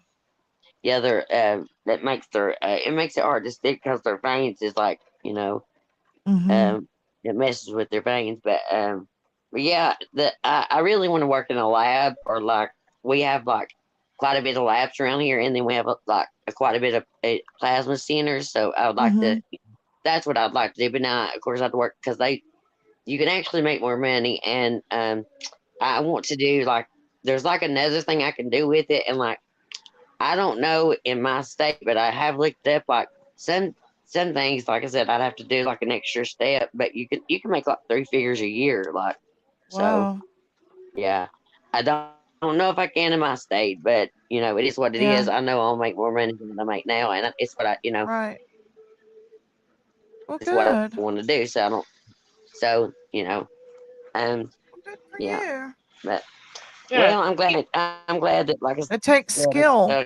yeah. That makes it makes it hard to stick because their veins is like, you know, Mhm. um, it messes with their veins. But yeah, I really want to work in a lab or like we have like quite a bit of labs around here, and then we have quite a bit of plasma centers. So I would like to. Mhm. That's what I'd like to do. But now, of course, I have to work because you can actually make more money, and I want to do like there's like another thing I can do with it, and like I don't know in my state, but I have looked up like some things. Like I said, I'd have to do like an extra step, but you can make like 3 figures a year, like so. Wow. Yeah, I don't know if I can in my state, but you know it is what it is. Yeah. I know I'll make more money than I make now, and it's what Right. Well, it's what I good. want to do. So I don't. So um, Well, good for yeah, you. but Yeah. well, I'm glad that like I It takes said, skill.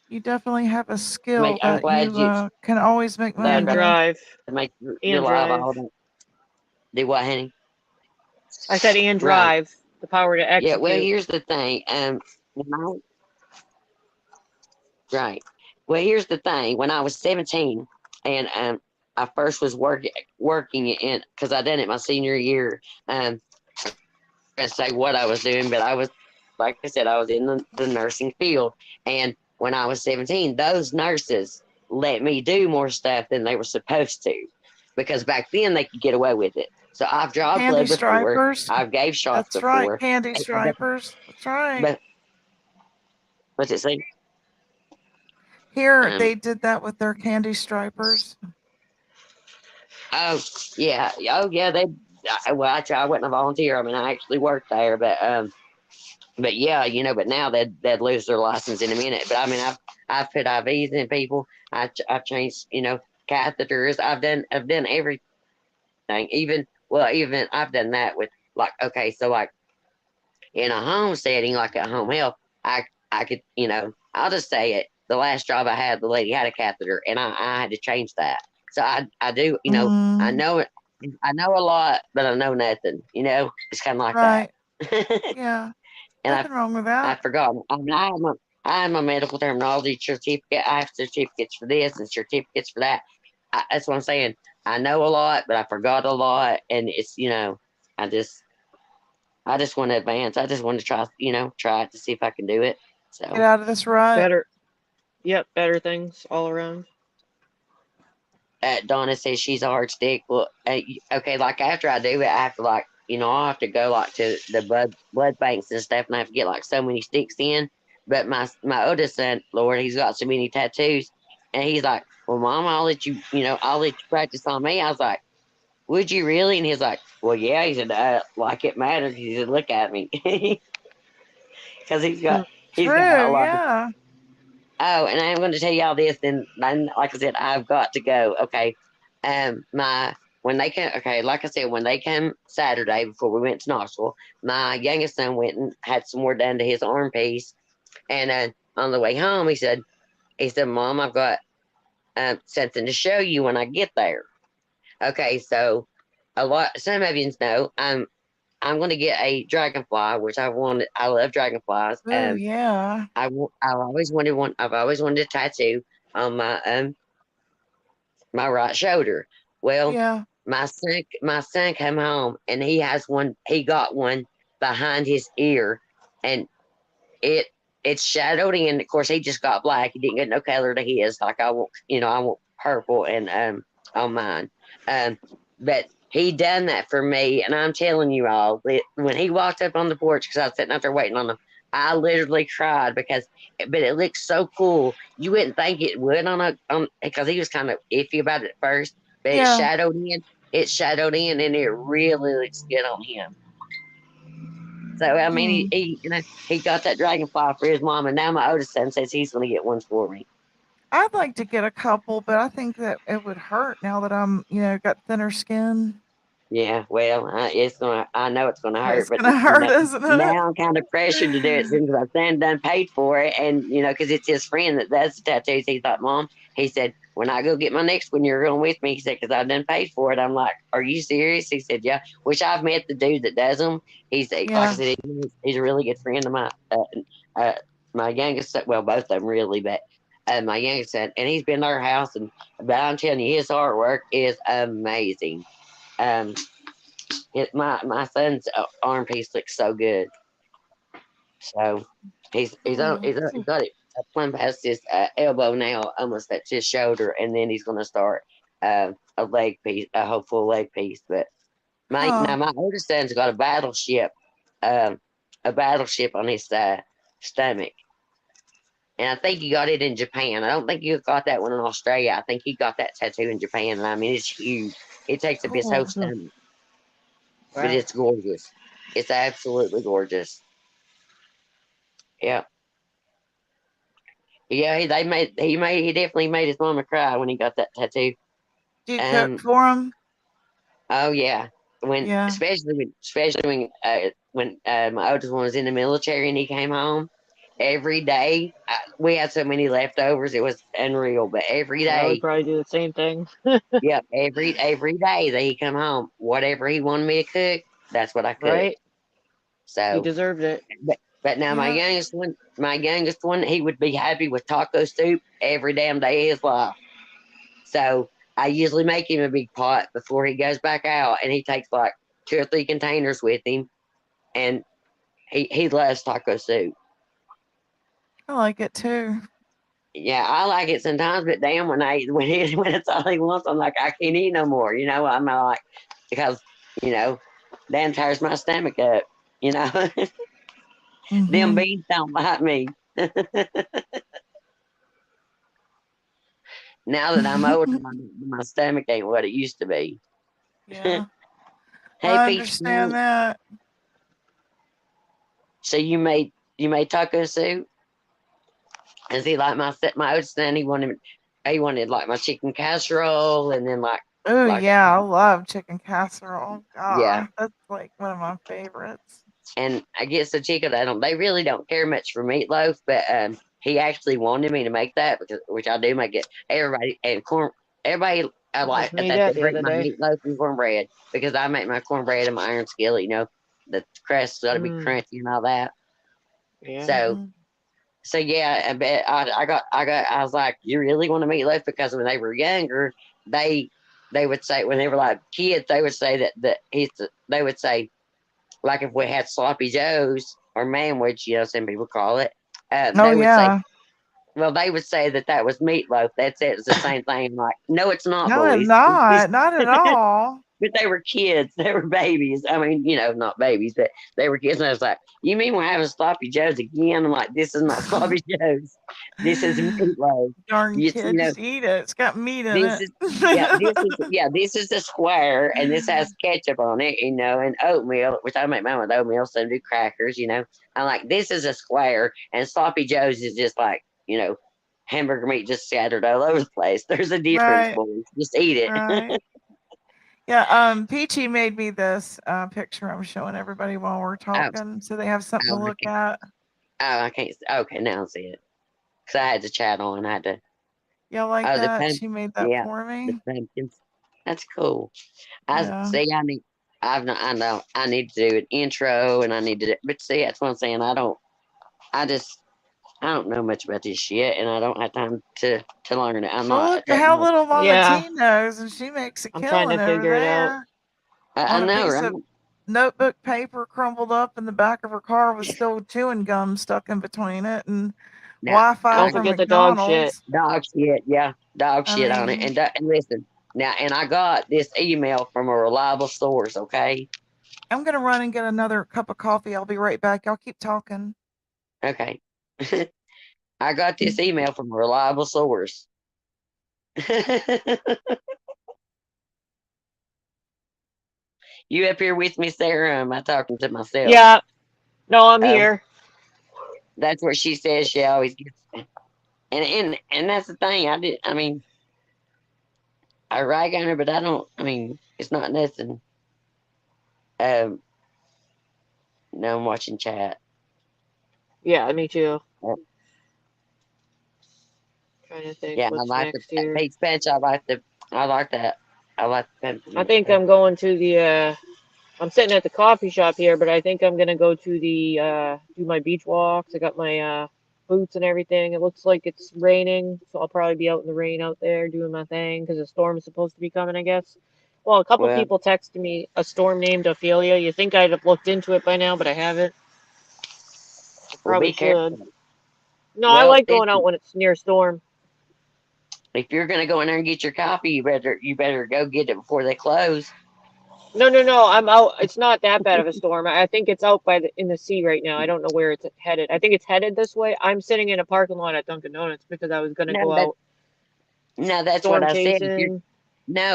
You definitely have a skill I'm that glad you can always make money that And with. drive. make your And life drive. all do what, honey? I said and Right. drive. The power to Yeah. Well, execute. here's the thing. When I right. Well, here's the thing. When I was 17, and I first was working in because I done it my senior year. I say what I was doing, but I was, like I said, I was in the nursing field. And when I was 17, those nurses let me do more stuff than they were supposed to, because back then they could get away with it. So I've drawn Candy blood before, stripers. I've gave shots That's right. before, Candy but, stripers. That's right. but what's it say? Here Um, they did that with their candy stripers. oh yeah, they. I wasn't a volunteer. I mean, I actually worked there, but yeah, but now they'd lose their license in a minute. But I mean, I've put IVs in people. I've changed, catheters. I've done everything. Even I've done that with like, okay, so like in a home setting, like at home health, I could, I'll just say it. The last job I had, the lady had a catheter, and I had to change that. So I do, I Mm, know it. I know a lot, but I know nothing. It's kind of like that. right. Yeah. And Nothing wrong with I that. forgot. I mean, I'm a medical terminology certificate. I have certificates for this and certificates for that. That's what I'm saying. I know a lot, but I forgot a lot, and it's I just want to advance. I just want to try it to see if I can do it. Get So out of this rut. Better, yep, better things all around. Donna says she's a hard stick. Well, okay, like after I do it, I have to like, I have to go like to the blood banks and stuff, and I have to get like so many sticks in. But my oldest son, Lord, he's got so many tattoos, and he's like, "Well, Mom, I'll let you practice on me." I was like, "Would you really?" And he's like, "Well, yeah." He said, "Like it matters." He said, "Look at me," because he's got a True, lot. yeah. Oh, and I'm going to tell you all this. Then, like I said, I've got to go. Okay, my when they came. Okay, like I said, when they came Saturday before we went to Knoxville, my youngest son went and had some more done to his arm piece, and on the way home, he said, "Mom, I've got something to show you when I get there." Okay, so some of you know, I'm going to get a dragonfly, which I wanted. I love dragonflies. Oh, yeah. I've always wanted one. I've always wanted a tattoo on my right shoulder. Well, Yeah. my son came home and he has one. He got one behind his ear, and it it's shadowed in. Of course, he just got black. He didn't get no color to his. Like I want purple and on mine. But he done that for me, and I'm telling you all, when he walked up on the porch, because I was sitting out there waiting on him, I literally cried but it looked so cool. You wouldn't think it would on because he was kind of iffy about it at first, but Yeah. it shadowed in, and it really looks good on him. So I mean, he got that dragonfly for his mom, and now my oldest son says he's going to get one for me. I'd like to get a couple, but I think that it would hurt now that I'm, got thinner skin. Yeah, well, I know it's gonna hurt, It's but gonna hurt, isn't it? now I'm kind of pressured to do it since my son done paid for it, and because it's his friend that does the tattoos. He thought, Mom, he said, when I go get my next one, you're going with me. He said, because I done paid for it. I'm like, are you serious? He said, yeah. Which I've met the dude that does them. He said, like I Yeah. said, he's a really good friend of my youngest son. Well, both of them really, but my youngest son, and he's been to our house, but I'm telling you, his artwork is amazing. Um, my son's arm piece looks so good. So he's got it plumb past his elbow now, almost at his shoulder, and then he's gonna start a leg piece, a whole full leg piece. But my oldest son's got um, a battleship on his stomach, and I think he got it in Japan. I don't think he got that one in Australia. I think he got that tattoo in Japan, and I mean it's huge. It takes up his whole Cool. stomach. But Wow. it's gorgeous. It's absolutely gorgeous. Yeah. Yeah, he definitely made his mama cry when he got that tattoo. Do you cook Um for him? oh yeah. Yeah. When my oldest one was in the military and he came home every day, we had so many leftovers, it was unreal. But every I would day, probably do the same thing. yeah, every day that he come home, whatever he wanted me to cook, that's what I cooked. Right? He So deserved it. But now Yeah. my youngest one, he would be happy with taco soup every damn day of his life. So I usually make him a big pot before he goes back out, and he takes like 2 or 3 containers with him, and he loves taco soup. I like it too. Yeah, I like it sometimes, but damn, when it's all he wants, I'm like, I can't eat no more. I'm like, because damn tears my stomach up. Them Hmm. beans don't bite me. Now that I'm older, my stomach ain't what it used to be. Yeah. Hey, I Peach. understand that. So you made taco soup, and see, like my oldest son, he wanted like my chicken casserole, and then Oh like yeah, I love chicken casserole. yeah, God, that's like one of my favorites. and I guess the chicken they really don't care much for meatloaf, but he actually wanted me to make that which I do make it. Everybody I That was like me that they that the bring other my day. meatloaf and cornbread because I make my cornbread in my iron skillet. The crust's got to be Mm, crunchy and all that. yeah. So Hmm. So yeah, I was like, you really want to meatloaf? Because when they were younger, they would say when they were like kids, they would say they would say like if we had sloppy joes or manwich, some people call it, Oh they would say, yeah. well, they would say that was meatloaf. That's it. It's the same thing. I'm like, no, it's not, No, it's boys. It's just, not at all. but they were kids. They were babies. I mean, not babies, but they were kids. And I was like, you mean we're having sloppy joes again? I'm like, this is not sloppy joes. This is meatloaf. Darn It's, kid, just eat it. It's got meat in this it. is this is the square, and this has ketchup on it, and oatmeal, which I make mine with oatmeal, so I do crackers. I'm like, this is a square, and sloppy joes is just like hamburger meat just scattered all over the place. There's a difference, Right, boys. Just eat it. right. Yeah, Peachy made me this picture I'm showing everybody while we're Oh, talking, so they have something to oh, I look can't. at. Oh, I can't. Okay, now I see it. Because I had the chat on. I had to. Y'all like Oh, the that? pumpkin. She made that Yeah, for the me. pumpkins. That's cool. I Yeah. see. I need. I've not. I know. I need to do an intro, and I need to. But see, that's what I'm saying. I don't. I just. I don't know much about this shit, and I don't have time to learn it. I'm Well, not look at at that how much. little Mama Yeah, T knows, and she makes a I'm trying to killing over figure it out. there I on a know, piece right? of notebook paper crumpled up in the back of her car with still chewing gum stuck in between it and Now, Wi-Fi Don't I from forget the dog shit. McDonald's. dog shit. Yeah, dog I shit on it. mean, And listen now, and I got this email from a reliable source. Okay. I'm gonna run and get another cup of coffee. I'll be right back. Y'all keep talking. Okay. I got this email from a reliable source. You up here with me, Sarah? Or am I talking to myself? Yeah, no, I'm Um, here. that's what she says. She always gets, and that's the thing. I mean, I rag on her, but I don't. I mean, it's not nothing. Um, no, I'm watching chat. Yeah, me too. Uh, Trying to think Yeah, I what's like the next here. peach bench. I like that. I like the I peppermint. think I'm going to the. I'm sitting at the coffee shop here, but I think I'm gonna go to the do my beach walks. I got my boots and everything. It looks like it's raining, so I'll probably be out in the rain out there doing my thing because a storm is supposed to be coming, I guess. Well, a couple Well, people texted me a storm named Ophelia. You think I'd have looked into it by now, but I haven't. I be probably should. careful. No, I Well, like going out when it's near a storm. if you're gonna go in there and get your coffee, you better go get it before they close. No, no, no. I'm out. It's not that bad of a storm. I think it's out by in the sea right now. I don't know where it's headed. I think it's headed this way. I'm sitting in a parking lot at Dunkin' Donuts because I was gonna No, go out that's what storm I said. chasing.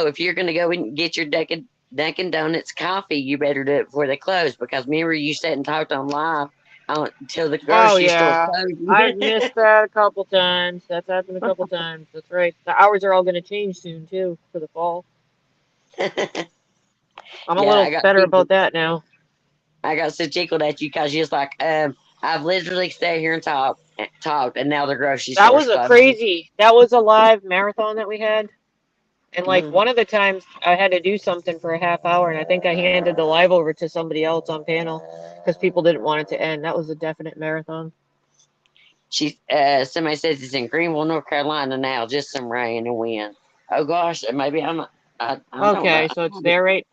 If you're gonna go and get your Dunkin' Donuts coffee, you better do it before they close because remember you sat and talked on live until the Oh grocery store yeah, closed. I've missed that a couple times. That's happened a couple times. That's right. The hours are all gonna change soon too for the fall. I'm a Yeah, little better about that now. I got so tickled at you because you was like, I've literally sat here and talked, and now the grocery That store's was a closed. crazy. That was a live marathon that we had. And like Mm. one of the times I had to do something for a half hour, and I think I handed the live over to somebody else on panel because people didn't want it to end. That was a definite marathon. Somebody says it's in Greenville, North Carolina now, just some rain and wind. Oh gosh, maybe I don't know. Okay, so it's there, right?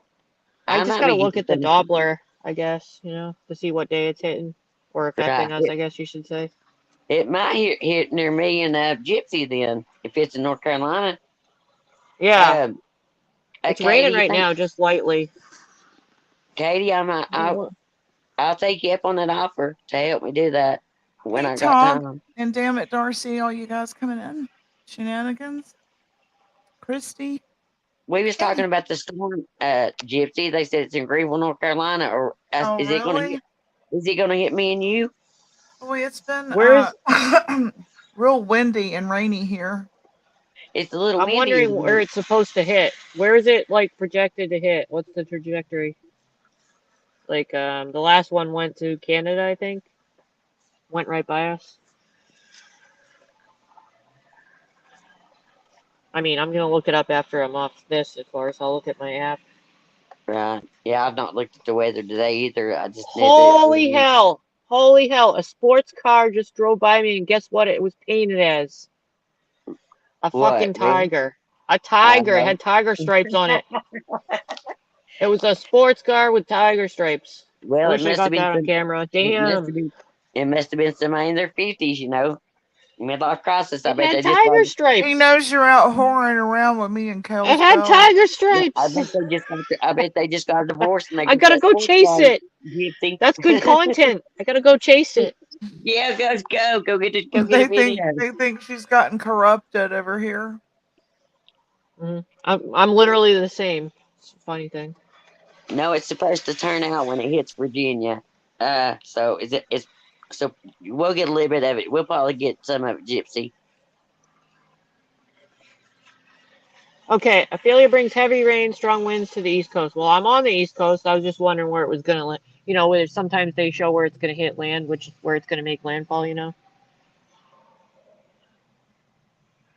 I I just might got to be look getting at the some. Doppler, I guess, to see what day it's hitting or affecting Right. us, I guess you should say. It might hit near me and Gypsy then, if it's in North Carolina. Yeah, Um, it's Katie, raining you right think, now, just lightly. Katie, I'll take you up on that offer to help me do that when Hey I got Tom, time. and damn it, Darcy, all you guys coming in. Shenanigans. Christy. We was Hey. talking about the storm, Gypsy. They said it's in Greenville, North Carolina, or Oh is it going to really? hit? Is it going to hit me and you? Boy, it's been Where is? real windy and rainy here. It's a little I'm windy, wondering isn't where it? it's supposed to hit. Where is it like projected to hit? What's the trajectory? Like the last one went to Canada, I think. Went right by us. I mean, I'm gonna look it up after I'm off this, of course. I'll look at my app. Right. Yeah, I've not looked at the weather today either. I just knew that it Holy was. hell! Holy hell! A sports car just drove by me, and guess what? It was painted as a What, fucking really? tiger. A I tiger. It know. had tiger stripes on it. It was a sports car with tiger stripes. I Well, it wish I must have got been that on some. camera. It must Damn. have been. It must have been somebody in their 50s, you know, midlife crisis. I It bet had they just got. tiger He stripes. knows you're out whoring around with me and It Kel's had belt. tiger Yeah, stripes. I bet they just got. I bet they just got divorced and they I got gotta that go sports chase car. it. Gypsy. That's good content. I gotta go chase it. Yeah, go get it. Go get They a video. think she's gotten corrupted over here. I'm literally the same. It's a funny thing. No, it's supposed to turn out when it hits Virginia. So it's so we'll get a little bit of it. We'll probably get some of it, Gypsy. Okay, Ophelia brings heavy rain, strong winds to the East Coast. Well, I'm on the East Coast. I was just wondering where it was gonna land. You know, where sometimes they show where it's gonna hit land, where it's gonna make landfall. You know.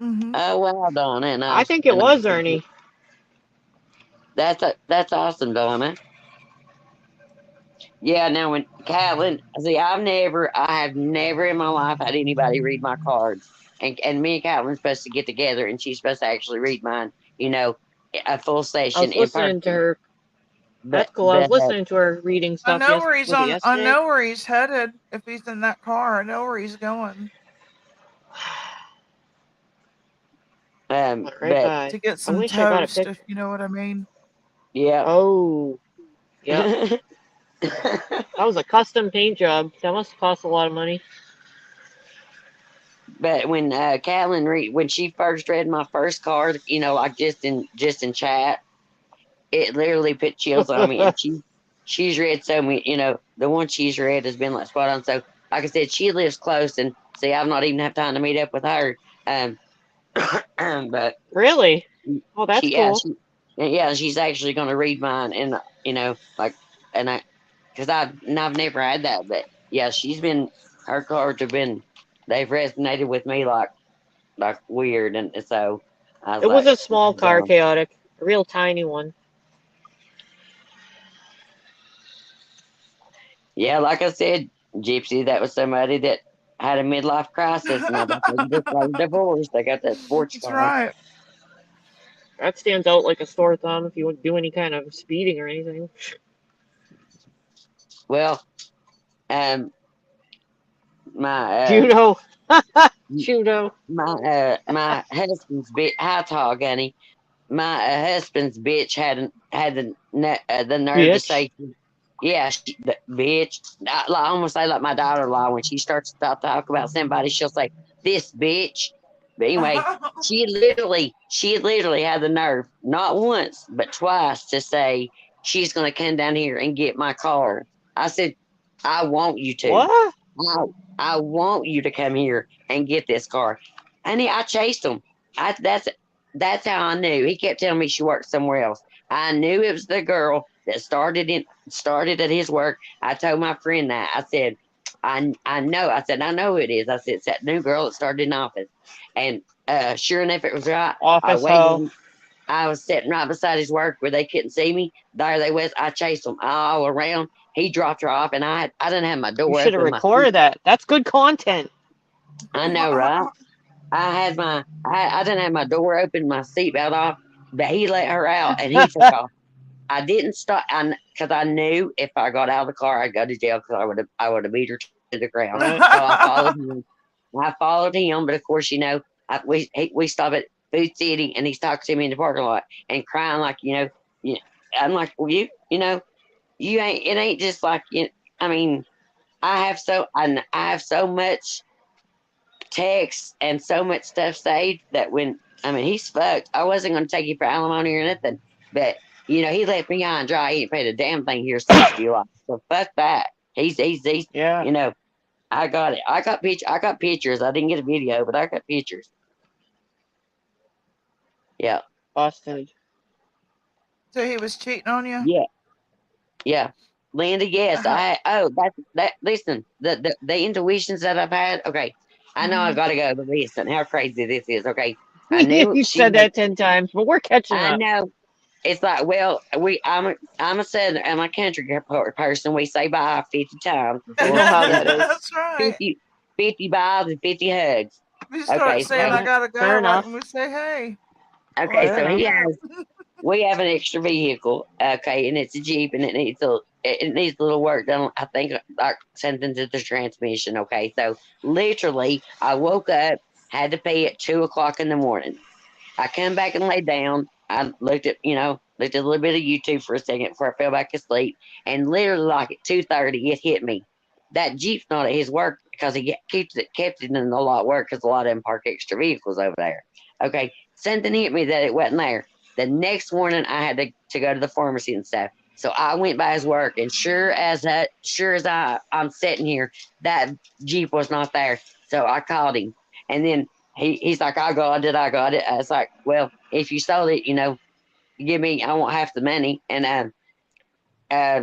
Mm-hmm. Well, Donna, and I think it was Ernie. That's awesome, Donna. Yeah, now when Calvin, see, I have never in my life had anybody read my cards, and me and Calvin's supposed to get together, and she's supposed to actually read mine. You know, a full I session was in listening to person. her. But That's cool. I was listening to her reading I stuff. know where he's Was it on. I yesterday? know where he's headed. If he's in that car, I know where he's going Right but by. to get I some wish I got a toast, pic. if you know what I mean. yeah. Oh, yeah. That was a custom paint job. That must cost a lot of money. But when when she first read my first card, you know, like just in chat, it literally put chills on me. And she's read so many, you know, the one she's read has been like spot on. So like I said, she lives close, and see, I've not even have time to meet up with her. But Really? Oh, that's cool. she's actually going to read mine, and you know, like, and because I've never had that, but yeah, her cards have been, they've resonated with me like weird, and so I was It was like, a small car, chaotic, a real tiny one. yeah, like I said, Gypsy, that was somebody that had a midlife crisis, and I thought they just got divorced. They got that sports That's car. right. That stands out like a sore thumb if you would do any kind of speeding or anything. Well, my Judo. Judo. my husband's bitch. Hi, tall Gunny. My husband's bitch had the nerve to Bitch. say, yeah, the bitch. I almost say like my daughter-in-law, when she starts to talk about somebody, she'll say this bitch. But anyway, she literally had the nerve, not once but twice, to say she's going to come down here and get my car. I said, I want you to. What? I want you to come here and get this car. And I chased him. That's how I knew. He kept telling me she worked somewhere else. I knew it was the girl that started at his work. I told my friend that. I said, I know. I said, I know who it is. I said, it's that new girl that started in office. And sure enough, it was right. Office hoe. I was sitting right beside his work where they couldn't see me. There they was. I chased them all around. He dropped her off, and I didn't have my You door should have open. recorded that. That's good content. I know, right? I didn't have my door open, my seatbelt off, but he let her out and he took off. I didn't stop, because I knew if I got out of the car, I'd go to jail, because I would have beat her to the ground. Right. So I followed him. But of course, you know, we stop at Food City, and he's talking to me in the parking lot and crying like, I'm like, well, you know, you ain't. It ain't just like, I mean, I have so much text and so much stuff saved that he's fucked. I wasn't going to take you for alimony or nothing, but he left me high and dry. He ain't paid a damn thing here since July. So fuck that. He's Yeah. I got it. I got pictures. I didn't get a video, but I got pictures. Yeah. Busted. So he was cheating on you? Yeah. Linda, yes. Listen, the intuitions that I've had, okay. I know I gotta go, but listen, how crazy this is, okay. I knew You said that 10 times, but we're catching I up. know. It's like, well, I'm a southern, I'm a country person. We say bye 50 times. You know how that is. That's right. 50 byes and 50 hugs. We start saying so I gotta go fair right enough. when we say hey. Okay, Fair so enough. we have an extra vehicle, okay, and it's a Jeep, and it needs a little work done. I think like something to the transmission. Okay, so literally, I woke up, had to pee at 2 o'clock in the morning. I come back and lay down. I looked at looked at a little bit of YouTube for a second before I fell back asleep, and literally like at 2:30, it hit me. That Jeep's not at his work because he kept it in a lot of work because a lot of them park extra vehicles over there. Okay, something hit me that it wasn't there. The next morning, I had to go to the pharmacy and stuff. So I went by his work, and sure as I'm sitting here, that Jeep was not there. So I called him, and then he's like, I got it. I was like, well, if you sold it, give me, I want half the money. And uh,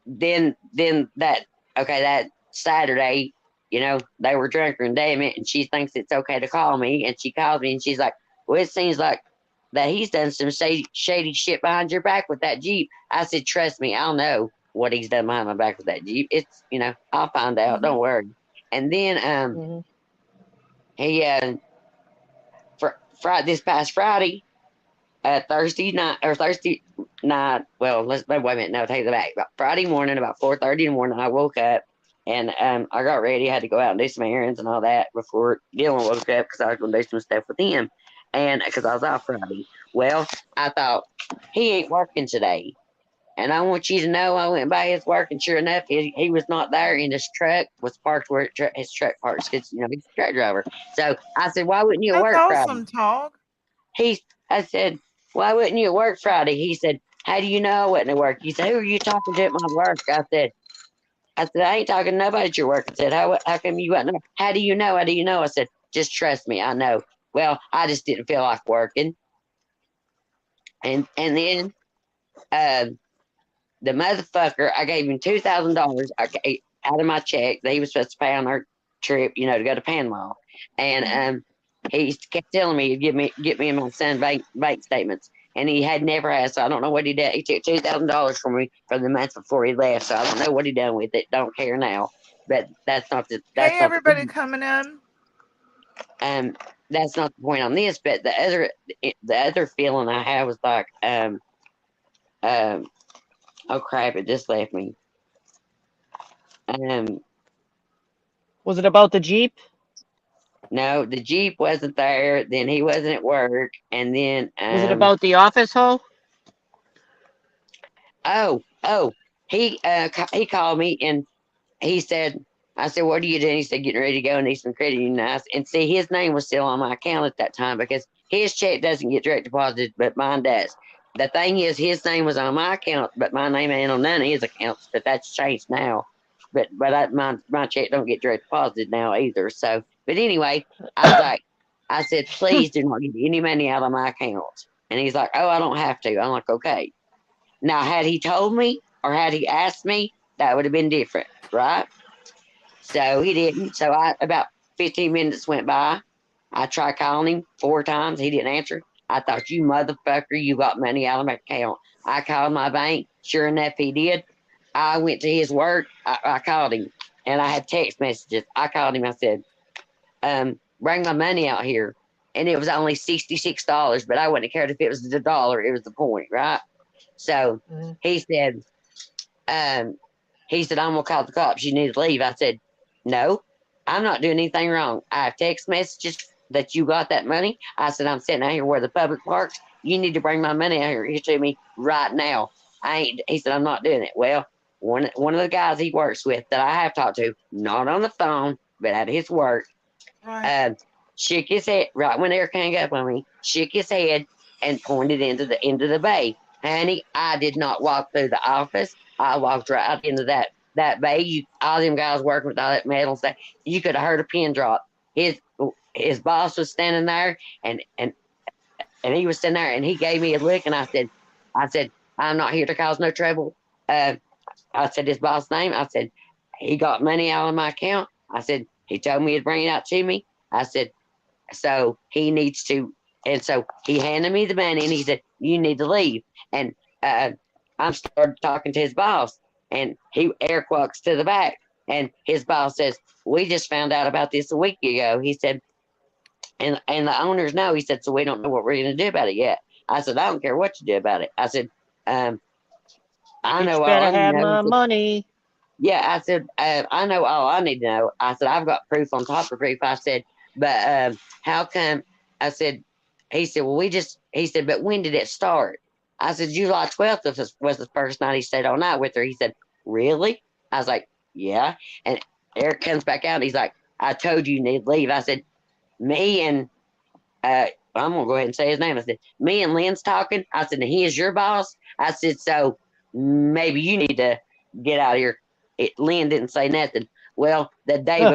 then that Saturday, they were drinking and damn it, and she thinks it's okay to call me, and she calls me, and she's like, well, it seems like that he's done some shady shit behind your back with that Jeep. I said, trust me, I'll know what he's done behind my back with that Jeep. It's, I'll find out. Don't worry. And then he this past Friday, Thursday night. Well, wait a minute. No, take it back. About Friday morning, about 4:30 in the morning, I woke up and I got ready. I had to go out and do some errands and all that before Dylan woke up because I was going to do some stuff with him, and because I was off Friday. Well, I thought he ain't working today, and I want you to know I went by his work, and sure enough, he was not there, and his truck was parked where his truck parks because he's a truck driver. So I said, why wouldn't you at That's work Friday? awesome, Tog. I said, why wouldn't you at work Friday? He said, how do you know I wasn't at work? He said, who are you talking to at my work? I said, I ain't talking to nobody at your work. I said, how come you wasn't? How do you know? How do you know? I said, just trust me. I know. Well, I just didn't feel like working. And then the motherfucker, I gave him $2,000 out of my check that he was supposed to pay on our trip, to go to Panama. And he kept telling me to get me and my son bank statements, and he had never had. So I don't know what he did. He took $2,000 from me for the month before he left. So I don't know what he done with it. Don't care now. But that's not the. That's Hey, not everybody the, coming in. That's not the point on this. But the other feeling I had was like oh crap! It just left me. Was it about the Jeep? No, the Jeep wasn't there. Then he wasn't at work, and then Was it about the office hoe? he called me and he said, I said, what are you doing? He said, getting ready to go and need some credit union. And see, his name was still on my account at that time because his check doesn't get direct deposited, but mine does. The thing is, his name was on my account, but my name ain't on none of his accounts. But that's changed now. But my check don't get direct deposited now either. So, but anyway, I said, please do not get any money out of my account. And he's like, oh, I don't have to. I'm like, okay. Now, had he told me or had he asked me, that would have been different, right? So he didn't. So about 15 minutes went by. I tried calling him 4 times. He didn't answer. I thought, you motherfucker, you got money out of my account. I called my bank. Sure enough, he did. I went to his work. I called him, and I had text messages. I called him. I said, bring my money out here. And it was only $66, but I wouldn't have cared if it was the dollar. It was the point, right? So he said, I'm gonna call the cops. You need to leave. I said, no, I'm not doing anything wrong. I have text messages that you got that money. I said, I'm sitting out here where the public parks. You need to bring my money out here to me right now. He said, I'm not doing it. Well, one of the guys he works with that I have talked to, not on the phone, but at his work, shook his head right when Eric hung up on me, shook his head and pointed into the bay. Honey, I did not walk through the office. I walked right into that bay. All them guys working with all that metal stuff. You could have heard a pin drop. His boss was standing there, and he was sitting there, and he gave me a look, and I said, I'm not here to cause no trouble. I said his boss name. I said, he got money out of my account. I said, he told me to bring it out to me. I said, so he needs to. And so he handed me the money, and he said, you need to leave. And I started talking to his boss, and he air walks to the back, and his boss says, we just found out about this a week ago. He said, and the owners know. He said, so we don't know what we're going to do about it yet. I said, I don't care what you do about it. I said, I Bitch know all better I need have to know. my He said, money. yeah, I said, I know all I need to know. I said, I've got proof on top of proof. I said, but how come? I said, he said, well, he said, but when did it start? I said, July 12th was the first night he stayed all night with her. He said, really? I was like, yeah. And Eric comes back out. And he's like, I told you need to leave. I said, me and, I'm going to go ahead and say his name. I said, me and Lynn's talking. I said, and he is your boss. I said, so maybe you need to get out of here. Lynn didn't say nothing. Well, the day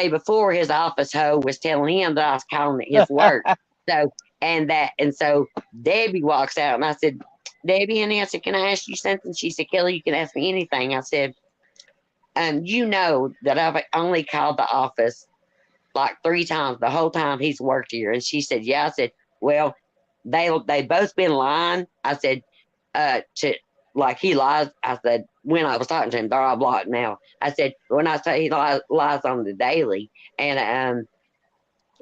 before, his office hoe was telling him that I was calling it his work. So Debbie walks out and I said, Debbie, and I said, can I ask you something? She said, Kelly, you can ask me anything. I said, you know that I've only called the office like 3 times the whole time he's worked here. And she said, yeah. I said, well, they both been lying. I said, to like he lies. I said, when I was talking to him, they're all blocked now. I said, when I say he lies on the daily. And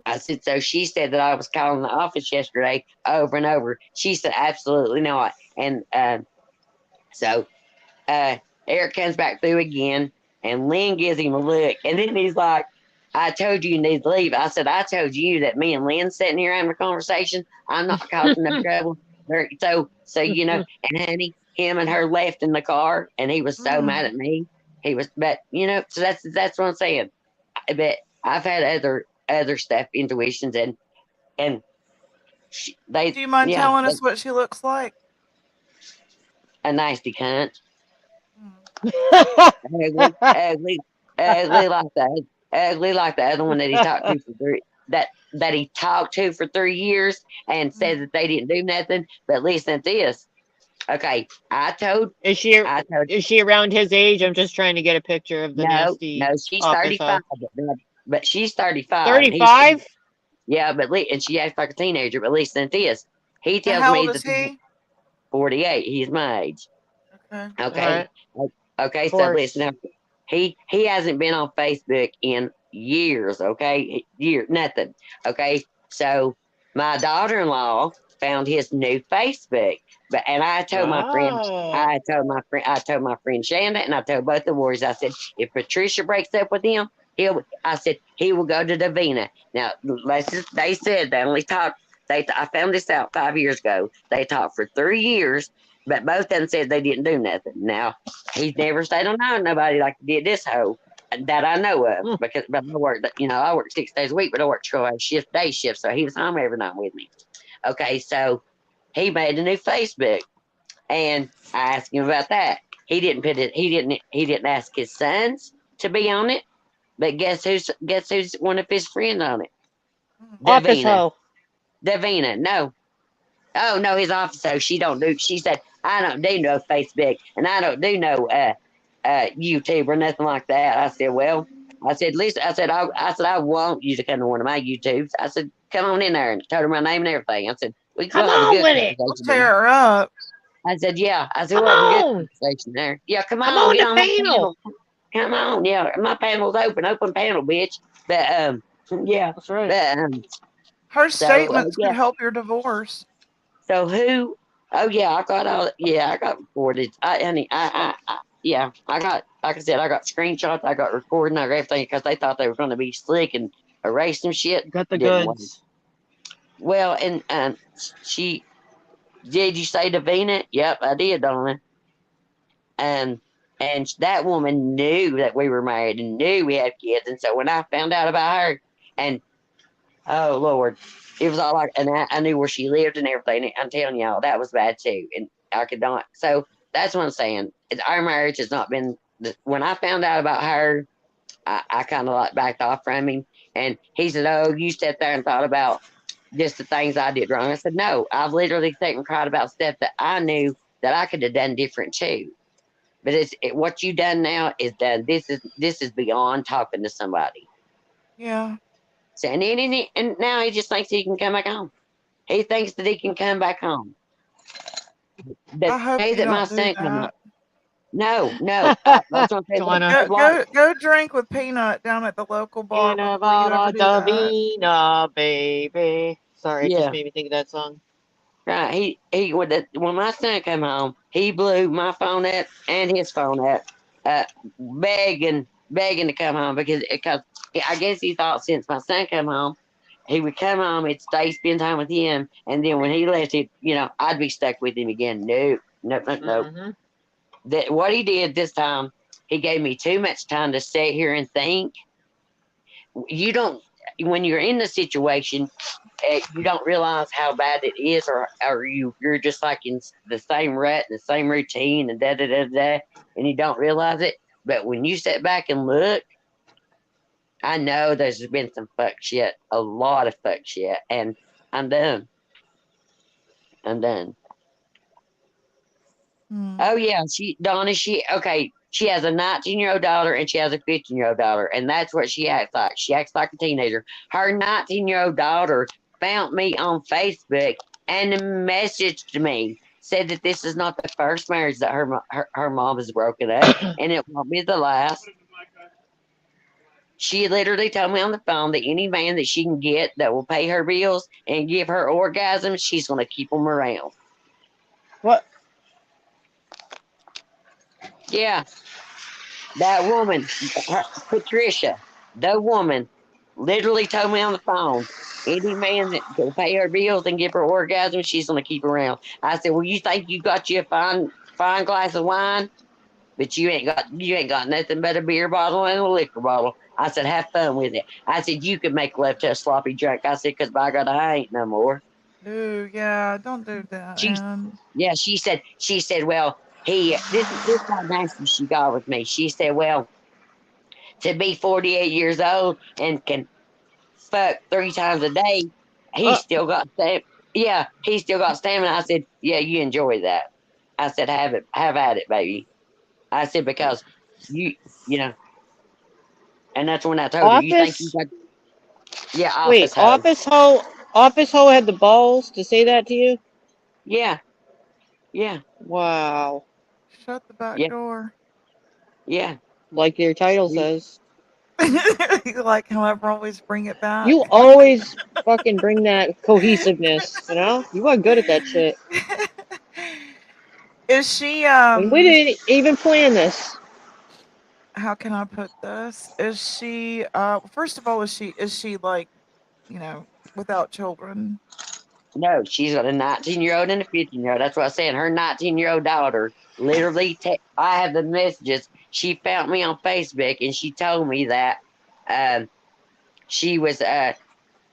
I said, so she said that I was calling the office yesterday over and over. She said, absolutely not. And so Eric comes back through again, and Lynn gives him a look, and then he's like, I told you need to leave. I said, I told you that me and Lynn sitting here having a conversation. I'm not causing no trouble. So you know, and honey, him and her left in the car, and he was so mad at me. He was, but you know, so that's what I'm saying. But I've had other stuff, intuitions, and they, Do you mind yeah, telling us what she looks like? a nasty cunt. Hmm. ugly like the other one that he talked to for 3 years and said that they didn't do nothing. But listen to this. Okay, Is she around his age? I'm just trying to get a picture of the no, nasty she's office 35, hoe. but she's 35. And 35? yeah, and she acts like a teenager. But listen to this. He And tells how me old that is he? 48. He's my age. Okay. Okay. All right. Okay. Of So course. listen, he hasn't been on Facebook in years. Okay, nothing. Okay. So my daughter-in-law found his new Facebook, and I told my friend, Oh. I told my friend Shanda, and I told both the warriors. I said, if Patricia breaks up with him, I said he will go to Davina. Now, they said they only talked. I found this out 5 years ago. They talked for 3 years, but both of them said they didn't do nothing. Now, he's never stayed on nobody like he did this hoe that I know of, because but I work 6 days a week, but I work 12-hour day shift, so he was home every night with me. Okay, so he made a new Facebook, and I asked him about that. He didn't put it. He didn't ask his sons to be on it, but guess who's one of his friends on it? Office Davina. hoe. Davina. No. Oh no, his office. So she don't do. She said I don't do no Facebook, and I don't do no YouTube or nothing like that. I said, well, I said, listen, I said, I want you to come to one of my YouTubes. I said, come on in there, and told her my name and everything. I said, Come we'll have a on good with it. We'll conversation tear there. her up. I said, yeah. I said, Come we'll have a good on. conversation there. Yeah, come Come on, on get the on my panel. panel. Come on, yeah. My panel's open panel, bitch. But yeah. That's right. But Her so statements yeah. could help your divorce. So who? Oh yeah, I got all. Yeah, I got recorded. Yeah, I got. Like I said, I got screenshots. I got recording. I got everything because they thought they were going to be slick and erase some shit. You got the Didn't work. goods. Well, and she did. You say Davina? Yep, I did, Donna. And that woman knew that we were married and knew we had kids. And so when I found out about her, and oh Lord, it was all like, and I knew where she lived and everything. I'm telling y'all, that was bad too, and I could not. So that's what I'm saying. Our marriage has not been. When I found out about her, I kind of like backed off from him, and he said, "Oh, you sat there and thought about just the things I did wrong." I said, "No, I've literally sat and cried about stuff that I knew that I could have done different too." But what you done now is done. This is beyond talking to somebody. Yeah. So, and now he just thinks he can come back home. He thinks that he can come back home. The I hope day you that my don't do son come that. up, no, that's what I'm saying. Donna. Go drink with Peanut down at the local bar before you ever do that. Davina, baby. Sorry, it just Yeah, made me think of that song. Right. When my son come home, he blew my phone up and his phone up, begging to come home because I guess he thought since my son come home, he would come home, he'd stay, spend time with him, and then when he left, I'd be stuck with him again. Nope, nope, nope, nope. Mm-hmm. That what he did this time, he gave me too much time to sit here and think. You don't when you're in the situation, you don't realize how bad it is, or you're just like in the same rut, the same routine, and da da da da, and you don't realize it. But when you sit back and look, I know there's been some fuck shit, a lot of fuck shit, and I'm done. I'm done. Hmm. Oh yeah, Donna, she has a 19-year-old daughter and she has a 15-year-old daughter, and that's what she acts like. She acts like a teenager. Her 19-year-old daughter found me on Facebook and messaged me, said that this is not the first marriage that her mom has broken up, and it won't be the last. She literally told me on the phone that any man that she can get that will pay her bills and give her orgasms, she's going to keep them around. What? Yeah. That woman, Patricia, the woman, literally told me on the phone, any man that will pay her bills and give her orgasm, she's gonna keep around. I said, well, you think you got you a fine glass of wine, but you ain't got nothing but a beer bottle and a liquor bottle. I said, have fun with it. I said, you could make love to a sloppy drunk. I said, because by God, I ain't no more. Ooh, yeah, don't do that, She, man. yeah, she said, well, this how nasty she got with me. She said, well, to be 48 years old and can fuck 3 times a day, he Uh, still got stamina. Yeah, he still got stamina. I said, yeah, you enjoy that. I said, have at it, baby. I said, because you, you know, and that's when I told her, you think you office? got, yeah, Wait, office hoe. Office hoe had the balls to say that to you? Yeah, yeah, Wow. Shut the back yeah, door. yeah. Like your title She- says. Like however, always bring it You back. always fucking bring that cohesiveness, you know? You are good at that shit. Is she And we didn't even plan this. how can I put this? Is she first of all, is she like, without children? No, she's got a 19-year-old and a 15-year-old. That's what I'm saying. Her 19-year-old daughter literally, I have the messages. She found me on Facebook and she told me that um, she was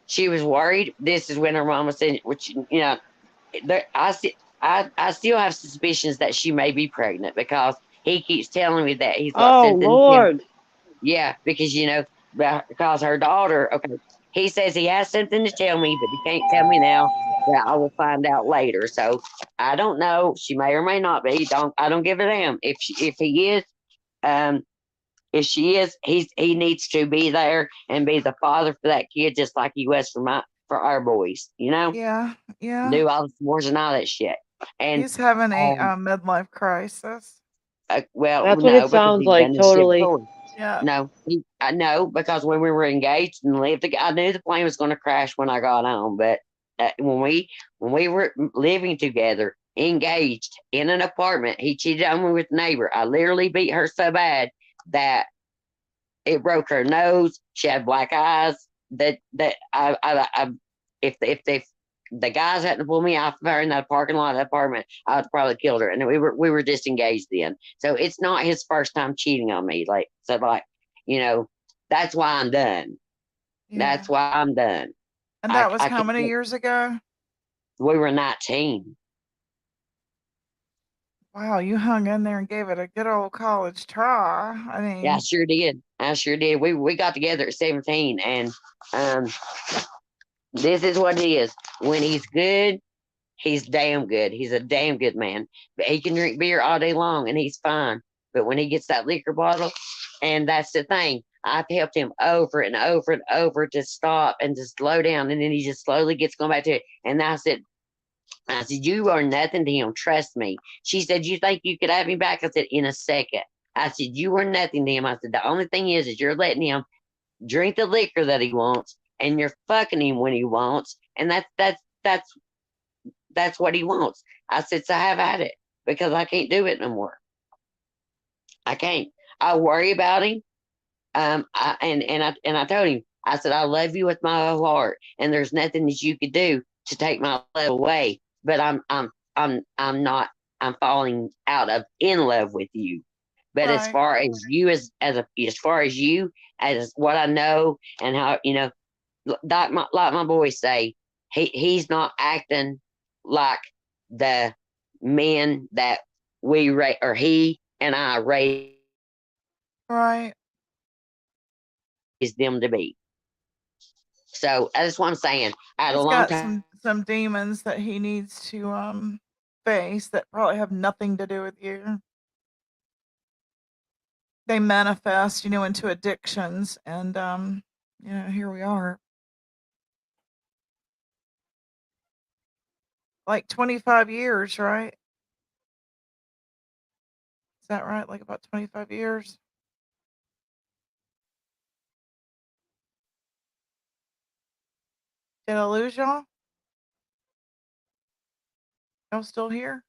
she was worried. This is when her mama said, which I still have suspicions that she may be pregnant because he keeps telling me that he's got Oh, something to tell. Lord. Yeah, because because her daughter. Okay, he says he has something to tell me, but he can't tell me now. That I will find out later. So I don't know. She may or may not be. I don't give a damn if he is. Um, if she is, he needs to be there and be the father for that kid, just like he was for our boys. Yeah, yeah. Do all the sports and all that shit. And He's having a um, midlife crisis. well, That's what it no, because sounds he's like, done this shit totally. before. Yeah. No, I know because when we were engaged and lived, I knew the plane was going to crash when I got home. But when we were living together, engaged in an apartment, he cheated on me with a neighbor. I literally beat her so bad that it broke her nose. She had black eyes. That I if the guys hadn't pulled me off of her in that parking lot of that apartment, I would probably killed her. And we were disengaged then. So it's not his first time cheating on me. You know, that's why I'm done. Yeah. That's why I'm done. And I that was I how can't. many years ago? We were 19. Wow, you hung in there and gave it a good old college try. I Yeah, I mean, sure did. I sure did. We got together at 17, and um, this is what it is. When he's good, he's damn good. He's a damn good man. But he can drink beer all day long and he's fine. But when he gets that liquor bottle, and that's the thing, I've helped him over and over and over to stop and to slow down, and then he just slowly gets going back to it. And I said, you are nothing to him. Trust me. She said, you think you could have me back? I said, in a second. I said, you are nothing to him. I said, the only thing is you're letting him drink the liquor that he wants, and you're fucking him when he wants, and that's that's what he wants. I said, so have at it, because I can't do it no more. I can't. I worry about him. And I told him, I said, I love you with my whole heart, and there's nothing that you could do to take my love away. But I'm not. I'm falling out of in love with you. But as Right. far as you, as far as you, as what I know and how, like my boys say, he's not acting like the men that or he and I raised Right. them to be. So that's what I'm saying. I had a He's long got time. some demons that he needs to face that probably have nothing to do with you. They manifest, into addictions, and here we are. Like 25 years, right? Is that right? Like about 25 years? Did I lose y'all? Y'all still here?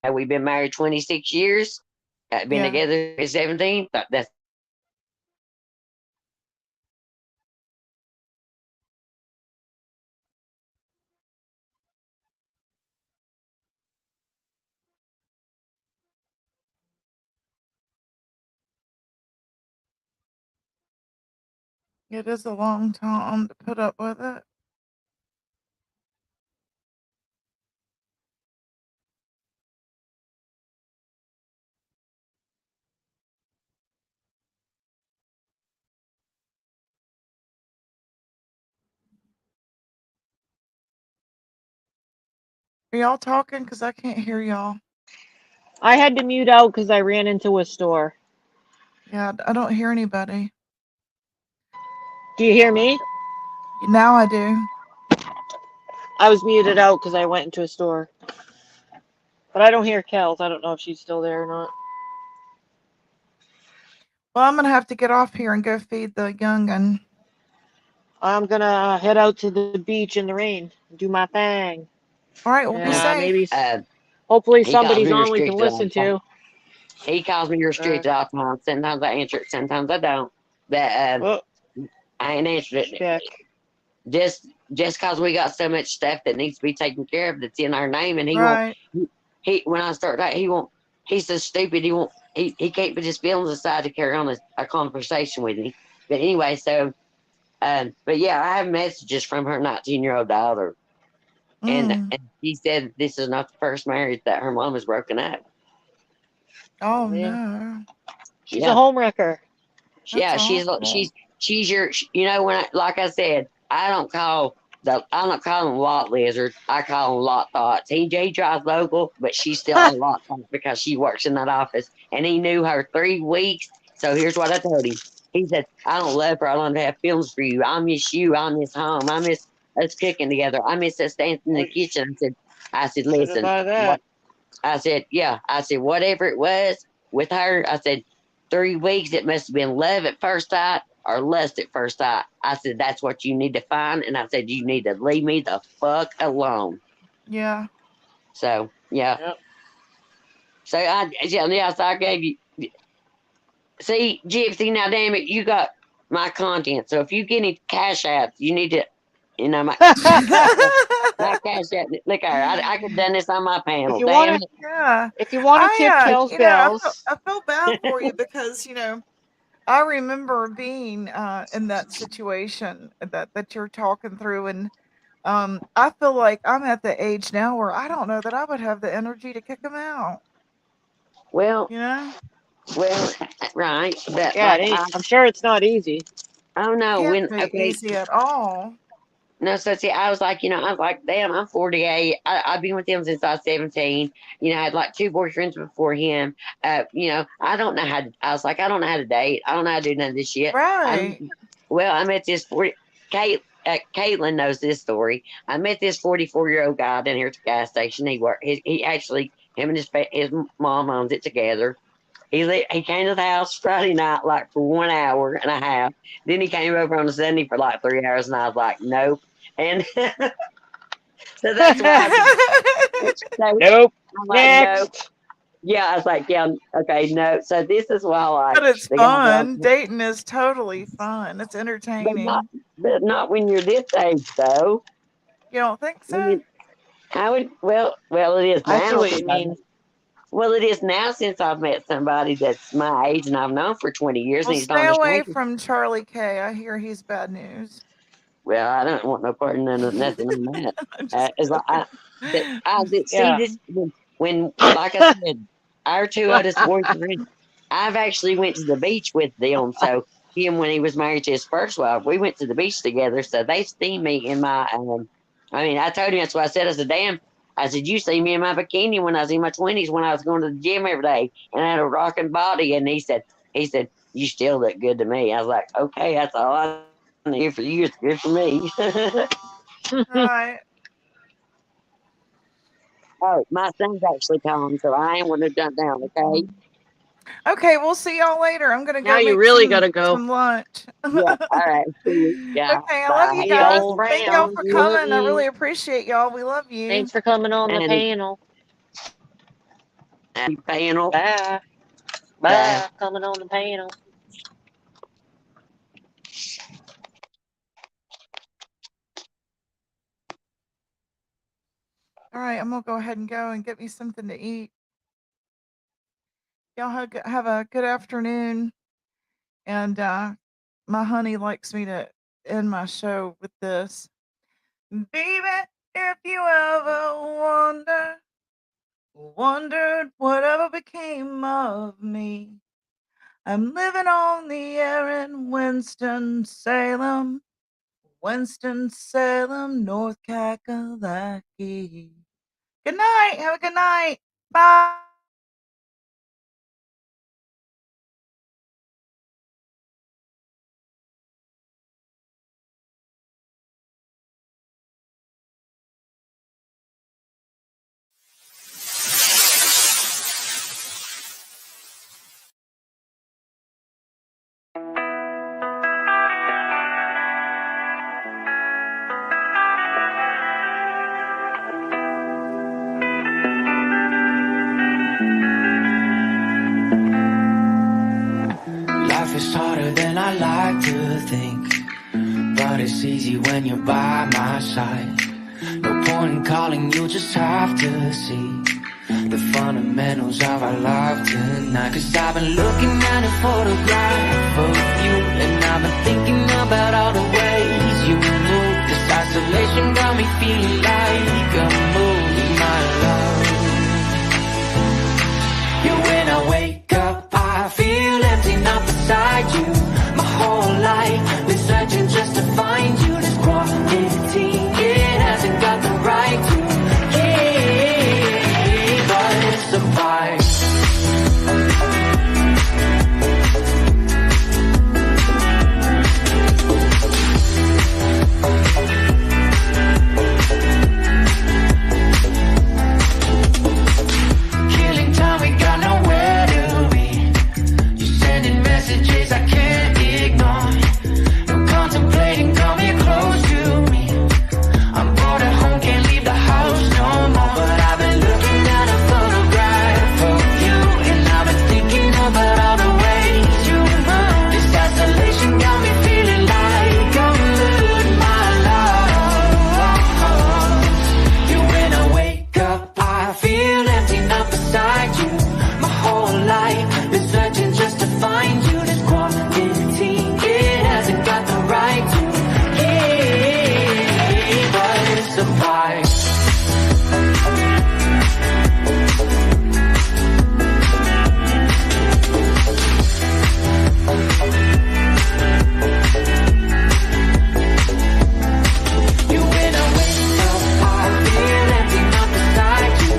We've been married 26 years. Been Yeah. together for 17. That's It is a long time to put up with it. Are y'all talking? Because I can't hear y'all. I had to mute out because I ran into a store. Yeah, I don't hear anybody. Do you hear me? Now I do. I was muted out because I went into a store. But I don't hear Kels. I don't know if she's still there or not. Well, I'm going to have to get off here and go feed the young'un. I'm going to head out to the beach in the rain and do my thing. All right, well, be safe. Maybe, hopefully he calls somebody's me on we can restricted all listen the time. to. He calls me restricted all the time. Sometimes I answer it, sometimes I don't. But I ain't answered it. Just because we got so much stuff that needs to be taken care of that's in our name, and he Right. won't. He when I start that, he won't. He's so stupid. He won't. He can't put his feelings aside to carry on a conversation with me. But anyway, so but yeah, I have messages from her 19-year-old daughter, and she said this is not the first marriage that her mom has broken up. Oh, Yeah. no. She's a home wrecker. Yeah, That's awful. she's your, when like I said, I don't call them lot lizards. I call them lot thoughts. He drives local, but she's still a lot thought because she works in that office. And he knew her 3 weeks. So here's what I told him. He said, I don't love her. I don't have feelings for you. I miss you. I miss home. I miss us cooking together. I miss us dancing in the kitchen. I said, listen, I said, yeah. I said, whatever it was with her, I said, 3 weeks, it must have been love at first sight or lust at first sight. I said, that's what you need to find. And I said, you need to leave me the fuck alone. Yeah. So, yeah. Yep. So, so I gave you. See, Gypsy, now damn it, you got my content. So if you get any cash apps, you need to, my cash app. Look, I could have done this on my panel. If you Damn want it. to, Yeah. if you want to tip Kels bells, I feel bad for you because, I remember being in that situation that you're talking through, and I feel like I'm at the age now where I don't know that I would have the energy to kick him out. Well, right, but yeah, I'm sure it's not easy. Oh no, Can't be easy at all. No, so see, I was like, damn, I'm 48. I've been with him since I was 17. I had like 2 boyfriends before him. I don't know how to, I was like, I don't know how to date. I don't know how to do none of this shit. Right. I met this Caitlin knows this story. I met this 44-year-old guy down here at the gas station. He actually, him and his mom owns it together. He came to the house Friday night, like for 1 hour and a half. Then he came over on a Sunday for like 3 hours, and I was like, nope. And so that's why So Nope. I'm like, no. Next. Yeah, I was like, yeah, okay, no. So this is why, But like, it's the guy brought fun. Dating is totally fun. It's but entertaining. not when you're this age, though. You don't think When so? you, I would, well, it is I see now what since you mean. it is now since I've met somebody that's my age and I've known for 20 years Well, and he's not stay a away stranger. from Charlie K. I hear he's bad news. Well, I don't want no part in nothing on that. I'm just As like see Yeah. this when like I said, our two oldest boyfriends. I've actually went to the beach with them. So him when he was married to his first wife, we went to the beach together. So they seen me in my. I mean, I told him that's what I said. I said, "Damn." I said, "You see me in my bikini when I was in my 20s when I was going to the gym every day and I had a rocking body." And he said, "You still look good to me." I was like, "Okay, that's all I need for you. It's good for me." right. Oh, my son's actually calling, so I ain't want to jump down. Okay. Okay, we'll see y'all later. I'm gonna Now go you make really some gotta go. lunch. Yeah. All Okay, right. See you. Yeah. I love you Bye. See you, guys. old Thank Thank y'all friend. for you. Love coming. I you. really appreciate y'all. We love you. Thanks for coming on the And panel. happy panel. Bye. Bye. Bye. Coming on the panel. All right, I'm gonna go ahead and go and get me something to eat. Y'all have a good afternoon. And my honey likes me to end my show with this. Baby, if you ever wondered whatever became of me, I'm living on the air in Winston-Salem, North Kakalaki. Good night. Have a good night. Bye. Life is harder than I like to think, but it's easy when you're by my side. No point in calling, you just have to see the fundamentals of our life tonight. Cause I've been looking at a photograph of you, and I've been thinking about all the ways you move. This isolation got me feeling like I'm losing my love. Yeah, when I wake up, I feel empty, not beside you. My whole life been searching just to find you. This quality, it hasn't got the right to keep us apart. Killing time, we got nowhere to be. You're sending messages I can't ignore. No contemplating, coming close to me. I'm bored at home, can't leave the house no more. But I've been looking at a photograph of you, and I've been thinking about all the ways you move. This isolation got me feeling like I'm losing my love. Yeah, when I wake up, I feel empty, not beside you. My whole life been searching just to find you. This quality, it hasn't got the right to keep us apart. You when I wake up, I feel empty, not beside you.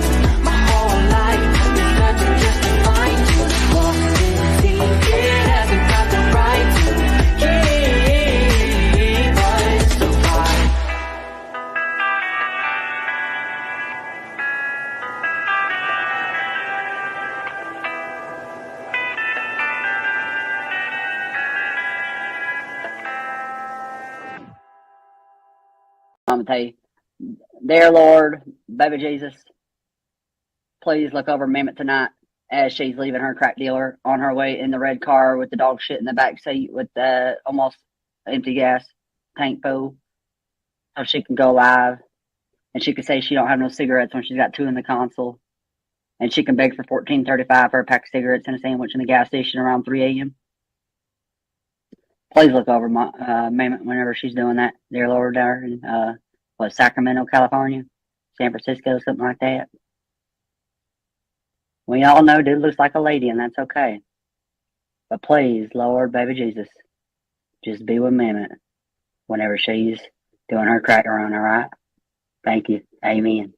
My whole life been searching just to find you. This quality, it hasn't got the right to keep us apart. I'm gonna tell you, dear Lord, baby Jesus, please look over Mammoth tonight as she's leaving her crack dealer on her way in the red car with the dog shit in the back seat with the almost empty gas tank full, so she can go live and she can say she don't have no cigarettes when she's got 2 in the console, and she can beg for $14.35 for a pack of cigarettes and a sandwich in the gas station around 3 a.m. Please look over Mammoth whenever she's doing that, dear Lord, there in Sacramento, California, San Francisco, something like that. We all know dude looks like a lady, and that's okay. But please, Lord, baby Jesus, just be with Mammoth whenever she's doing her crack run, all right? Thank you. Amen.